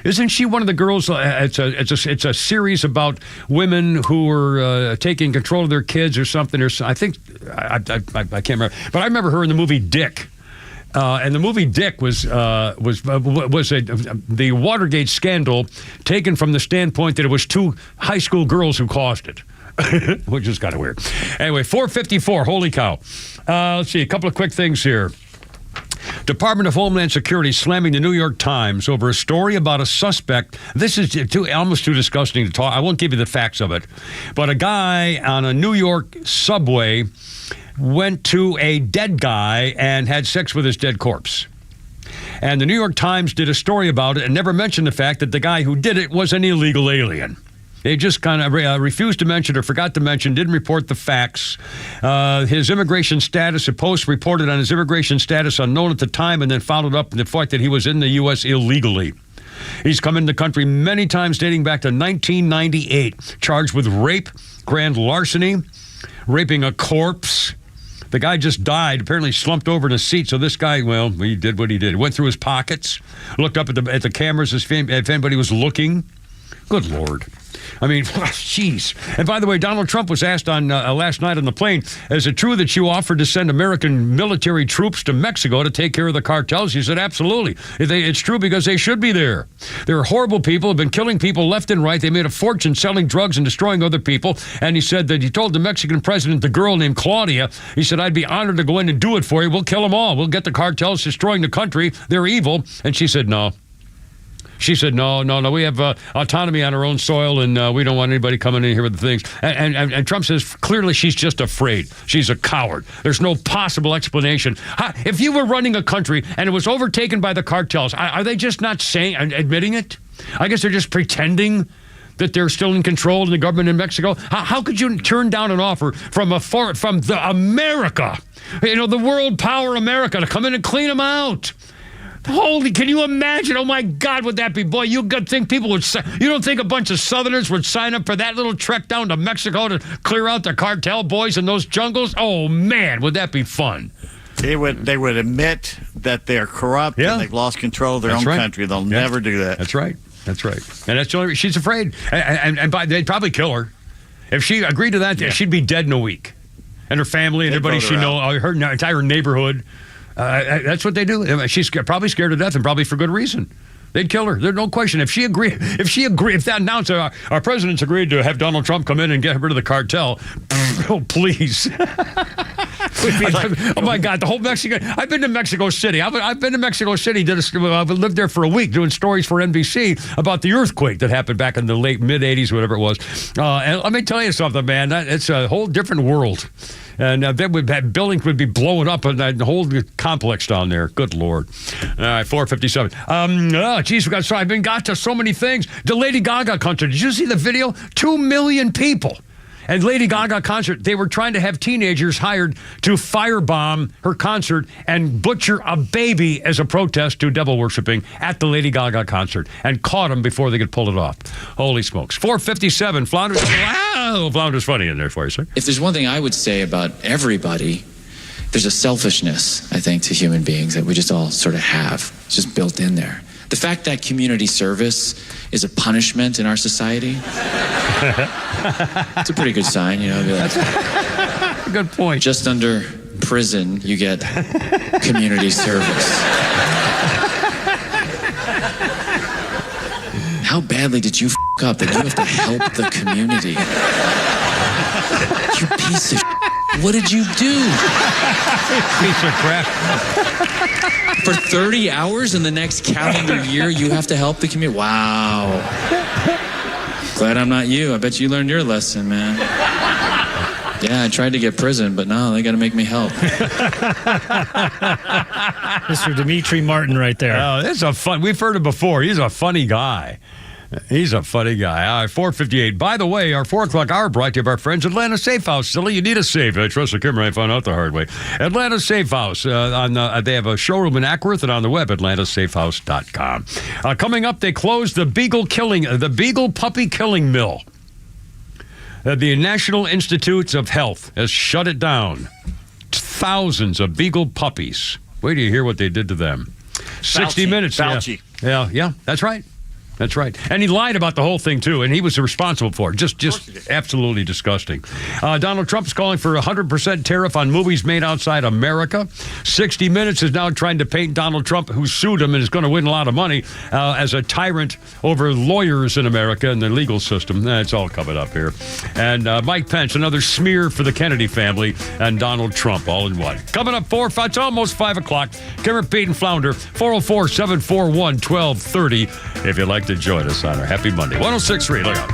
Isn't she one of the girls? It's a series about women who are taking control of their kids or something. I think I can't remember, but I remember her in the movie Dick. And the movie Dick was the Watergate scandal taken from the standpoint that it was two high school girls who caused it, which is kind of weird. Anyway, 4:54. Holy cow! Let's see a couple of quick things here. Department of Homeland Security slamming the New York Times over a story about a suspect. This is almost too disgusting to talk. I won't give you the facts of it, but a guy on a New York subway went to a dead guy and had sex with his dead corpse. And the New York Times did a story about it and never mentioned the fact that the guy who did it was an illegal alien. They just kind of refused to mention or forgot to mention, didn't report the facts. His immigration status, a Post reported on his immigration status unknown at the time and then followed up in the fact that he was in the U.S. illegally. He's come into the country many times dating back to 1998, charged with rape, grand larceny, raping a corpse. The guy just died, apparently slumped over in his seat. So this guy, well, he did what he did. He went through his pockets, looked up at the cameras if anybody was looking. Good Lord. I mean, jeez. And by the way, Donald Trump was asked on last night on the plane, is it true that you offered to send American military troops to Mexico to take care of the cartels? He said, absolutely. It's true because they should be there. They're horrible people, have been killing people left and right. They made a fortune selling drugs and destroying other people. And he said that he told the Mexican president, the girl named Claudia, he said, I'd be honored to go in and do it for you. We'll kill them all. We'll get the cartels destroying the country. They're evil. And she said, no. She said, no, we have autonomy on our own soil, and we don't want anybody coming in here with the things. And Trump says, clearly she's just afraid. She's a coward. There's no possible explanation. If you were running a country and it was overtaken by the cartels, are they just not admitting it? I guess they're just pretending that they're still in control in the government in Mexico. How could you turn down an offer from the America, the world power America, to come in and clean them out? Holy, can you imagine? Oh, my God, would that be? Boy, you don't think a bunch of Southerners would sign up for that little trek down to Mexico to clear out the cartel boys in those jungles? Oh, man, would that be fun?
They would admit that they're corrupt and they've lost control of their own country. They'll never do that.
That's right. And that's the only reason she's afraid. And they'd probably kill her. If she agreed to that, she'd be dead in a week. And her family and everybody she knows, her entire neighborhood. That's what they do. She's probably scared to death, and probably for good reason. They'd kill her. There's no question. If that announcer, our president's agreed to have Donald Trump come in and get rid of the cartel, oh, please. Oh, my God, the whole Mexico. I've been to Mexico City. I've been to Mexico City. I've lived there for a week doing stories for NBC about the earthquake that happened back in the late mid-'80s, whatever it was. And let me tell you something, man. It's a whole different world. And then buildings would be blowing up and the whole complex down there. Good Lord. All right, 4:57. Geez, I've got to so many things. The Lady Gaga concert. Did you see the video? 2 million people. And Lady Gaga concert, they were trying to have teenagers hired to firebomb her concert and butcher a baby as a protest to devil worshiping at the Lady Gaga concert, and caught them before they could pull it off. Holy smokes. 4:57. Flounders. Wow. Flounders funny in there for you, sir.
If there's one thing I would say about everybody, there's a selfishness, I think, to human beings that we just all sort of have. It's just built in there. The fact that community service is a punishment in our society, it's a pretty good sign,
That's a good point.
Just under prison, you get community service. How badly did you up that you have to help the community? You piece of what did you do?
Piece of crap.
For 30 hours in the next calendar year, you have to help the community? Wow. Glad I'm not you. I bet you learned your lesson, man. Yeah, I tried to get prison, but no, they got to make me help.
Mr. Dimitri Martin right there.
Oh, that's we've heard him before. He's a funny guy. He's a funny guy. All right, 4:58. By the way, our 4 o'clock hour brought to you by our friends Atlanta Safe House. Silly, you need a safe. I trust the camera. I found out the hard way. Atlanta Safe House. They have a showroom in Ackworth and on the web, atlantasafehouse.com. Coming up, they closed the Beagle puppy killing mill. The National Institutes of Health has shut it down. Thousands of Beagle puppies. Wait till you hear what they did to them. 60 minutes.
Fauci.
Yeah, that's right. That's right. And he lied about the whole thing, too, and he was responsible for it. Just absolutely disgusting. Donald Trump's calling for a 100% tariff on movies made outside America. 60 Minutes is now trying to paint Donald Trump, who sued him and is going to win a lot of money, as a tyrant over lawyers in America and the legal system. It's all coming up here. And Mike Pence, another smear for the Kennedy family, and Donald Trump, all in one. Coming up, it's almost 5 o'clock. Cameron, Pete, and Flounder, 404-741-1230. If you'd like to join us on our Happy Monday. 106.3, look out.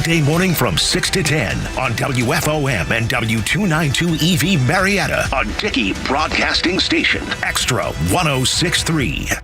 weekday morning from 6 to 10 on WFOM and W292 EV Marietta, a Dickey Broadcasting Station. Extra 106.3.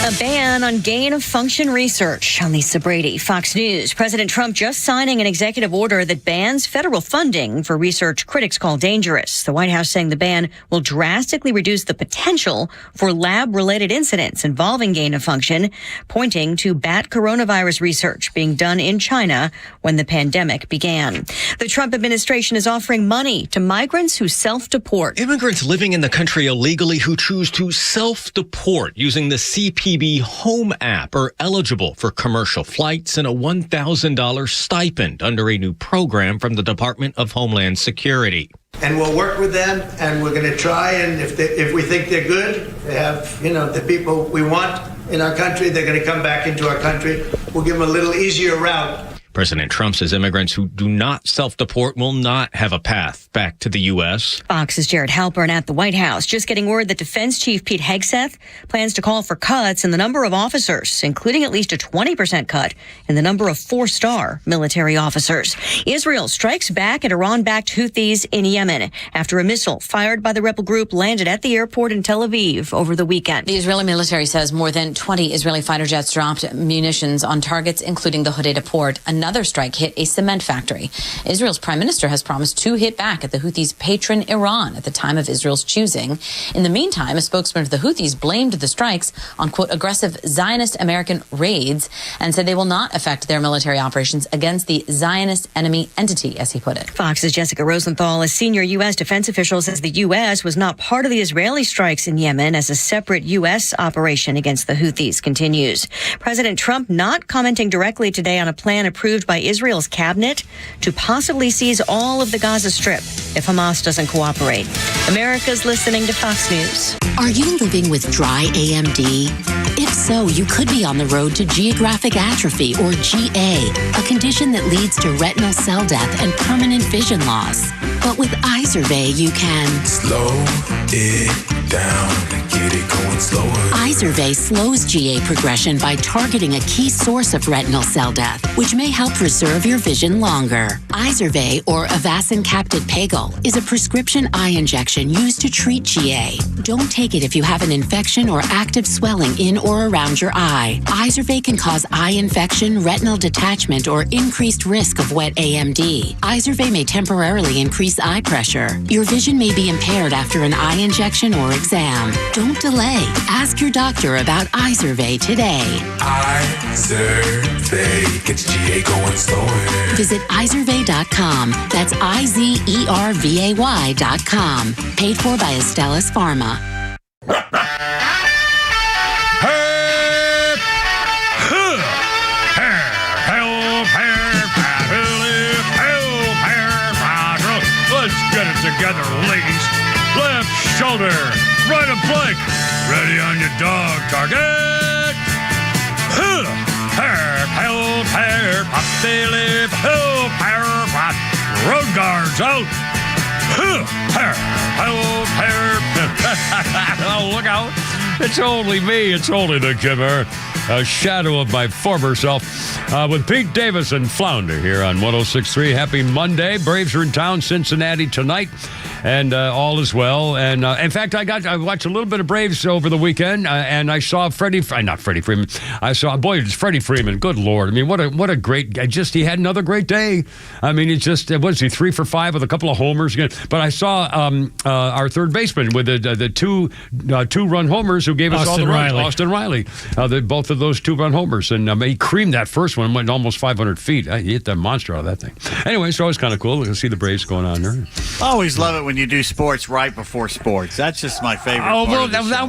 A ban on gain-of-function research on Lisa Brady. Fox News. President Trump just signing an executive order that bans federal funding for research critics call dangerous. The White House saying the ban will drastically reduce the potential for lab-related incidents involving gain-of-function, pointing to bat coronavirus research being done in China when the pandemic began. The Trump administration is offering money to migrants who self-deport.
Immigrants living in the country illegally who choose to self-deport using the CPB Home app are eligible for commercial flights and a $1,000 stipend under a new program from the Department of Homeland Security.
And we'll work with them, and we're going to try, and if we think they're good, they have, the people we want in our country, they're going to come back into our country. We'll give them a little easier route.
President Trump says immigrants who do not self-deport will not have a path back to the U.S.
Fox's Jared Halpern at the White House just getting word that Defense Chief Pete Hegseth plans to call for cuts in the number of officers, including at least a 20% cut in the number of 4-star military officers. Israel strikes back at Iran-backed Houthis in Yemen after a missile fired by the rebel group landed at the airport in Tel Aviv over the weekend.
The Israeli military says more than 20 Israeli fighter jets dropped munitions on targets, including the Hodeidah port. Another strike hit a cement factory. Israel's prime minister has promised to hit back at the Houthis' patron Iran at the time of Israel's choosing. In the meantime, a spokesman for the Houthis blamed the strikes on, quote, aggressive Zionist American raids and said they will not affect their military operations against the Zionist enemy entity, as he put it.
Fox's Jessica Rosenthal, a senior U.S. defense official, says the U.S. was not part of the Israeli strikes in Yemen as a separate U.S. operation against the Houthis continues. President Trump not commenting directly today on a plan approved by Israel's cabinet to possibly seize all of the Gaza Strip if Hamas doesn't cooperate. America's listening to Fox News.
Are you living with dry AMD? If so, you could be on the road to geographic atrophy, or GA, a condition that leads to retinal cell death and permanent vision loss. But with Izervay, you can
slow it down, get it going slower.
Izervay slows GA progression by targeting a key source of retinal cell death, which may help preserve your vision longer. Izervay, or avacincaptad pegol, is a prescription eye injection used to treat GA. Don't take it if you have an infection or active swelling in or around your eye. Izervay can cause eye infection, retinal detachment, or increased risk of wet AMD. Izervay may temporarily increase eye pressure. Your vision may be impaired after an eye injection or exam. Don't delay. Ask your doctor about Izervay today.
Izervay gets GA going slower.
Visit Izervay.com. That's IZERVAY.com. Paid for by Astellas Pharma.
Let's get it together, ladies. Left shoulder, right of plank. Ready on your dog target. Road guards out. Oh, look out. It's only me. It's only the Kimmer. A shadow of my former self. With Pete Davis and Flounder here on 106.3. Happy Monday. Braves are in town, Cincinnati tonight. And all is well. And in fact, I watched a little bit of Braves over the weekend, and I saw Freddie Freeman. I saw, it's Freddie Freeman. Good Lord. I mean, what a great, he had another great day. I mean, he 3 for 5 with a couple of homers again. But I saw our third baseman with the two-run homers who gave us all the runs. Austin Riley. Both of those 2-run homers. And he creamed that first one, went almost 500 feet. He hit that monster out of that thing. Anyway, so it was kind of cool to see the Braves going on there.
I always love it when you do sports right before sports. That's just my favorite part of the show,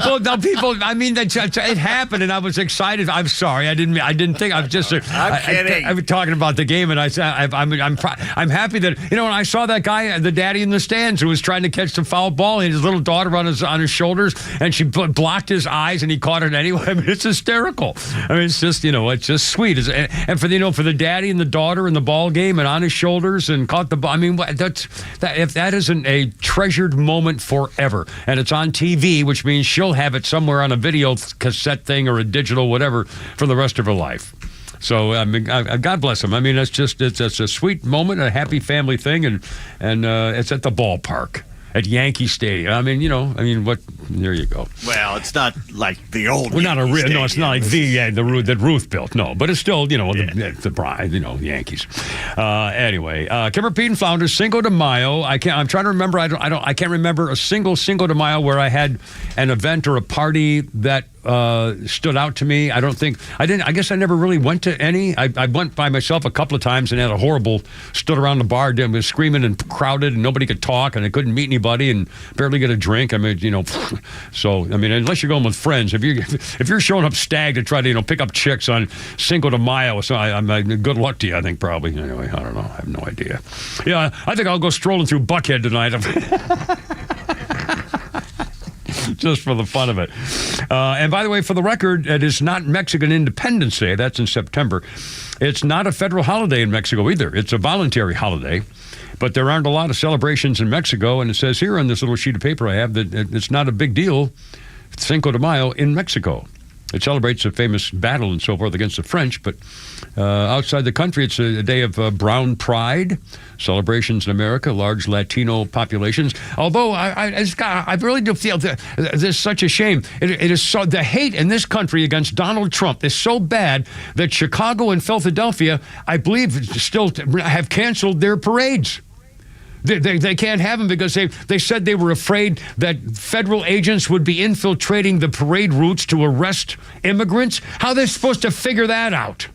well, no, people, I mean, it happened, and I was excited. I'm sorry. I didn't think. I'm just.
I'm kidding.
I was talking about the game, and I'm happy that, when I saw that guy, the daddy in the stands, who was trying to catch the foul ball, and his little daughter on his shoulders, and she blocked his eyes and he caught it anyway. I mean, it's hysterical. I mean, it's just, it's just sweet. And for the daddy and the daughter in the ball game and on his shoulders and caught the ball. I mean, if that isn't a treasured moment forever, and it's on TV, which means she'll have it somewhere on a video cassette thing or a digital whatever for the rest of her life. So, I mean, God bless him. I mean, it's a sweet moment, a happy family thing, and it's at the ballpark at Yankee Stadium. I mean, what? There you go.
Well, it's not like the old.
Well, it's not like that Ruth built. No, but it's still, the bride, Yankees. Anyway, Kimmer Pete and Flounders, Cinco de Mayo. I'm trying to remember. I can't remember a single Cinco de Mayo where I had an event or a party that stood out to me. I guess I never really went to any. I went by myself a couple of times and had a horrible, stood around the bar and was screaming and crowded and nobody could talk and I couldn't meet anybody and barely get a drink. I mean, so, I mean, unless you're going with friends, if you're showing up stag to try to, pick up chicks on Cinco de Mayo, so I'm good luck to you, I think, probably. Anyway, I don't know. I have no idea. Yeah, I think I'll go strolling through Buckhead tonight. Just for the fun of it. And by the way, for the record, it is not Mexican Independence Day. That's in September. It's not a federal holiday in Mexico either. It's a voluntary holiday. But there aren't a lot of celebrations in Mexico. And it says here on this little sheet of paper I have that it's not a big deal, Cinco de Mayo in Mexico. It celebrates a famous battle and so forth against the French, but outside the country, it's a day of brown pride, celebrations in America, large Latino populations. Although I really do feel that there's such a shame. It is so, the hate in this country against Donald Trump is so bad that Chicago and Philadelphia, I believe, still have canceled their parades. They can't have them because they said they were afraid that federal agents would be infiltrating the parade routes to arrest immigrants. How are they supposed to figure that out?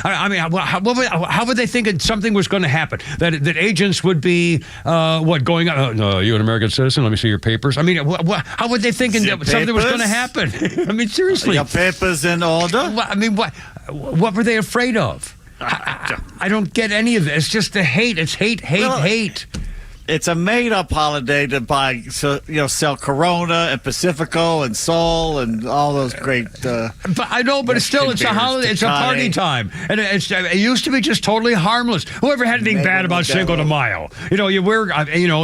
I mean, how would they think that something was going to happen? That agents would be, going on? No, you're an American citizen? Let me see your papers. I mean, how would they think that something was going to happen? I mean, seriously.
Your papers in order?
I mean, what were they afraid of? I don't get any of it. It's just the hate. It's hate.
It's a made-up holiday to buy, sell Corona and Pacifico and Sol and all those great.
But I know, but it's a holiday. It's a party time, and it used to be just totally harmless. Whoever had anything bad about Cinco de Mayo? You wear,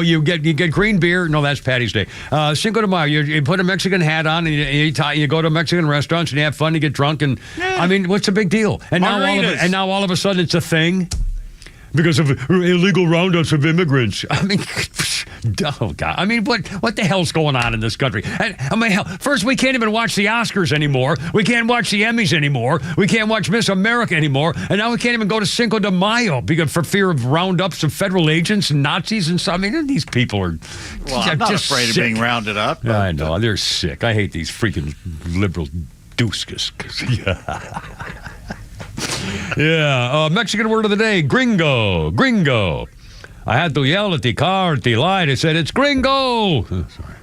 you get green beer. No, that's Patty's Day. Cinco de Mayo, you put a Mexican hat on, and you go to Mexican restaurants and you have fun, you get drunk, and I mean, what's the big deal? And now all of a sudden it's a thing. Because of illegal roundups of immigrants. I mean, oh, God. I mean, what the hell's going on in this country? Hell, first, we can't even watch the Oscars anymore. We can't watch the Emmys anymore. We can't watch Miss America anymore. And now we can't even go to Cinco de Mayo because for fear of roundups of federal agents and Nazis and stuff. I mean, these people are
I'm not
just
afraid
sick.
of being rounded up.
Yeah, I know. They're sick. I hate these freaking liberal dooskas. Yeah, Mexican word of the day, gringo. I had to yell at the car at the light. It said, it's gringo. Oh, sorry.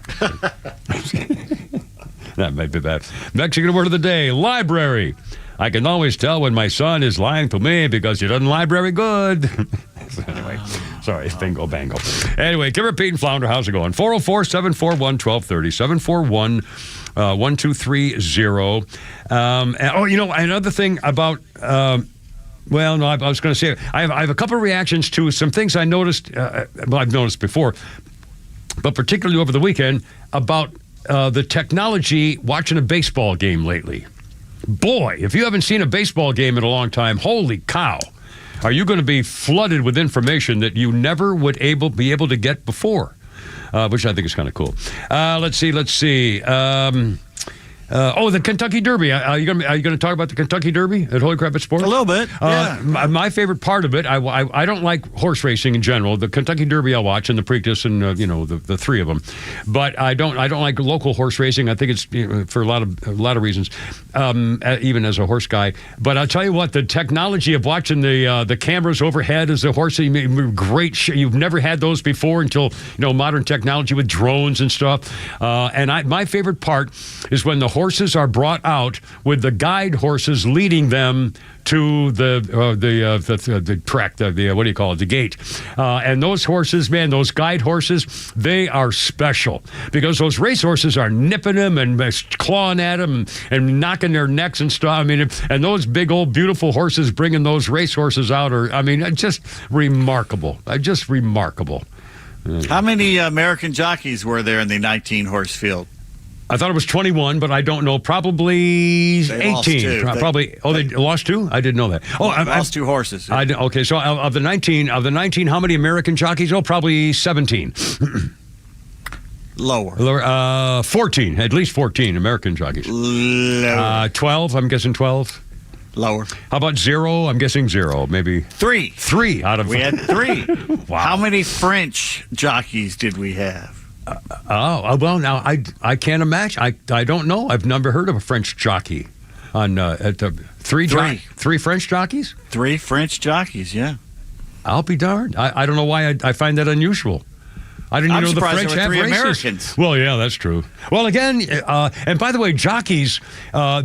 That might be bad. Mexican word of the day, library. I can always tell when my son is lying to me because he doesn't library good. Anyway, sorry, bingo bango. Anyway, Kimmer Pete and Flounder, how's it going? 404-741-1230, 741-1230. Another thing about, I was going to say, I have a couple of reactions to some things I noticed, I've noticed before, but particularly over the weekend, about the technology watching a baseball game lately. Boy, if you haven't seen a baseball game in a long time, holy cow. Are you going to be flooded with information that you never would be able to get before? Which I think is kind of cool. Let's see. The Kentucky Derby. Are you going to talk about the Kentucky Derby at Holy Crap at Sports?
A little bit, yeah.
My favorite part of it, I don't like horse racing in general. The Kentucky Derby I watch, and the Preakness, and the three of them. But I don't like local horse racing. I think it's for a lot of reasons, even as a horse guy. But I'll tell you what, the technology of watching the cameras overhead as the horse, great. You've never had those before until modern technology with drones and stuff. And my favorite part is when the horse horses are brought out with the guide horses leading them to the track, what do you call it, the gate. And those horses, man, those guide horses, they are special because those race horses are nipping them and clawing at them and knocking their necks and stuff. I mean, and those big old beautiful horses bringing those race horses out just remarkable. Just remarkable.
How many American jockeys were there in the 19-horse field?
I thought it was 21, but I don't know. Probably 18. Probably. They lost 2? I didn't know that.
I lost 2 horses.
Okay, so of the 19, how many American jockeys? Probably 17.
Lower.
14. At least 14 American jockeys.
Lower.
12. I'm guessing 12.
Lower.
How about 0? I'm guessing 0. Maybe
3.
3 out of.
We had 3.
Wow.
How many French jockeys did we have?
Well, now I can't imagine. I don't know. I've never heard of a French jockey on at the three French jockeys.
3 French jockeys, yeah.
I'll be darned. I don't know why I find that unusual. I didn't even know the French have
3
races.
Americans.
Well, yeah, that's true. Well, again, and by the way, jockeys,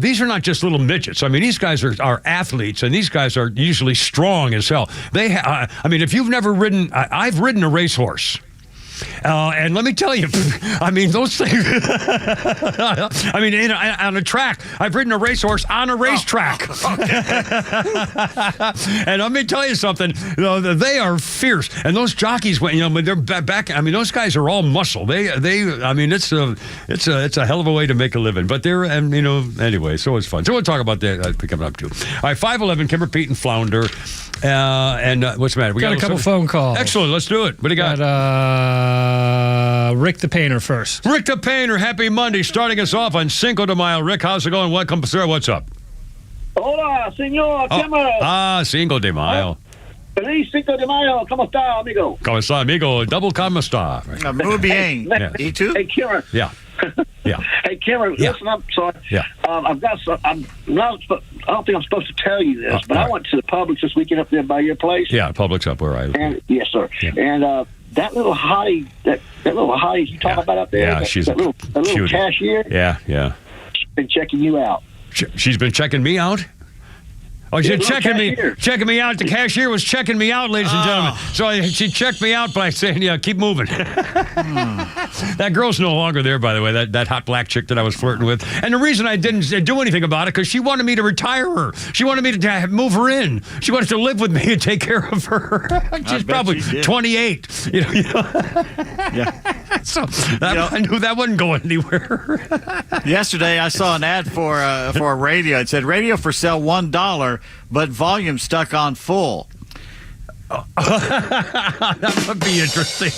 these are not just little midgets. I mean, these guys are athletes, and these guys are usually strong as hell. If you've never ridden, I've ridden a racehorse. And let me tell you, I mean, those things, on a track, I've ridden a racehorse on a racetrack. And let me tell you something, they are fierce. And those jockeys, when they're back, those guys are all muscle. It's a hell of a way to make a living. But anyway, so it's fun. So we'll talk about that coming up too. All right, 511, Kimber, Pete, and Flounder. What's the matter?
We got a couple phone calls.
Excellent. Let's do it. What do you got?
Rick the Painter first.
Rick the Painter, happy Monday. Starting us off on Cinco de Mayo. Rick, how's it going? Welcome, sir. What's up?
Hola, señor.
Cinco de Mayo.
Feliz Cinco de Mayo. ¿Cómo está, amigo?
¿Cómo está, amigo? Double como está.
Muy bien.
You too? Hey, Kieran.
Yeah. Yeah.
Hey, Kieran, listen, I'm sorry.
Yeah.
I've got some. I don't think I'm supposed to tell you this, but I went to the Publix this weekend up there by your place.
Yeah, Publix up where I live.
And, yes, sir. Yeah. And that little hottie, that little hottie you talking about up there,
yeah, she's
that little cashier.
Yeah.
She's been checking you out.
She's been checking me out? Oh, she's checking me out. The cashier was checking me out, ladies and gentlemen. So she checked me out by saying, "Yeah, keep moving." That girl's no longer there, by the way. That hot black chick that I was flirting with. And the reason I didn't do anything about it because she wanted me to retire her. She wanted me to move her in. She wanted to live with me and take care of her. She's probably 28.
Yeah.
So I knew that wasn't going anywhere.
Yesterday, I saw an ad for a radio. It said, "Radio for sale $1." But volume stuck on full.
That would be interesting.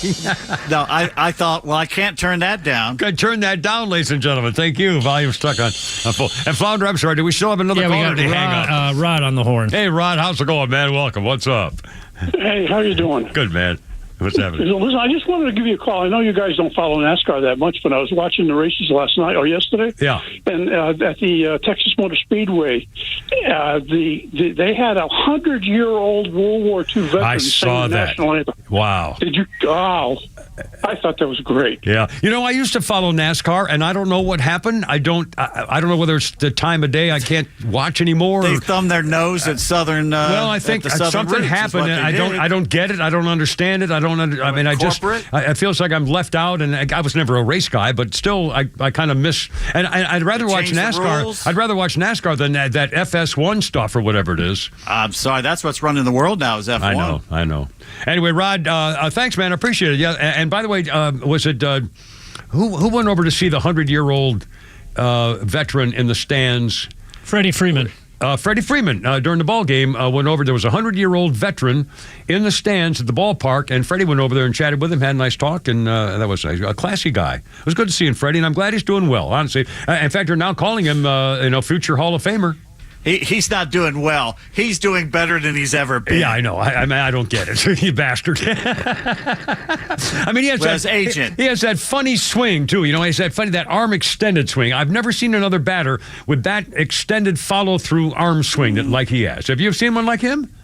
No, I thought, well, I can't turn that down.
Good, turn that down, ladies and gentlemen. Thank you. Volume stuck on full. And Flounder, I'm sorry, do we still have another caller to hang up?
Rod on the horn.
Hey, Rod, how's it going, man? Welcome. What's up?
Hey, how you doing?
Good, man. What's happening?
Listen, I just wanted to give you a call. I know you guys don't follow NASCAR that much, but I was watching the races last night or yesterday.
Yeah.
And at the Texas Motor Speedway, they had 100-year-old World War II veteran.
I saw that. Wow.
Did you? Wow. I thought that was great.
Yeah. I used to follow NASCAR, and I don't know what happened. I don't know whether it's the time of day I can't watch anymore.
They thumbed their nose at Southern.
Well, I think something happened, and I don't get it. I don't understand it. It feels like I'm left out, and I was never a race guy, but still, I kind of miss. And I'd rather watch NASCAR. I'd rather watch NASCAR than that FS1 stuff or whatever it is.
I'm sorry, that's what's running the world now is F1.
I know. Anyway, Rod, thanks, man. I appreciate it. Yeah, and by the way, was it who went over to see the 100-year-old veteran in the stands?
Freddie Freeman.
Freddie Freeman, during the ball game, went over. There was a 100-year-old veteran in the stands at the ballpark, and Freddie went over there and chatted with him, had a nice talk, and that was a classy guy. It was good to see him, Freddie, and I'm glad he's doing well, honestly. In fact, they're now calling him, future Hall of Famer.
He's not doing well. He's doing better than he's ever been.
Yeah, I know. I don't get it. You bastard. He has
agent.
He has that funny swing, too. He has that arm extended swing. I've never seen another batter with that extended follow-through arm swing like he has. Have you seen one like him?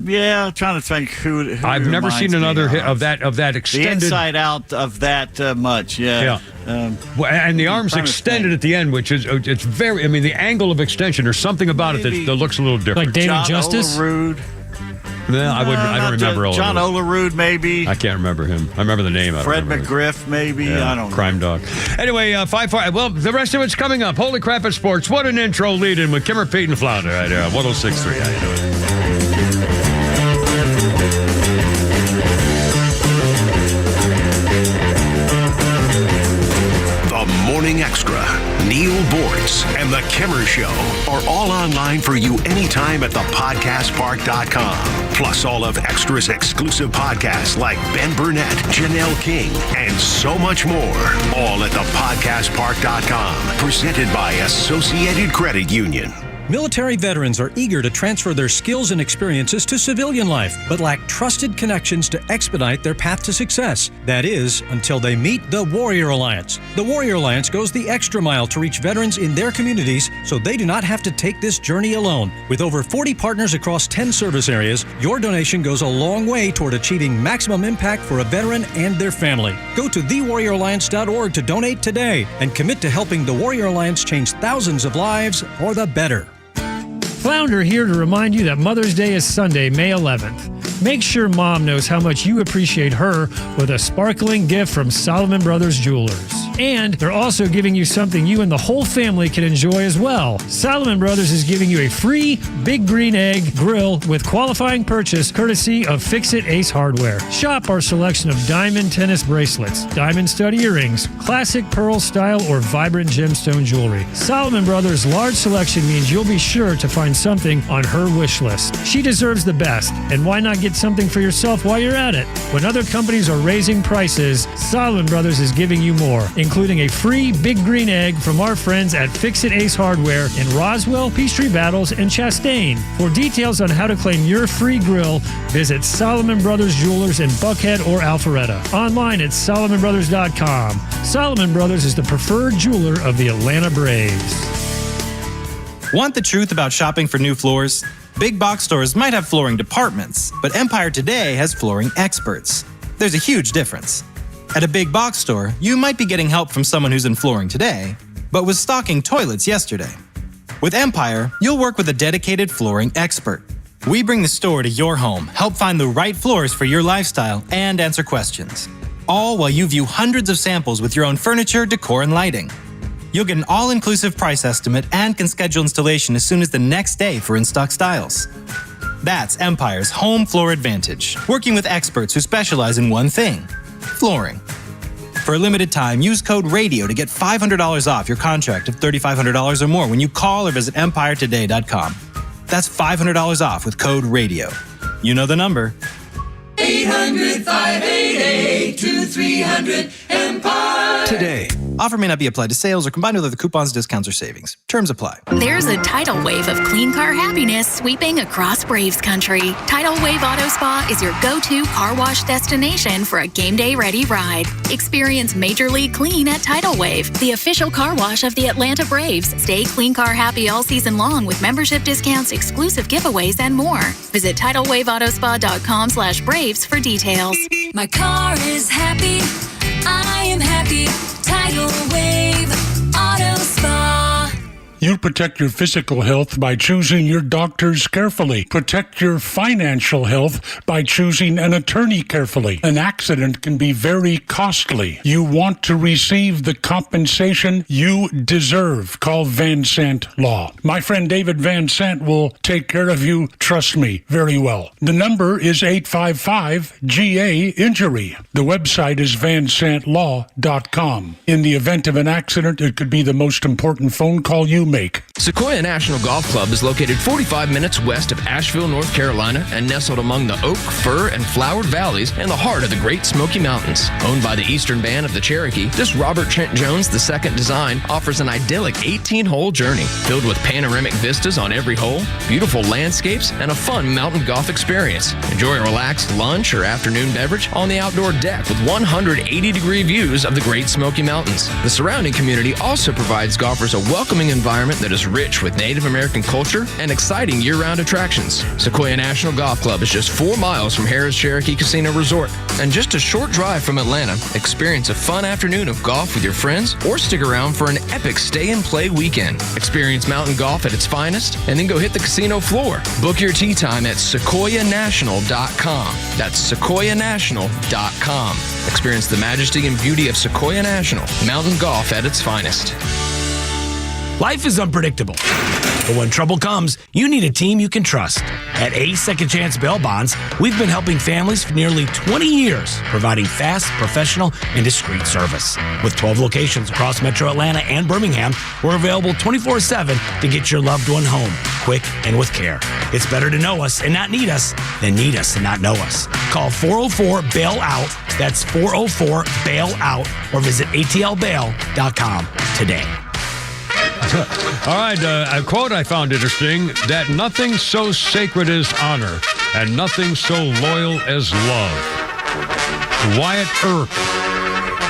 Yeah, I'm trying to think who
I've never seen another hit of that extended.
The inside out of that much, yeah.
And the arm's extended at the end, which is it's very. I mean, the angle of extension. There's something about it that looks a little different.
Like David Justice.
Olerud.
No, I don't remember Olerud.
John Olerud, maybe.
I can't remember him. I remember the name.
Fred McGriff, maybe.
Yeah,
I don't know.
Crime Dog. Anyway, 5-5. Well, the rest of it's coming up. Holy crap at sports. What an intro lead-in with Kimmer, Pete, and Flounder right there. 106.3. How you doing?
Morning Extra, Neil Bortz, and The Kimmer Show are all online for you anytime at thepodcastpark.com. Plus all of Extra's exclusive podcasts like Ben Burnett, Janelle King, and so much more. All at thepodcastpark.com. Presented by Associated Credit Union.
Military veterans are eager to transfer their skills and experiences to civilian life, but lack trusted connections to expedite their path to success. That is, until they meet the Warrior Alliance. The Warrior Alliance goes the extra mile to reach veterans in their communities so they do not have to take this journey alone. With over 40 partners across 10 service areas, your donation goes a long way toward achieving maximum impact for a veteran and their family. Go to thewarrioralliance.org to donate today and commit to helping the Warrior Alliance change thousands of lives for the better.
Flounder here to remind you that Mother's Day is Sunday, May 11th. Make sure Mom knows how much you appreciate her with a sparkling gift from Solomon Brothers Jewelers. And they're also giving you something you and the whole family can enjoy as well. Solomon Brothers is giving you a free Big Green Egg grill with qualifying purchase courtesy of Fix-It Ace Hardware. Shop our selection of diamond tennis bracelets, diamond stud earrings, classic pearl style or vibrant gemstone jewelry. Solomon Brothers' large selection means you'll be sure to find something on her wish list. She deserves the best, and why not get something for yourself while you're at it? When other companies are raising prices, Solomon Brothers is giving you more, including a free Big Green Egg from our friends at Fix-It Ace Hardware in Roswell, Peachtree Battles, and Chastain. For details on how to claim your free grill, visit Solomon Brothers Jewelers in Buckhead or Alpharetta. Online at SolomonBrothers.com. Solomon Brothers is the preferred jeweler of the Atlanta Braves.
Want the truth about shopping for new floors? Big box stores might have flooring departments, but Empire Today has flooring experts. There's a huge difference. At a big box store, you might be getting help from someone who's in flooring today, but was stocking toilets yesterday. With Empire, you'll work with a dedicated flooring expert. We bring the store to your home, help find the right floors for your lifestyle, and answer questions. All while you view hundreds of samples with your own furniture, decor, and lighting. You'll get an all-inclusive price estimate and can schedule installation as soon as the next day for in-stock styles. That's Empire's Home Floor Advantage, working with experts who specialize in one thing: flooring. For a limited time, use code RADIO to get $500 off your contract of $3,500 or more when you call or visit EmpireToday.com. That's $500 off with code RADIO. You know the number.
800-588-2300 Today.
Offer may not be applied to sales or combined with other coupons, discounts, or savings. Terms apply.
There's a tidal wave of clean car happiness sweeping across Braves country. Tidal Wave Auto Spa is your go-to car wash destination for a game day ready ride. Experience Major League Clean at Tidal Wave, the official car wash of the Atlanta Braves. Stay clean car happy all season long with membership discounts, exclusive giveaways, and more. Visit TidalWaveAutoSpa.com/Braves for details.
My car is happy. I am happy. Tidal Wave Auto Spa.
You protect your physical health by choosing your doctors carefully. Protect your financial health by choosing an attorney carefully. An accident can be very costly. You want to receive the compensation you deserve. Call Van Sant Law. My friend David Van Sant will take care of you, trust me, very well. The number is 855-GA-INJURY. The website is vansantlaw.com. In the event of an accident, it could be the most important phone call you make.
Sequoia National Golf Club is located 45 minutes west of Asheville, North Carolina, and nestled among the oak, fir, and flowered valleys in the heart of the Great Smoky Mountains. Owned by the Eastern Band of the Cherokee, this Robert Trent Jones II design offers an idyllic 18-hole journey filled with panoramic vistas on every hole, beautiful landscapes, and a fun mountain golf experience. Enjoy a relaxed lunch or afternoon beverage on the outdoor deck with 180-degree views of the Great Smoky Mountains. The surrounding community also provides golfers a welcoming environment that is rich with Native American culture and exciting year-round attractions. Sequoia National Golf Club is just 4 miles from Harrah's Cherokee Casino Resort. And just a short drive from Atlanta, experience a fun afternoon of golf with your friends or stick around for an epic stay-and-play weekend. Experience mountain golf at its finest and then go hit the casino floor. Book your tee time at sequoianational.com. That's sequoianational.com. Experience the majesty and beauty of Sequoia National, mountain golf at its finest.
Life is unpredictable, but when trouble comes, you need a team you can trust. At Ace Second Chance Bail Bonds, we've been helping families for nearly 20 years, providing fast, professional, and discreet service. With 12 locations across Metro Atlanta and Birmingham, we're available 24/7 to get your loved one home, quick and with care. It's better to know us and not need us than need us and not know us. Call 404-BAIL-OUT, that's 404-BAIL-OUT, or visit atlbail.com today.
All right, a quote I found interesting, that nothing so sacred as honor and nothing so loyal as love. Wyatt Earp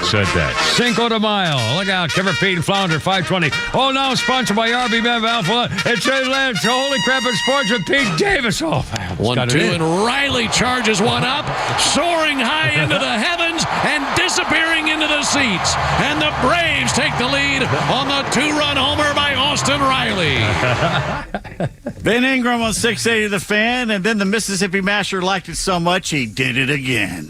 said that. Cinco de Mayo. Look out, Kevin Pete and Flounder, 520. Oh, now sponsored by RB Bev Alpha. It's Holy Crap in Sports with Pete Davis. Oh,
1-2, and Riley charges one up, soaring high into the heavens and disappearing into the seats. And the Braves take the lead on the 2-run homer by Austin Riley.
Ben Ingram on 680 The Fan, and then the Mississippi Masher liked it so much he did it again.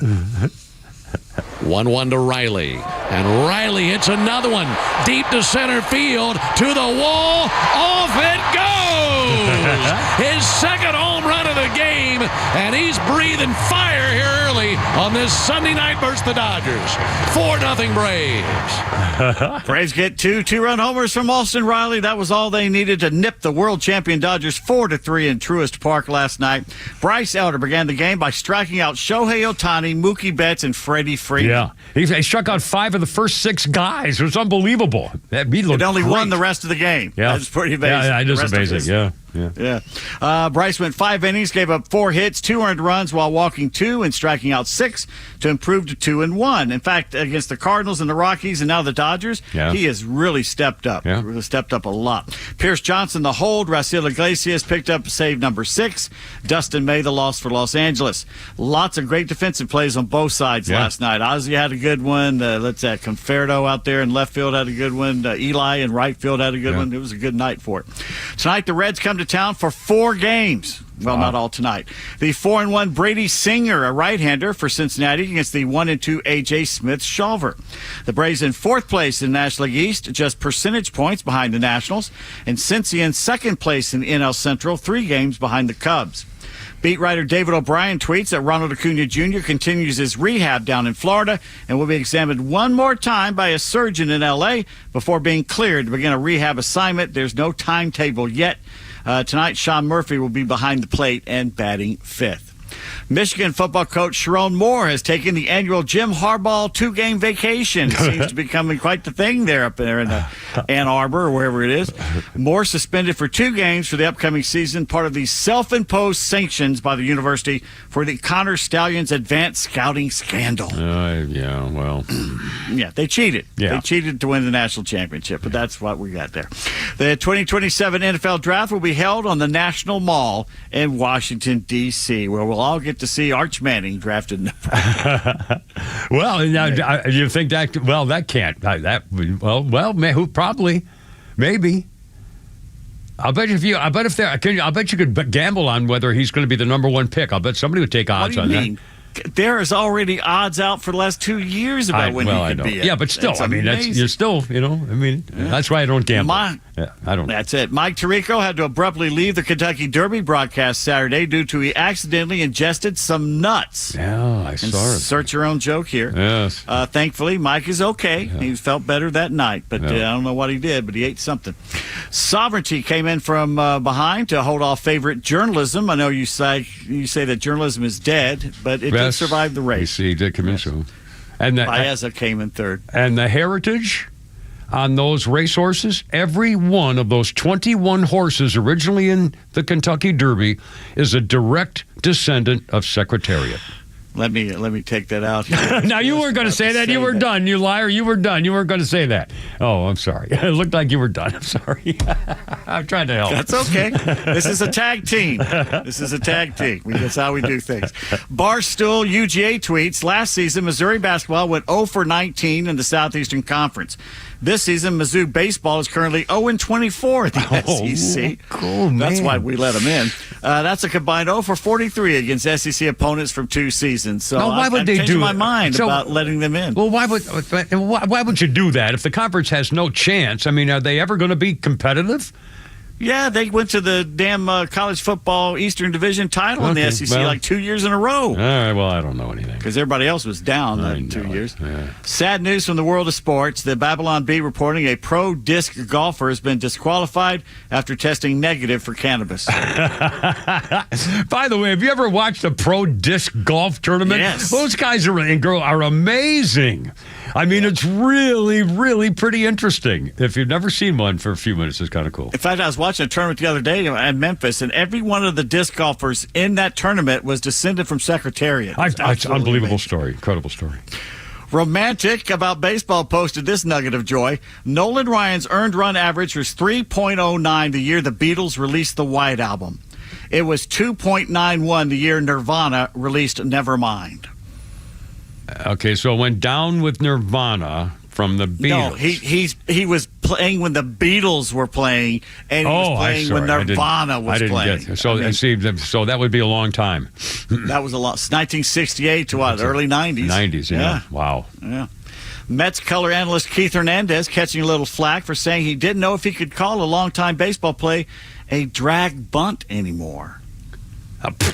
1-1 to Riley. And Riley hits another one deep to center field, to the wall. Off it goes! His second home run of the game, and he's breathing fire here early on this Sunday night versus the Dodgers. 4-0 Braves.
Braves get 2-run homers from Austin Riley. That was all they needed to nip the world champion Dodgers 4-3 in Truist Park last night. Bryce Elder began the game by striking out Shohei Ohtani, Mookie Betts, and Freddie Freeman.
Yeah, he struck out 5 of the first 6 guys. It was unbelievable.
It only won the rest of the game.
Yeah.
That's pretty amazing.
Yeah, it is amazing. Yeah.
Bryce went 5 innings, gave up 4 hits, 2 earned runs while walking 2 and striking out 6 to improve to 2-1. In fact, against the Cardinals and the Rockies and now the Dodgers, he has really stepped up.
Yeah.
Really stepped up a lot. Pierce Johnson, the hold. Raciel Iglesias picked up save number 6. Dustin May, the loss for Los Angeles. Lots of great defensive plays on both sides last night. Ozzie had a good one. Conferdo out there in left field had a good one. Eli in right field had a good one. It was a good night for it. Tonight, the Reds come to town for 4 games. Well, not all tonight. The 4-1 Brady Singer, a right-hander for Cincinnati, against the 1-2 A.J. Smith-Shawver. The Braves in 4th place in National League East, just percentage points behind the Nationals, and Cincy in 2nd place in NL Central, 3 games behind the Cubs. Beat writer David O'Brien tweets that Ronald Acuna Jr. continues his rehab down in Florida and will be examined one more time by a surgeon in L.A. before being cleared to begin a rehab assignment. There's no timetable yet. Tonight, Sean Murphy will be behind the plate and batting 5th. Michigan football coach Sharon Moore has taken the annual Jim Harbaugh 2-game vacation. It seems to be becoming quite the thing up there in Ann Arbor or wherever it is. Moore suspended for 2 games for the upcoming season, part of the self-imposed sanctions by the university for the Connor Stallions advanced scouting scandal. They cheated.
Yeah.
They cheated to win the national championship, but that's what we got there. The 2027 NFL Draft will be held on the National Mall in Washington, D.C., where we'll all get to see Arch Manning drafted.
Well, you think that? Well, that can't. Who probably, maybe. I bet you could gamble on whether he's going to be the number 1 pick. I'll bet somebody would take odds on that.
There is already odds out for the last 2 years about when he could be.
Yeah, but still, you're still, that's why I don't gamble. I don't.
That's it. Mike Tirico had to abruptly leave the Kentucky Derby broadcast Saturday due to he accidentally ingested some nuts.
Yeah, I saw it.
Insert your own joke here.
Yes.
Thankfully, Mike is okay. Yeah. He felt better that night, but I don't know what he did, but he ate something. Sovereignty came in from behind to hold off favorite journalism. I know you say that journalism is dead, but it did survive the race.
He did come in so. And
Baeza came in 3rd.
And the heritage on those racehorses, every one of those 21 horses originally in the Kentucky Derby is a direct descendant of Secretariat.
Let me take that out here.
Now, you weren't going to say that. You were done, you liar. You were done. You weren't going to say that. Oh, I'm sorry. It looked like you were done. I'm sorry. I'm trying to help.
That's okay. This is a tag team. That's how we do things. Barstool UGA tweets, last season, Missouri basketball went 0 for 19 in the Southeastern Conference. This season, Mizzou baseball is currently 0-24 at the SEC.
Cool, man.
That's why we let them in. That's a combined 0 for 43 against SEC opponents from 2 seasons. So
why would they do
my mind about letting them in.
Well, why would you do that if the conference has no chance? I mean, are they ever going to be competitive?
Yeah, they went to the damn college football Eastern Division title in the SEC like 2 years in a row.
All right, well, I don't know anything.
Because everybody else was down in 2 years.
Yeah.
Sad news from the world of sports. The Babylon Bee reporting a pro disc golfer has been disqualified after testing negative for cannabis.
By the way, have you ever watched a pro disc golf tournament?
Yes.
Those guys and girls are amazing. I mean, it's really, really pretty interesting. If you've never seen one for a few minutes, it's kind of cool.
In fact, I was watching a tournament the other day in Memphis, and every one of the disc golfers in that tournament was descended from Secretariat.
It's an unbelievable story. Incredible story.
Romantic About Baseball posted this nugget of joy. Nolan Ryan's earned run average was 3.09 the year the Beatles released the White Album. It was 2.91 the year Nirvana released Nevermind.
Okay, so it went down with Nirvana from the Beatles.
No, he was playing when the Beatles were playing, and he was playing when Nirvana was playing.
So that would be a long time.
That was a lot. 1968 to what? Early 90s.
90s, yeah. Wow.
Yeah. Mets color analyst Keith Hernandez catching a little flack for saying he didn't know if he could call a longtime baseball play a drag bunt anymore.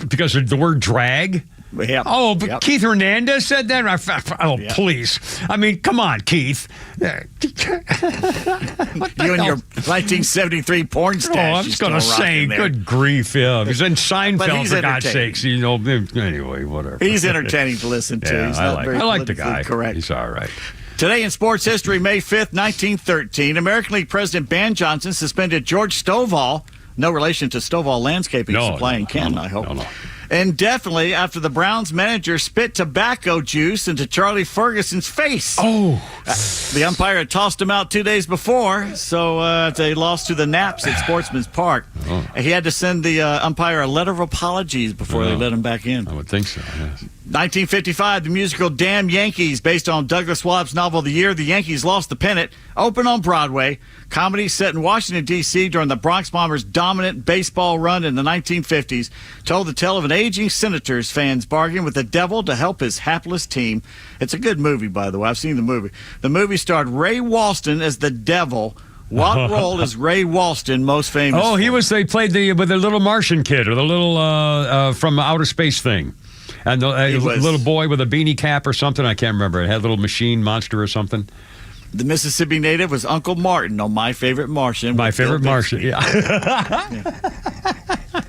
Because of the word drag?
Yep.
Oh, but Keith Hernandez said that? Please. I mean, come on, Keith.
You and your 1973 porn stash.
Oh, I'm just going to say, good grief, yeah. He's in Seinfeld, for God's sakes. Anyway, whatever.
He's entertaining to listen to.
Yeah,
He's
I like the guy.
Correct.
He's all right.
Today in sports history, May 5th, 1913, American League President Ben Johnson suspended George Stovall, no relation to Stovall Landscaping Supply in Canton, I hope.
No.
Indefinitely after the Browns manager spit tobacco juice into Charlie Ferguson's face.
Oh.
The umpire had tossed him out 2 days before, so they lost to the Naps at Sportsman's Park.
Oh.
He had to send the umpire a letter of apologies before they let him back in.
I would think so, yes.
1955, the musical Damn Yankees, based on Douglas Wallace's novel The Year the Yankees Lost the Pennant, opened on Broadway. Comedy set in Washington, D.C. during the Bronx Bombers' dominant baseball run in the 1950s, told the tale of an aging Senators fan's bargain with the devil to help his hapless team. It's a good movie, by the way. I've seen the movie. The movie starred Ray Walston as the devil. What role is Ray Walston most famous for?
They played with the little Martian kid, or the little from outer space thing. And the little boy with a beanie cap or something, I can't remember. It had a little machine monster or something.
The Mississippi native was Uncle Martin on My Favorite Martian.
My Favorite Martian, yeah.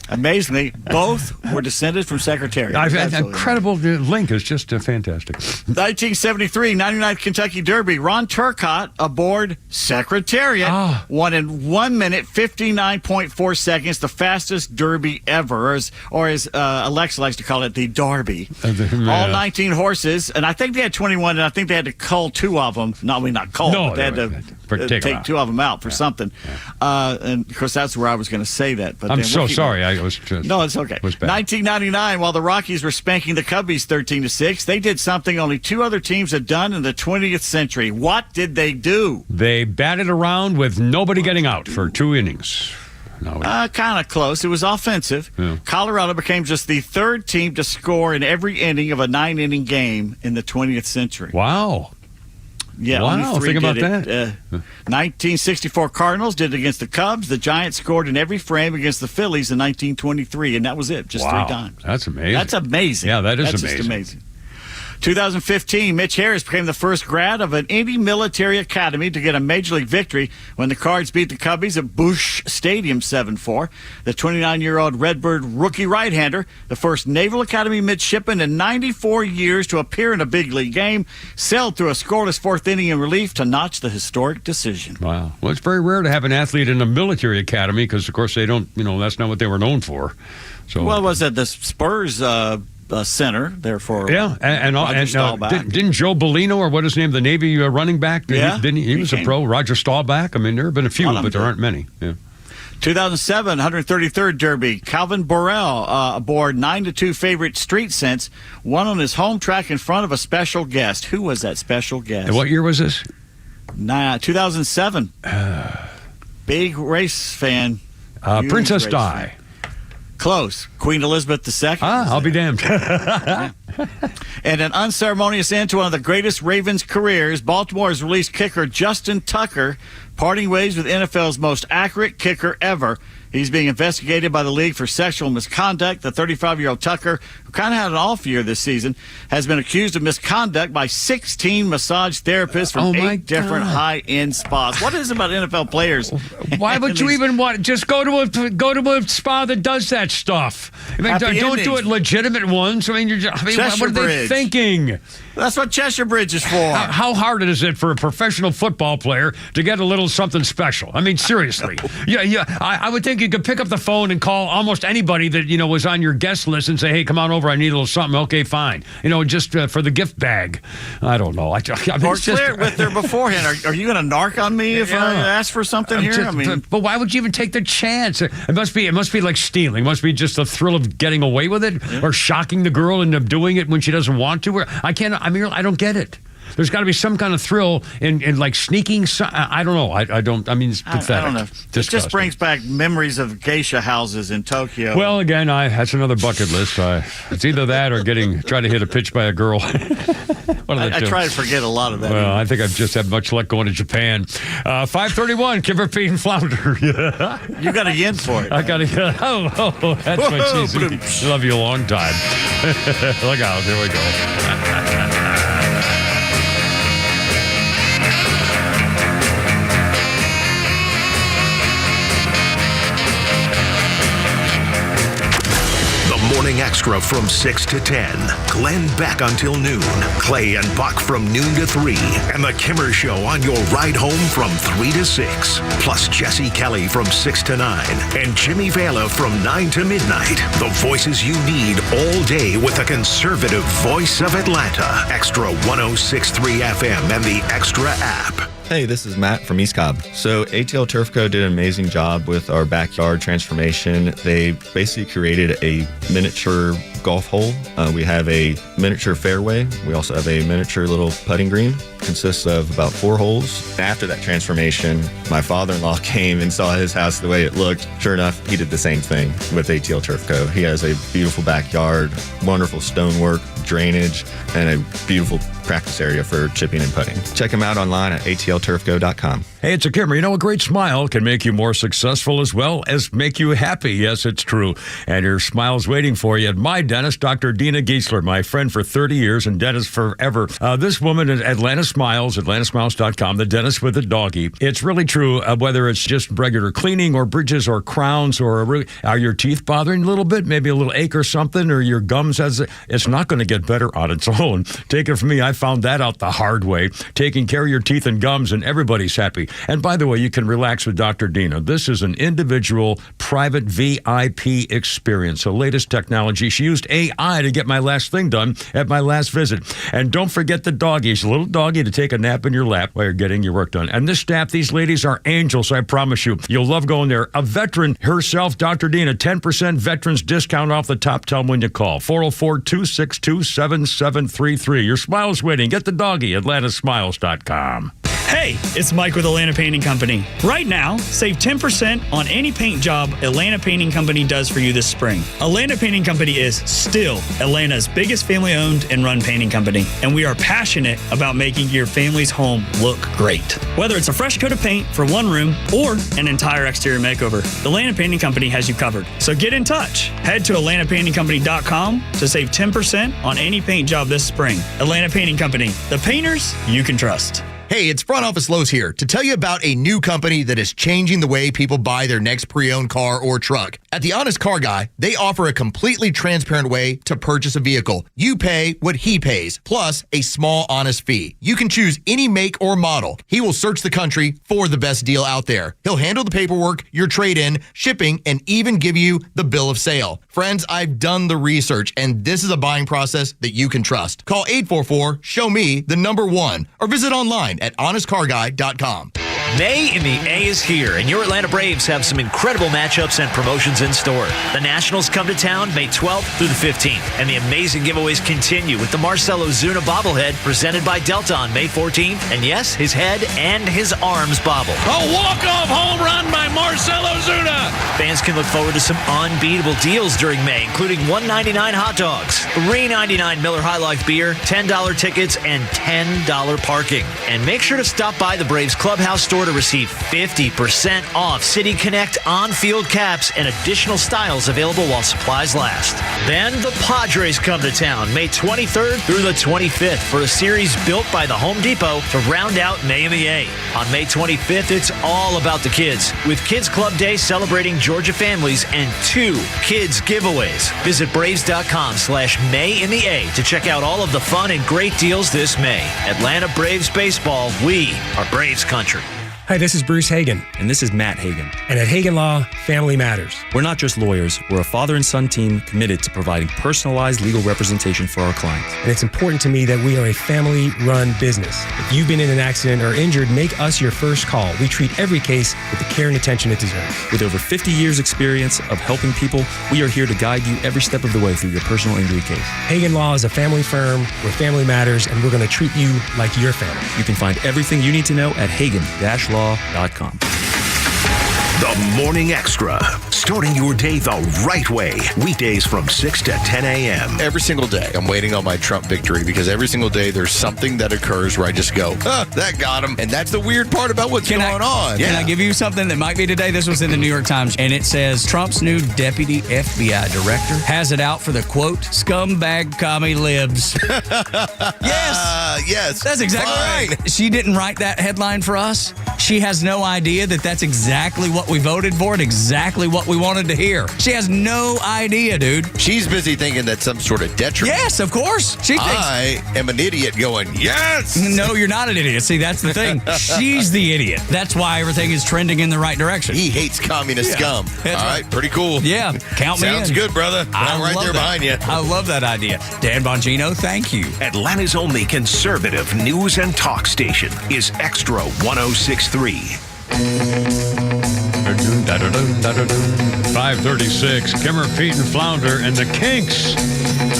Amazingly, both were descended from Secretariat.
Incredible link is just fantastic.
1973, 99th Kentucky Derby. Ron Turcotte aboard Secretariat won in 1 minute, 59.4 seconds, the fastest Derby ever, or as Alexa likes to call it, the Derby. All 19 horses, and I think they had 21, and I think they had to cull 2 of them. Not cull, but they had to take 2 of them out for something. And, of course, that's where I was going to say that. But
I'm so sorry.
No, it's okay. 1999, while the Rockies were spanking the Cubbies 13-6, they did something only 2 other teams had done in the 20th century. What did they do?
They batted around with nobody getting out for 2 innings.
Kind of close. It was offensive. Yeah. Colorado became just the 3rd team to score in every inning of a 9-inning game in the 20th century.
Wow.
Yeah,
wow, think about that.
1964 Cardinals did it against the Cubs. The Giants scored in every frame against the Phillies in 1923, and that was it, just 3 times.
That's amazing.
That's amazing.
Yeah, that's
just amazing. 2015, Mitch Harris became the first grad of an Indy military academy to get a Major League victory when the Cards beat the Cubbies at Busch Stadium 7-4. The 29-year-old Redbird rookie right-hander, the first Naval Academy midshipman in 94 years to appear in a big league game, sailed through a scoreless 4th inning in relief to notch the historic decision.
Wow. Well, it's very rare to have an athlete in a military academy because, of course, they don't, that's not what they were known for. So,
well, was that the Spurs center there for
Roger Staubach. Didn't Joe Bellino, or what is his name, the Navy running back? He was a pro. Roger Staubach. I mean, there have been a few, but there aren't many. Yeah.
2007 133rd Derby. Calvin Borrell aboard 9-2 favorite Street Sense won on his home track in front of a special guest. Who was that special guest?
And what year was this?
2007. Big race fan.
Princess Di.
Close. Queen Elizabeth II.
I'll be damned.
And an unceremonious end to one of the greatest Ravens careers, Baltimore's released kicker Justin Tucker parting ways with NFL's most accurate kicker ever. He's being investigated by the league for sexual misconduct. The 35-year-old Tucker, who kind of had an off year this season, has been accused of misconduct by 16 massage therapists from 8 different high-end spas. What is it about NFL players?
Why would you even want? Just go to a spa that does that stuff. I mean, don't do it legitimate ones. I mean, what are they thinking?
That's what Cheshire Bridge is for.
How hard is it for a professional football player to get a little something special? I mean, seriously. I would think you could pick up the phone and call almost anybody that, was on your guest list and say, hey, come on over, I need a little something. Okay, fine. Just for the gift bag. I don't know.
Or clear it with her beforehand. Are you going to narc on me if I ask for something here?
But why would you even take the chance? It must be like stealing. It must be just the thrill of getting away with it, or shocking the girl into doing it when she doesn't want to. I don't get it. There's got to be some kind of thrill in like sneaking. I don't know. It's pathetic.
I don't know. It just brings back memories of geisha houses in Tokyo.
Well, again, that's another bucket list. It's either that or try to hit a pitch by a girl.
I try to forget a lot of that.
Well, I think I've just had much luck going to Japan. 531, Kipper, Pete, and Flounder.
You got a yen for it.
I got a yen. Oh, that's my cheesy. Love you a long time. Look out. Here we go.
Morning Extra from 6 to 10. Glenn Beck until noon. Clay and Buck from noon to 3. And the Kimmer Show on your ride home from 3 to 6. Plus Jesse Kelly from 6 to 9. And Jimmy Vela from 9 to midnight. The voices you need all day with the conservative voice of Atlanta. Extra 106.3 FM and the Extra app.
Hey, this is Matt from East Cobb. So ATL Turf Co. did an amazing job with our backyard transformation. They basically created a miniature golf hole. We have a miniature fairway. We also have a miniature little putting green. Consists of about 4 holes. After that transformation, my father-in-law came and saw his house the way it looked. Sure enough, he did the same thing with ATL Turf Co. He has a beautiful backyard, wonderful stonework, drainage, and a beautiful practice area for chipping and putting. Check him out online at atlturfco.com.
Hey, it's a Kimmer. A great smile can make you more successful as well as make you happy. Yes, it's true. And your smile's waiting for you at my dentist, Dr. Dina Giesler, my friend for 30 years and dentist forever. This woman at Atlanta Smiles, atlantasmiles.com, the dentist with the doggy. It's really true, whether it's just regular cleaning or bridges or crowns or are your teeth bothering a little bit, maybe a little ache or something, or your gums it's not going to get better on its own. Take it from me, I found that out the hard way. Taking care of your teeth and gums and everybody's happy. And by the way, you can relax with Dr. Dina. This is an individual, private VIP experience. The latest technology. She used AI to get my last thing done at my last visit. And don't forget the doggy. She's a little doggy to take a nap in your lap while you're getting your work done. And this staff, these ladies are angels, I promise you. You'll love going there. A veteran herself, Dr. Dina, 10% veterans discount off the top. Tell them when you call. 404-262-7733. Your smile's waiting. Get the doggy at atlantasmiles.com.
Hey, it's Mike with Atlanta Painting Company. Right now, save 10% on any paint job Atlanta Painting Company does for you this spring. Atlanta Painting Company is still Atlanta's biggest family-owned and run painting company, and we are passionate about making your family's home look great. Whether it's a fresh coat of paint for one room or an entire exterior makeover, the Atlanta Painting Company has you covered. So get in touch. Head to atlantapaintingcompany.com to save 10% on any paint job this spring. Atlanta Painting Company, the painters you can trust.
Hey, it's Front Office Lowe's here to tell you about a new company that is changing the way people buy their next pre-owned car or truck. At The Honest Car Guy, they offer a completely transparent way to purchase a vehicle. You pay what he pays, plus a small, honest fee. You can choose any make or model. He will search the country for the best deal out there. He'll handle the paperwork, your trade-in, shipping, and even give you the bill of sale. Friends, I've done the research, and this is a buying process that you can trust. Call 844-SHOW-ME-1 or visit online at honestcarguy.com.
May in the A is here, and your Atlanta Braves have some incredible matchups and promotions in store. The Nationals come to town May 12th through the 15th, and the amazing giveaways continue with the Marcell Ozuna bobblehead presented by Delta on May 14th, and yes, his head and his arms bobble.
A walk-off home run by Marcell Ozuna!
Fans can look forward to some unbeatable deals during May, including $1.99 hot dogs, $3.99 Miller High Life beer, $10 tickets, and $10 parking. And make sure to stop by the Braves Clubhouse store to receive 50% off City Connect on-field caps and additional styles available while supplies last. Then the Padres come to town May 23rd through the 25th for a series built by the Home Depot to round out May in the A. On May 25th, it's all about the kids, with Kids Club Day celebrating Georgia families and 2 kids giveaways. Visit Braves.com/May in the A to check out all of the fun and great deals this May. Atlanta Braves baseball, we are Braves country.
Hi, this is Bruce Hagen.
And this is Matt Hagen.
And at Hagen Law, family matters.
We're not just lawyers. We're a father and son team committed to providing personalized legal representation for our clients.
And it's important to me that we are a family-run business. If you've been in an accident or injured, make us your first call. We treat every case with the care and attention it deserves.
With over 50 years experience of helping people, we are here to guide you every step of the way through your personal injury case.
Hagen Law is a family firm where family matters, and we're going to treat you like your family.
You can find everything you need to know at Hagen-Law.com.
The Morning Extra, starting your day the right way. Weekdays from 6 to 10 a.m.
Every single day, I'm waiting on my Trump victory because every single day there's something that occurs where I just go, that got him. And that's the weird part about what's going on.
Can I give you something that might be today? This was in the New York Times, and it says Trump's new deputy FBI director has it out for the, quote, scumbag commie libs.
Yes.
That's exactly right. She didn't write that headline for us. She has no idea that that's exactly what we voted for and exactly what we wanted to hear. She has no idea, dude.
She's busy thinking that's some sort of detriment.
Yes, of course. She thinks
I am an idiot going, yes!
No, you're not an idiot. See, that's the thing. She's the idiot. That's why everything is trending in the right direction.
He hates communist scum. All right, pretty cool.
Yeah, count me in.
Sounds good, brother. I'm right there behind you.
I love that idea. Dan Bongino, thank you.
Atlanta's only conservative news and talk station is XTRA 106.3.
5:36. Kimmer, Pete, and Flounder and the Kinks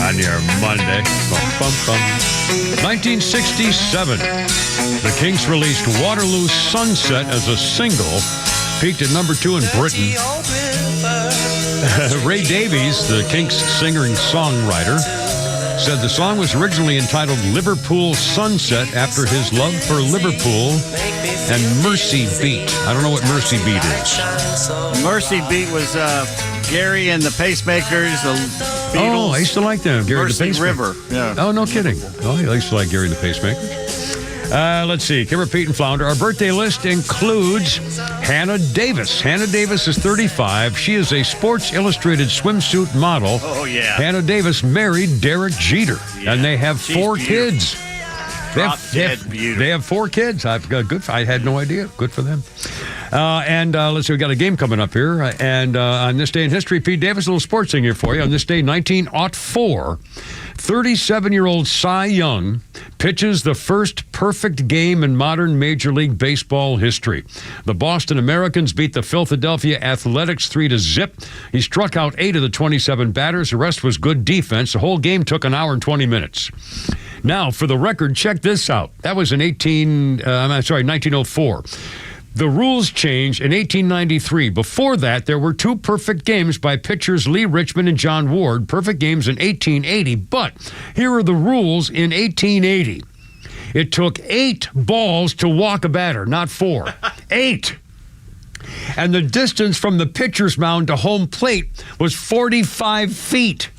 on your Monday. 1967. The Kinks released Waterloo Sunset as a single. Peaked at number 2 in Britain. Ray Davies, the Kinks singer and songwriter, said the song was originally entitled Liverpool Sunset after his love for Liverpool and Mercy Beat. I don't know what Mercy Beat is.
Mercy Beat was Gary and the Pacemakers, the Beatles.
Oh, I used to like them. Gary
Mercy
the Pacemakers.
River. Yeah.
Oh, no kidding. Oh, I used to like Gary the Pacemakers. Let's see. Kimmer, Pete, and Flounder. Our birthday list includes Hannah Davis. Hannah Davis is 35. She is a Sports Illustrated swimsuit model.
Oh, yeah.
Hannah Davis married Derek Jeter, and they have 4 kids. They have 4 kids. I've got good. I had no idea. Good for them. Let's see. We got a game coming up here. On this day in history, Pete Davis, a little sports thing here for you. On this day, 1904. 37-year-old Cy Young pitches the first perfect game in modern Major League Baseball history. The Boston Americans beat the Philadelphia Athletics 3-0. He struck out 8 of the 27 batters. The rest was good defense. The whole game took an hour and 20 minutes. Now, for the record, check this out. That was in 1904. The rules changed in 1893. Before that, there were 2 perfect games by pitchers Lee Richmond and John Ward, perfect games in 1880. But here are the rules in 1880. It took 8 balls to walk a batter, not 4. 8. And the distance from the pitcher's mound to home plate was 45 feet.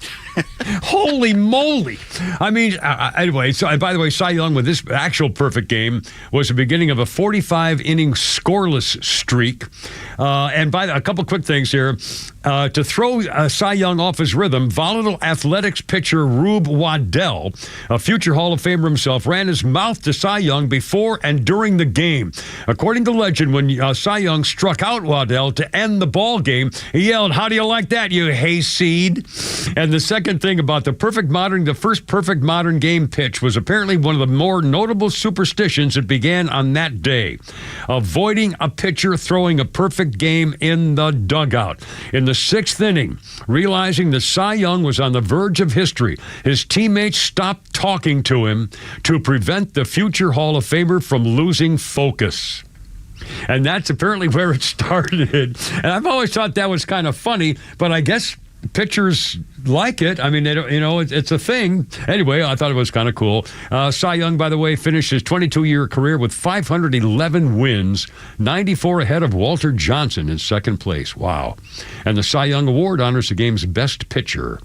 Holy moly. I mean, anyway, so by the way, Cy Young with this actual perfect game was the beginning of a 45-inning scoreless streak. And by a couple quick things here. To throw Cy Young off his rhythm, volatile athletics pitcher Rube Waddell, a future Hall of Famer himself, ran his mouth to Cy Young before and during the game. According to legend, when Cy Young struck out Waddell to end the ball game, he yelled, "How do you like that, you hayseed?" And the second thing about the first perfect modern game pitch was apparently one of the more notable superstitions that began on that day. Avoiding a pitcher throwing a perfect game in the dugout. In the sixth inning, realizing that Cy Young was on the verge of history, his teammates stopped talking to him to prevent the future Hall of Famer from losing focus. And that's apparently where it started. And I've always thought that was kind of funny, but I guess pitchers like it. I mean, they don't, it's a thing. Anyway, I thought it was kind of cool. Cy Young, by the way, finished his 22-year career with 511 wins, 94 ahead of Walter Johnson in second place. Wow. And the Cy Young Award honors the game's best pitcher.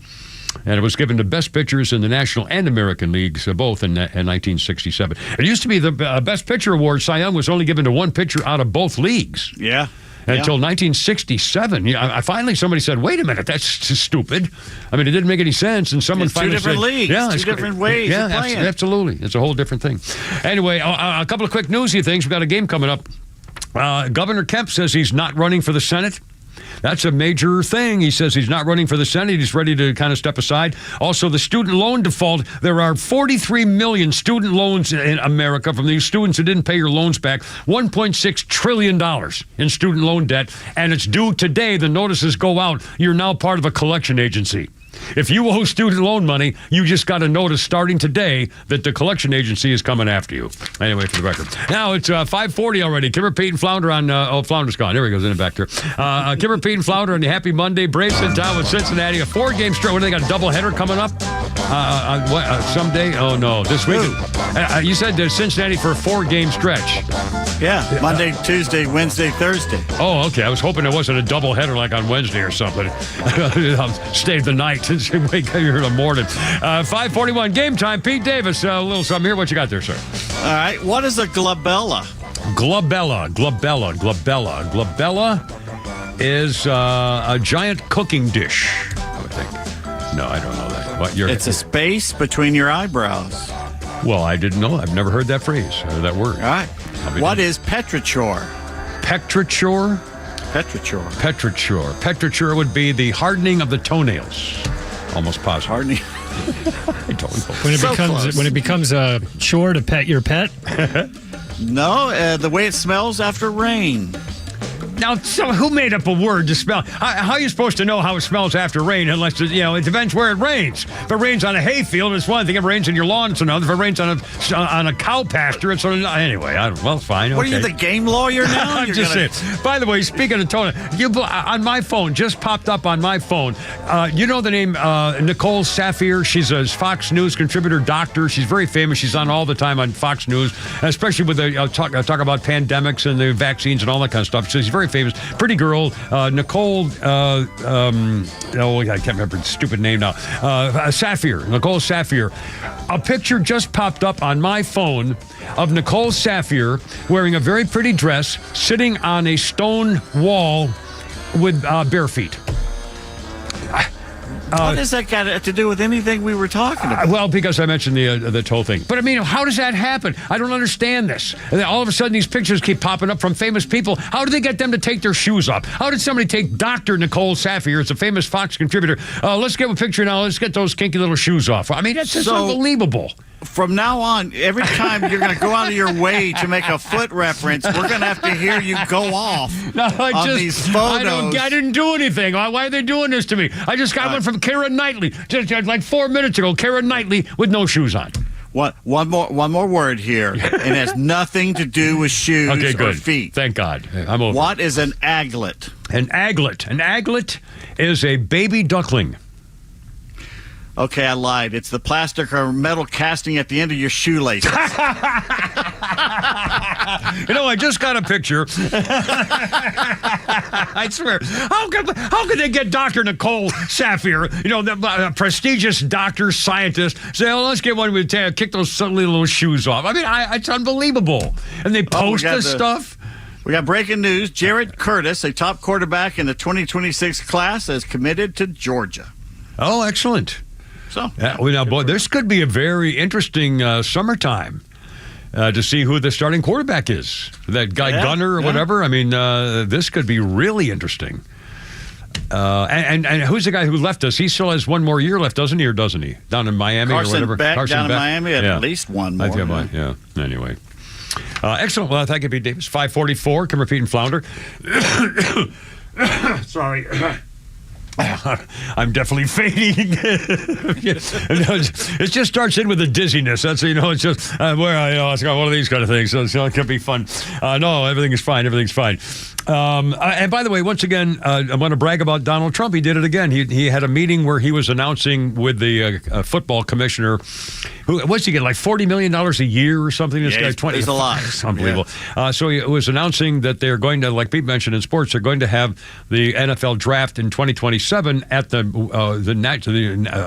And it was given to best pitchers in the National and American Leagues, both in 1967. It used to be the best pitcher award. Cy Young was only given to one pitcher out of both leagues.
Yeah.
Until 1967. Finally, somebody said, wait a minute, that's stupid. I mean, it didn't make any sense. And someone
it's
finally
two different
said,
leagues,
yeah,
two different ways of playing.
Absolutely. It's a whole different thing. Anyway, a couple of quick newsy things. We've got a game coming up. Governor Kemp says he's not running for the Senate. That's a major thing. He says he's not running for the Senate. He's ready to kind of step aside. Also, the student loan default. There are 43 million student loans in America from these students who didn't pay your loans back. $1.6 trillion in student loan debt. And it's due today. The notices go out. You're now part of a collection agency. If you owe student loan money, you just got a notice starting today that the collection agency is coming after you. Anyway, for the record. Now it's 5:40 already. Kimber, Pete, and Flounder on... Flounder's gone. There he goes, in the back there. Kimber, Pete, and Flounder on the Happy Monday. Braves in town with Cincinnati. A 4-game stretch. What, do they got a doubleheader coming up? Someday? Oh, no. This week? You said Cincinnati for a 4-game stretch.
Yeah. Monday, Tuesday, Wednesday, Thursday.
Oh, okay. I was hoping it wasn't a doubleheader like on Wednesday or something. Stayed the night. Wake up here in the morning. 5:41 game time. Pete Davis, a little something here. What you got there, sir?
All right. What is a glabella?
Glabella is a giant cooking dish, I would think. No, I don't know that. What?
It's a space between your eyebrows.
Well, I didn't know. I've never heard that phrase or that word.
All right. What is petrichor?
Petrichor?
Petrichor.
Petrichor would be the hardening of the toenails. Almost positive.
Hardening.
I don't know.
When it becomes a chore to pet your pet?
No, the way it smells after rain.
Now, so who made up a word to smell? How are you supposed to know how it smells after rain unless, it depends where it rains. If it rains on a hayfield, it's one thing. If it rains in your lawn, it's another. If it rains on a cow pasture, it's another. Anyway, fine.
What
okay.
are you, the game lawyer now?
I'm just saying. By the way, speaking of tone, on my phone, just popped up on my phone. You know the name Nicole Safier? She's a Fox News contributor, doctor. She's very famous. She's on all the time on Fox News, especially with the talk about pandemics and the vaccines and all that kind of stuff. She's very famous. Pretty girl, Nicole, I can't remember the stupid name now. Nicole Safier. A picture just popped up on my phone of Nicole Safier wearing a very pretty dress, sitting on a stone wall with bare feet.
What does that got to do with anything we were talking about?
Well, because I mentioned the toe thing. But I mean, how does that happen? I don't understand this. And then all of a sudden, these pictures keep popping up from famous people. How do they get them to take their shoes off? How did somebody take Dr. Nicole Safier, it's a famous Fox contributor, let's get a picture now, let's get those kinky little shoes off. I mean, that's just unbelievable.
From now on, every time you're going to go out of your way to make a foot reference, we're going to have to hear you go off these photos.
I didn't do anything. Why are they doing this to me? I just got one from Keira Knightley, just like 4 minutes ago. Keira Knightley with no shoes on.
One more word here, and it has nothing to do with shoes or feet.
Thank God. I'm over.
What is an aglet?
An aglet is a baby duckling.
Okay, I lied. It's the plastic or metal casting at the end of your shoelaces.
I just got a picture. I swear. How could they get Dr. Nicole Saphier, the prestigious doctor, scientist, say, let's get one with kick those silly little shoes off. I mean, it's unbelievable. And they post this stuff.
We got breaking news. Jared Curtis, a top quarterback in the 2026 class, has committed to Georgia.
Oh, excellent.
So,
this could be a very interesting summertime to see who the starting quarterback is. That guy Gunner or whatever. I mean, this could be really interesting. And who's the guy who left us? He still has one more year left, doesn't he, or doesn't he? Down in Miami or whatever.
Carson down in Miami at least one more.
Yeah. Anyway. Excellent. Well, thank you, Pete Davis. 5:44. Can repeat and flounder. Sorry. I'm definitely fading. It just starts in with a dizziness. That's it's just it's got one of these kind of things. So it could be fun. No, everything is fine. Everything's fine. And by the way, once again, I want to brag about Donald Trump. He did it again. He had a meeting where he was announcing with the football commissioner. What's he get, like $40 million a year or something? This guy, 20.
It's a lot.
It's unbelievable. Yeah. So he was announcing that they're going to, like Pete mentioned in sports, they're going to have the NFL draft in 2027 at the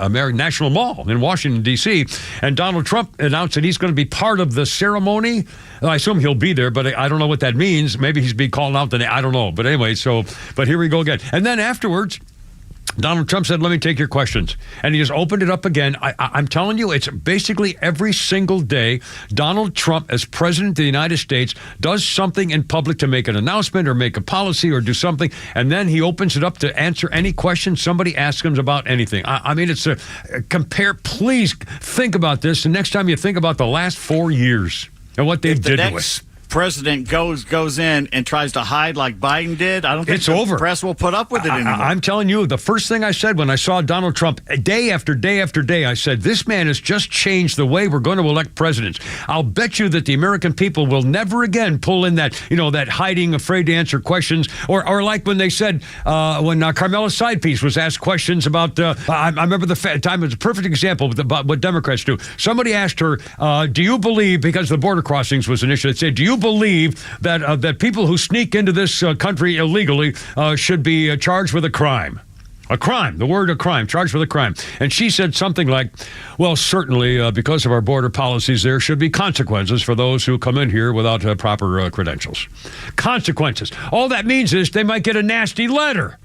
American National Mall in Washington, D.C. And Donald Trump announced that he's going to be part of the ceremony. I assume he'll be there, but I don't know what that means. Maybe he's being called out today. I don't know. But anyway, but here we go again. And then afterwards, Donald Trump said, let me take your questions. And he just opened it up again. I'm telling you, it's basically every single day, Donald Trump, as president of the United States, does something in public to make an announcement or make a policy or do something. And then he opens it up to answer any question somebody asks him about anything. I mean, it's please think about this. The next time you think about the last 4 years and what they did to us.
President goes in and tries to hide like Biden did, I don't think the press will put up with it anymore.
I'm telling you, the first thing I said when I saw Donald Trump, day after day after day, I said, this man has just changed the way we're going to elect presidents. I'll bet you that the American people will never again pull in that, that hiding, afraid to answer questions, or like when they said, when Carmela's side piece was asked questions about, I remember the time, it was a perfect example about what Democrats do. Somebody asked her, do you believe, because the border crossings was an issue, they said, do you believe that people who sneak into this country illegally should be charged with a crime? A crime, the word a crime, charged with a crime. And she said something like, well, certainly because of our border policies, there should be consequences for those who come in here without proper credentials. Consequences. All that means is they might get a nasty letter.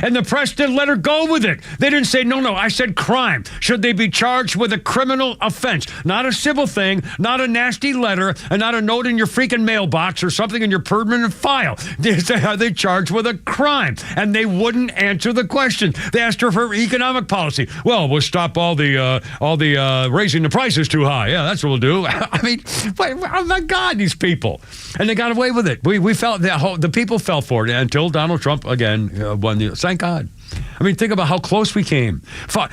And the press didn't let her go with it. They didn't say, no, I said crime. Should they be charged with a criminal offense? Not a civil thing, not a nasty letter, and not a note in your freaking mailbox or something in your permanent file. Are they charged with a crime? And they wouldn't answer the question. They asked her for her economic policy. Well, we'll stop all the raising the prices too high. Yeah, that's what we'll do. I mean, oh my God, these people. And they got away with it. We felt the people fell for it until Donald Trump again won the. Thank God. I mean, think about how close we came.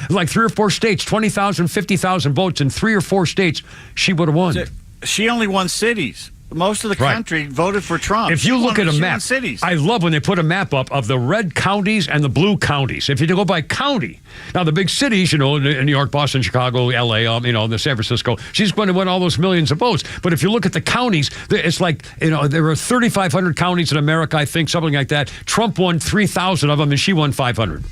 Like 3 or 4 states, 20,000, 50,000 votes in 3 or 4 states, she would have won.
She only won cities. Most of the country voted for Trump.
If you look at a map, I love when they put a map up of the red counties and the blue counties. If you go by county, now the big cities, New York, Boston, Chicago, LA, the San Francisco, she's going to win all those millions of votes. But if you look at the counties, it's like, there are 3,500 counties in America, I think, something like that. Trump won 3,000 of them and she won 500.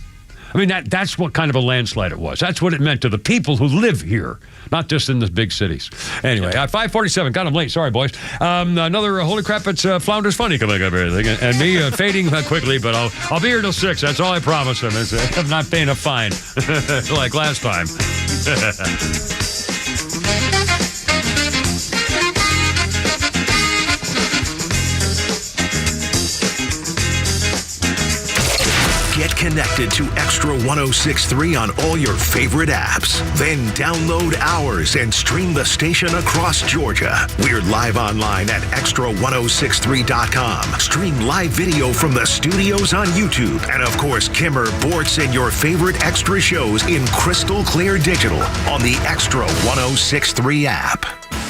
I mean, that's what kind of a landslide it was. That's what it meant to the people who live here, not just in the big cities. Anyway, 5:47. Got them late. Sorry, boys. Another holy crap, it's Flounders Funny coming up here. And me fading quickly, but I'll be here till 6. That's all I promise them. I'm not paying a fine like last time.
Get connected to XTRA 106.3 on all your favorite apps. Then download ours and stream the station across Georgia. We're live online at XTRA1063.com. Stream live video from the studios on YouTube. And of course, Kimmer, Bortz, and your favorite extra shows in crystal clear digital on the XTRA 106.3 app.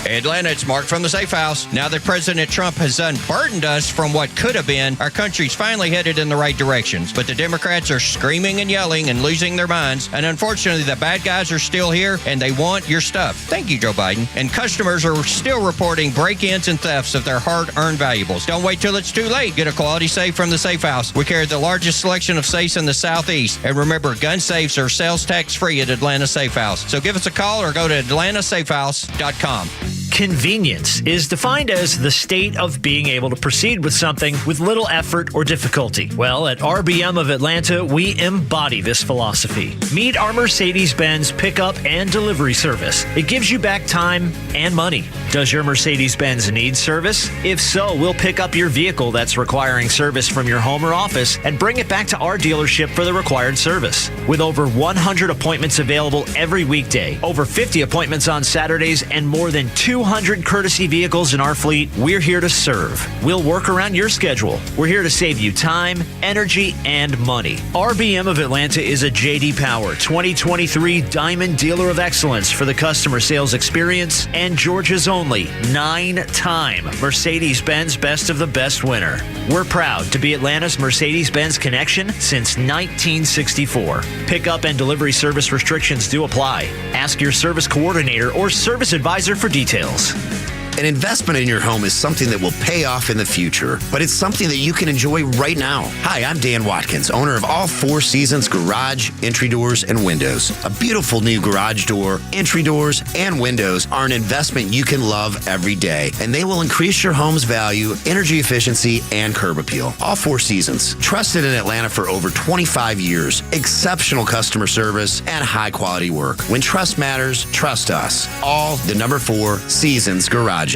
Atlanta, it's Mark from the Safe House. Now that President Trump has unburdened us from what could have been, our country's finally headed in the right directions. But the Democrats are screaming and yelling and losing their minds. And unfortunately, the bad guys are still here and they want your stuff. Thank you, Joe Biden. And customers are still reporting break-ins and thefts of their hard-earned valuables. Don't wait till it's too late. Get a quality safe from the Safe House. We carry the largest selection of safes in the Southeast. And remember, gun safes are sales tax-free at Atlanta Safe House. So give us a call or go to atlantasafehouse.com.
Convenience is defined as the state of being able to proceed with something with little effort or difficulty. Well, at RBM of Atlanta, we embody this philosophy. Meet our Mercedes-Benz pickup and delivery service. It gives you back time and money. Does your Mercedes-Benz need service? If so, we'll pick up your vehicle that's requiring service from your home or office and bring it back to our dealership for the required service. With over 100 appointments available every weekday, over 50 appointments on Saturdays, and more than 200 courtesy vehicles in our fleet, we're here to serve. We'll work around your schedule. We're here to save you time, energy, and money. RBM of Atlanta is a J.D. Power 2023 Diamond Dealer of Excellence for the customer sales experience and Georgia's only 9-time Mercedes-Benz Best of the Best winner. We're proud to be Atlanta's Mercedes-Benz connection since 1964. Pickup and delivery service restrictions do apply. Ask your service coordinator or service advisor for details.
An investment in your home is something that will pay off in the future, but it's something that you can enjoy right now. Hi, I'm Dan Watkins, owner of all Four Seasons Garage, Entry Doors, and Windows. A beautiful new garage door, entry doors, and windows are an investment you can love every day, and they will increase your home's value, energy efficiency, and curb appeal. All Four Seasons, trusted in Atlanta for over 25 years, exceptional customer service, and high-quality work. When trust matters, trust us. All the number 4 Seasons Garage. A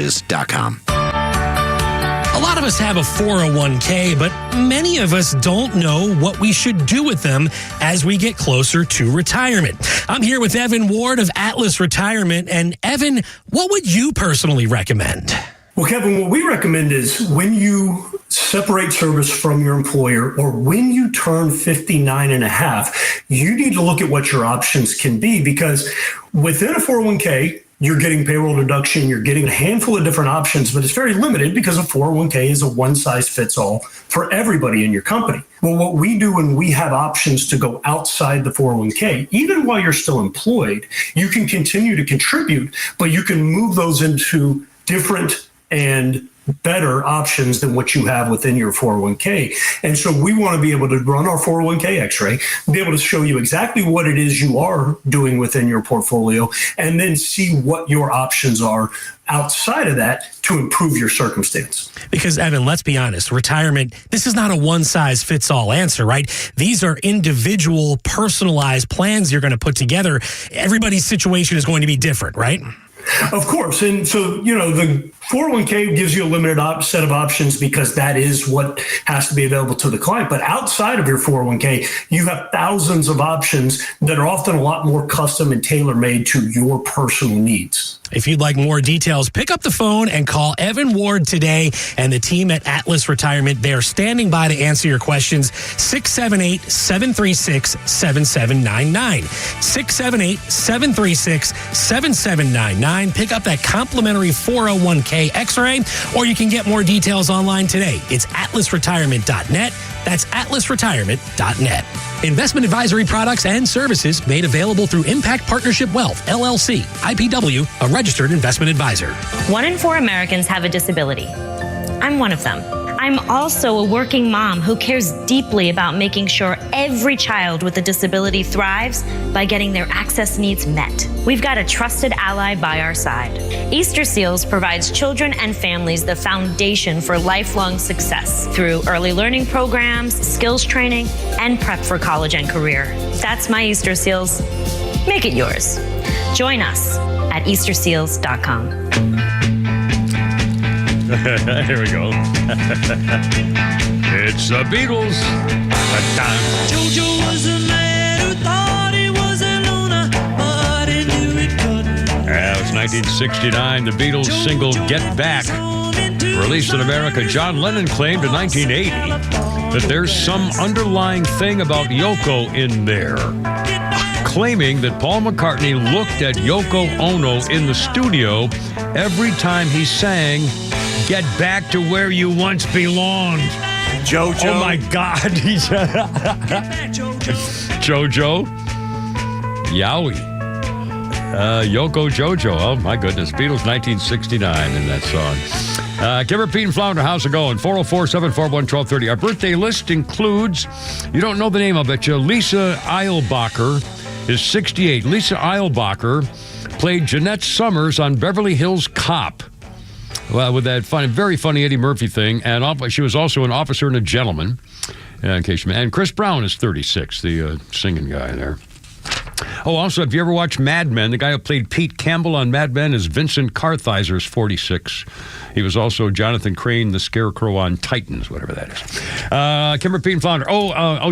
lot of us have a 401k, but many of us don't know what we should do with them as we get closer to retirement. I'm here with Evan Ward of Atlas Retirement. And Evan, what would you personally recommend?
Well, Kevin, what we recommend is when you separate service from your employer or when you turn 59 and a half, you need to look at what your options can be, because within a 401k, you're getting payroll deduction, you're getting a handful of different options, but it's very limited because a 401k is a one-size-fits-all for everybody in your company. Well, what we do when we have options to go outside the 401k, even while you're still employed, you can continue to contribute, but you can move those into different and better options than what you have within your 401k. And so we want to be able to run our 401k x-ray, be able to show you exactly what it is you are doing within your portfolio, and then see what your options are outside of that to improve your circumstance.
Because, Evan, let's be honest, retirement, this is not a one-size-fits-all answer, right? These are individual, personalized plans you're going to put together. Everybody's situation is going to be different, right?
Of course. And so, the 401k gives you a limited set of options because that is what has to be available to the client. But outside of your 401k, you have thousands of options that are often a lot more custom and tailor-made to your personal needs.
If you'd like more details, pick up the phone and call Evan Ward today and the team at Atlas Retirement. They are standing by to answer your questions. 678-736-7799. 678-736-7799. Pick up that complimentary 401k x-ray, or you can get more details online today. It's atlasretirement.net. That's atlasretirement.net. Investment advisory products and services made available through Impact Partnership Wealth, LLC, IPW, a registered investment advisor.
1 in 4 Americans have a disability. I'm one of them. I'm also a working mom who cares deeply about making sure every child with a disability thrives by getting their access needs met. We've got a trusted ally by our side. Easter Seals provides children and families the foundation for lifelong success through early learning programs, skills training, and prep for college and career. That's my Easter Seals. Make it yours. Join us at easterseals.com.
Here we go. It's the Beatles.
Jojo was a man who thought he was a loner, but he knew it couldn't.
It was 1969, the Beatles single Get Back. Released in America, John Lennon claimed in 1980 that there's some underlying thing about Yoko in there. claiming that Paul McCartney looked at Yoko Ono in the studio every time he sang "Get Back to Where You Once Belonged."
JoJo.
Oh my God. JoJo. Yowie. Yoko JoJo. Oh my goodness. Beatles 1969 in that song. Kimber, Pete, and Flounder, how's it going? 404-741-1230. Our birthday list includes, you don't know the name, I'll bet you, Lisa Eilbacher is 68. Lisa Eilbacher played Jeanette Summers on Beverly Hills Cop. Well, with that very funny Eddie Murphy thing, and she was also an officer and a gentleman. In case you, and Chris Brown is 36, the singing guy there. Oh, also, have you ever watched Mad Men? The guy who played Pete Campbell on Mad Men is Vincent Kartheiser, is 46. He was also Jonathan Crane, the Scarecrow on Titans, whatever that is. Kimber, Pete, and Flounder.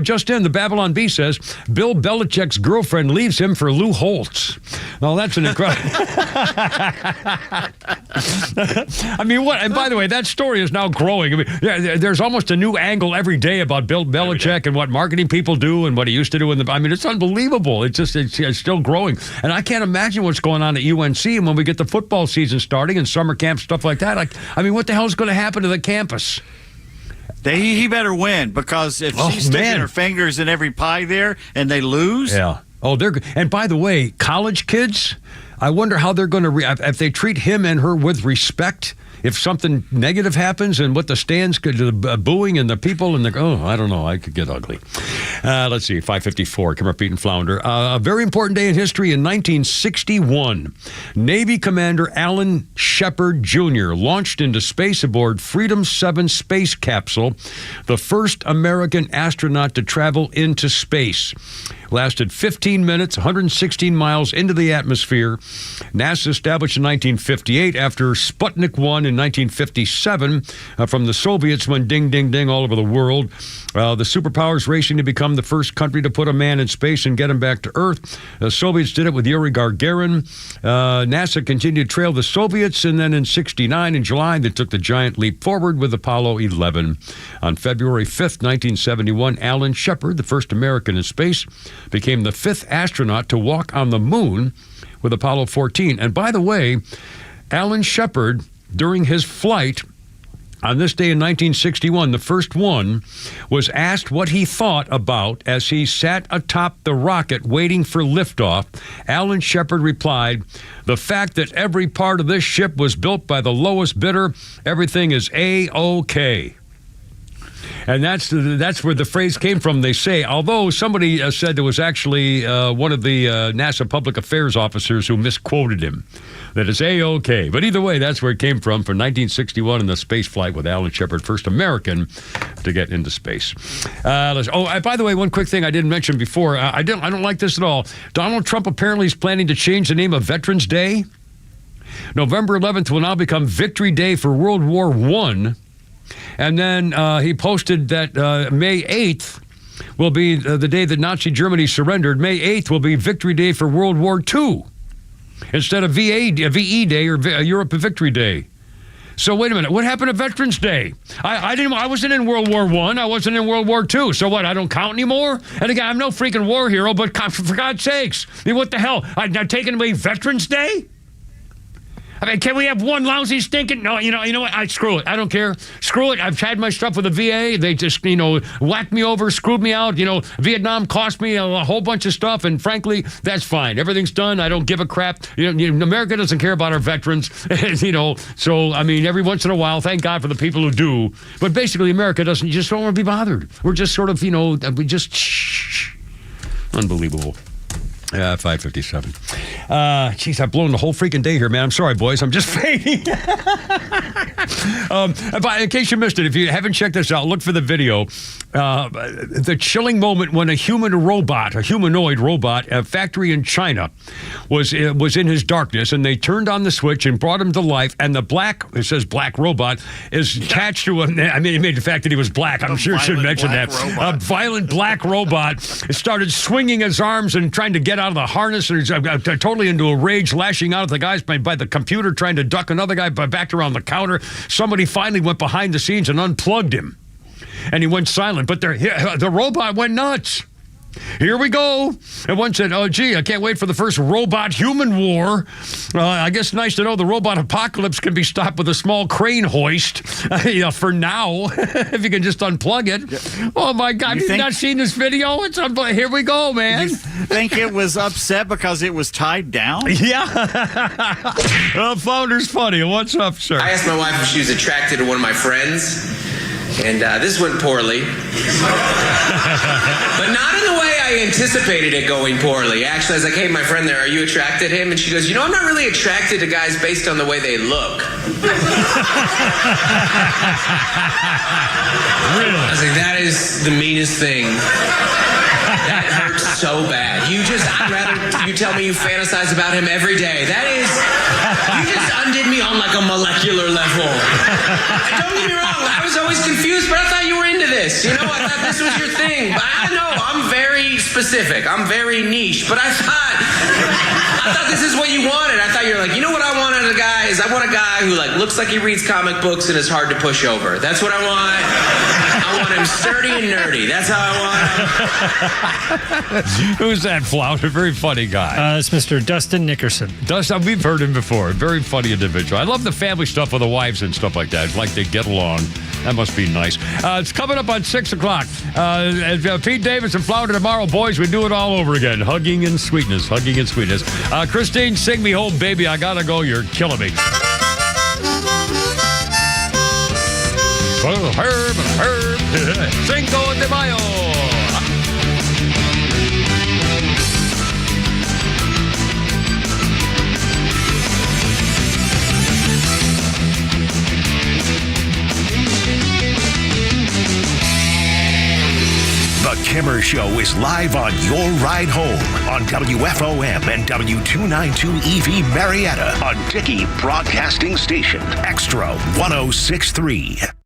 Just in, the Babylon Bee says, Bill Belichick's girlfriend leaves him for Lou Holtz. Well, that's an incredible... I mean, what? And by the way, that story is now growing. I mean, there's almost a new angle every day about Bill Belichick and what marketing people do and what he used to do. I mean, it's unbelievable. It's still growing. And I can't imagine what's going on at UNC and when we get the football season starting and summer camp, stuff like that. What the hell is going to happen to the campus?
He better win, because if she's sticking her fingers in every pie there and they lose.
Yeah. And by the way, college kids, I wonder how they're going to if they treat him and her with respect. If something negative happens and what the stands could, the booing and the people and I don't know, I could get ugly. Let's see, 554, Kimber, Pete, and Flounder. A very important day in history in 1961. Navy Commander Alan Shepard Jr. launched into space aboard Freedom 7 space capsule, the first American astronaut to travel into space. Lasted 15 minutes, 116 miles into the atmosphere. NASA established in 1958 after Sputnik 1 in 1957 from the Soviets went ding, ding, ding all over the world. The superpowers racing to become the first country to put a man in space and get him back to Earth. The Soviets did it with Yuri Gagarin. NASA continued to trail the Soviets, and then in 69, in July, they took the giant leap forward with Apollo 11. On February 5th, 1971, Alan Shepard, the first American in space, became the fifth astronaut to walk on the moon with Apollo 14. And by the way, Alan Shepard, during his flight on this day in 1961, the first one, was asked what he thought about as he sat atop the rocket waiting for liftoff. Alan Shepard replied, "The fact that every part of this ship was built by the lowest bidder, everything is A-OK." And that's where the phrase came from, they say. Although somebody said there was actually one of the NASA public affairs officers who misquoted him, that it's A-OK. But either way, that's where it came from 1961 in the space flight with Alan Shepard, first American to get into space. By the way, one quick thing I didn't mention before. I don't like this at all. Donald Trump apparently is planning to change the name of Veterans Day. November 11th will now become Victory Day for World War I. And then he posted that May 8th will be the day that Nazi Germany surrendered. May 8th will be Victory Day for World War II instead of VE Day or Europe Victory Day. So wait a minute, what happened to Veterans Day? I wasn't in World War I wasn't in World War II. So what? I don't count anymore. And again, I'm no freaking war hero, but for God's sakes, I mean, what the hell? I'm taking away Veterans Day? I mean, can we have one lousy stinking? No, you know what? Screw it. I don't care. Screw it. I've had my stuff with the VA. They just, whacked me over, screwed me out. Vietnam cost me a whole bunch of stuff, and frankly, that's fine. Everything's done. I don't give a crap. America doesn't care about our veterans, So, I mean, every once in a while, thank God for the people who do. But basically, America doesn't. You just don't want to be bothered. We're just sort of, we just shh. Unbelievable. 5:57. Geez, I've blown the whole freaking day here, man. I'm sorry, boys. I'm just fading. In case you missed it, if you haven't checked this out, look for the video. The chilling moment when a humanoid robot, a factory in China, was in his darkness, and they turned on the switch and brought him to life. And it says black robot, is attached to him. I mean, it made the fact that he was black. I'm sure I should mention that. A violent black robot started swinging his arms and trying to get out of the harness, and he's totally into a rage, lashing out at the guys by the computer, trying to duck another guy back around the counter. Somebody finally went behind the scenes and unplugged him, and he went silent. But the robot went nuts. Here we go. And one said, oh, gee, I can't wait for the first robot-human war. I guess nice to know the robot apocalypse can be stopped with a small crane hoist. For now, if you can just unplug it. Oh, my God. You've not seen this video? Here we go, man.
You think it was upset because it was tied down?
Yeah. Founder's funny. What's up, sir?
I asked my wife if she was attracted to one of my friends, and this went poorly. But not in the way I anticipated it going poorly. Actually, I was like, hey, my friend there, are you attracted to him? And she goes, I'm not really attracted to guys based on the way they look. Really? I was like, that is the meanest thing. That hurts so bad. I'd rather you tell me you fantasize about him every day. You just undid me on like a molecular level. Don't get me wrong, I was always confused, but I thought you were into this. I thought this was your thing. But I know, I'm very specific. I'm very niche. But I thought this is what you wanted. I thought you were like, what I want in a guy is I want a guy who looks like he reads comic books and is hard to push over. That's what I want. I want him sturdy and nerdy. That's how I want him.
Who's that, Flounder? Very funny guy.
It's Mr. Dustin Nickerson.
Dustin, we've heard him before. Very funny individual. I love the family stuff with the wives and stuff like that. Like they get along. That must be nice. It's coming up on 6 o'clock. Pete Davis and Flounder tomorrow. Boys, we do it all over again. Hugging and sweetness. Hugging and sweetness. Christine, sing me home, baby. I gotta go. You're killing me. Herb. Cinco de Mayo.
The Kimmer Show is live on your ride home on WFOM and W292 EV Marietta on Dickey Broadcasting Station, XTRA 106.3.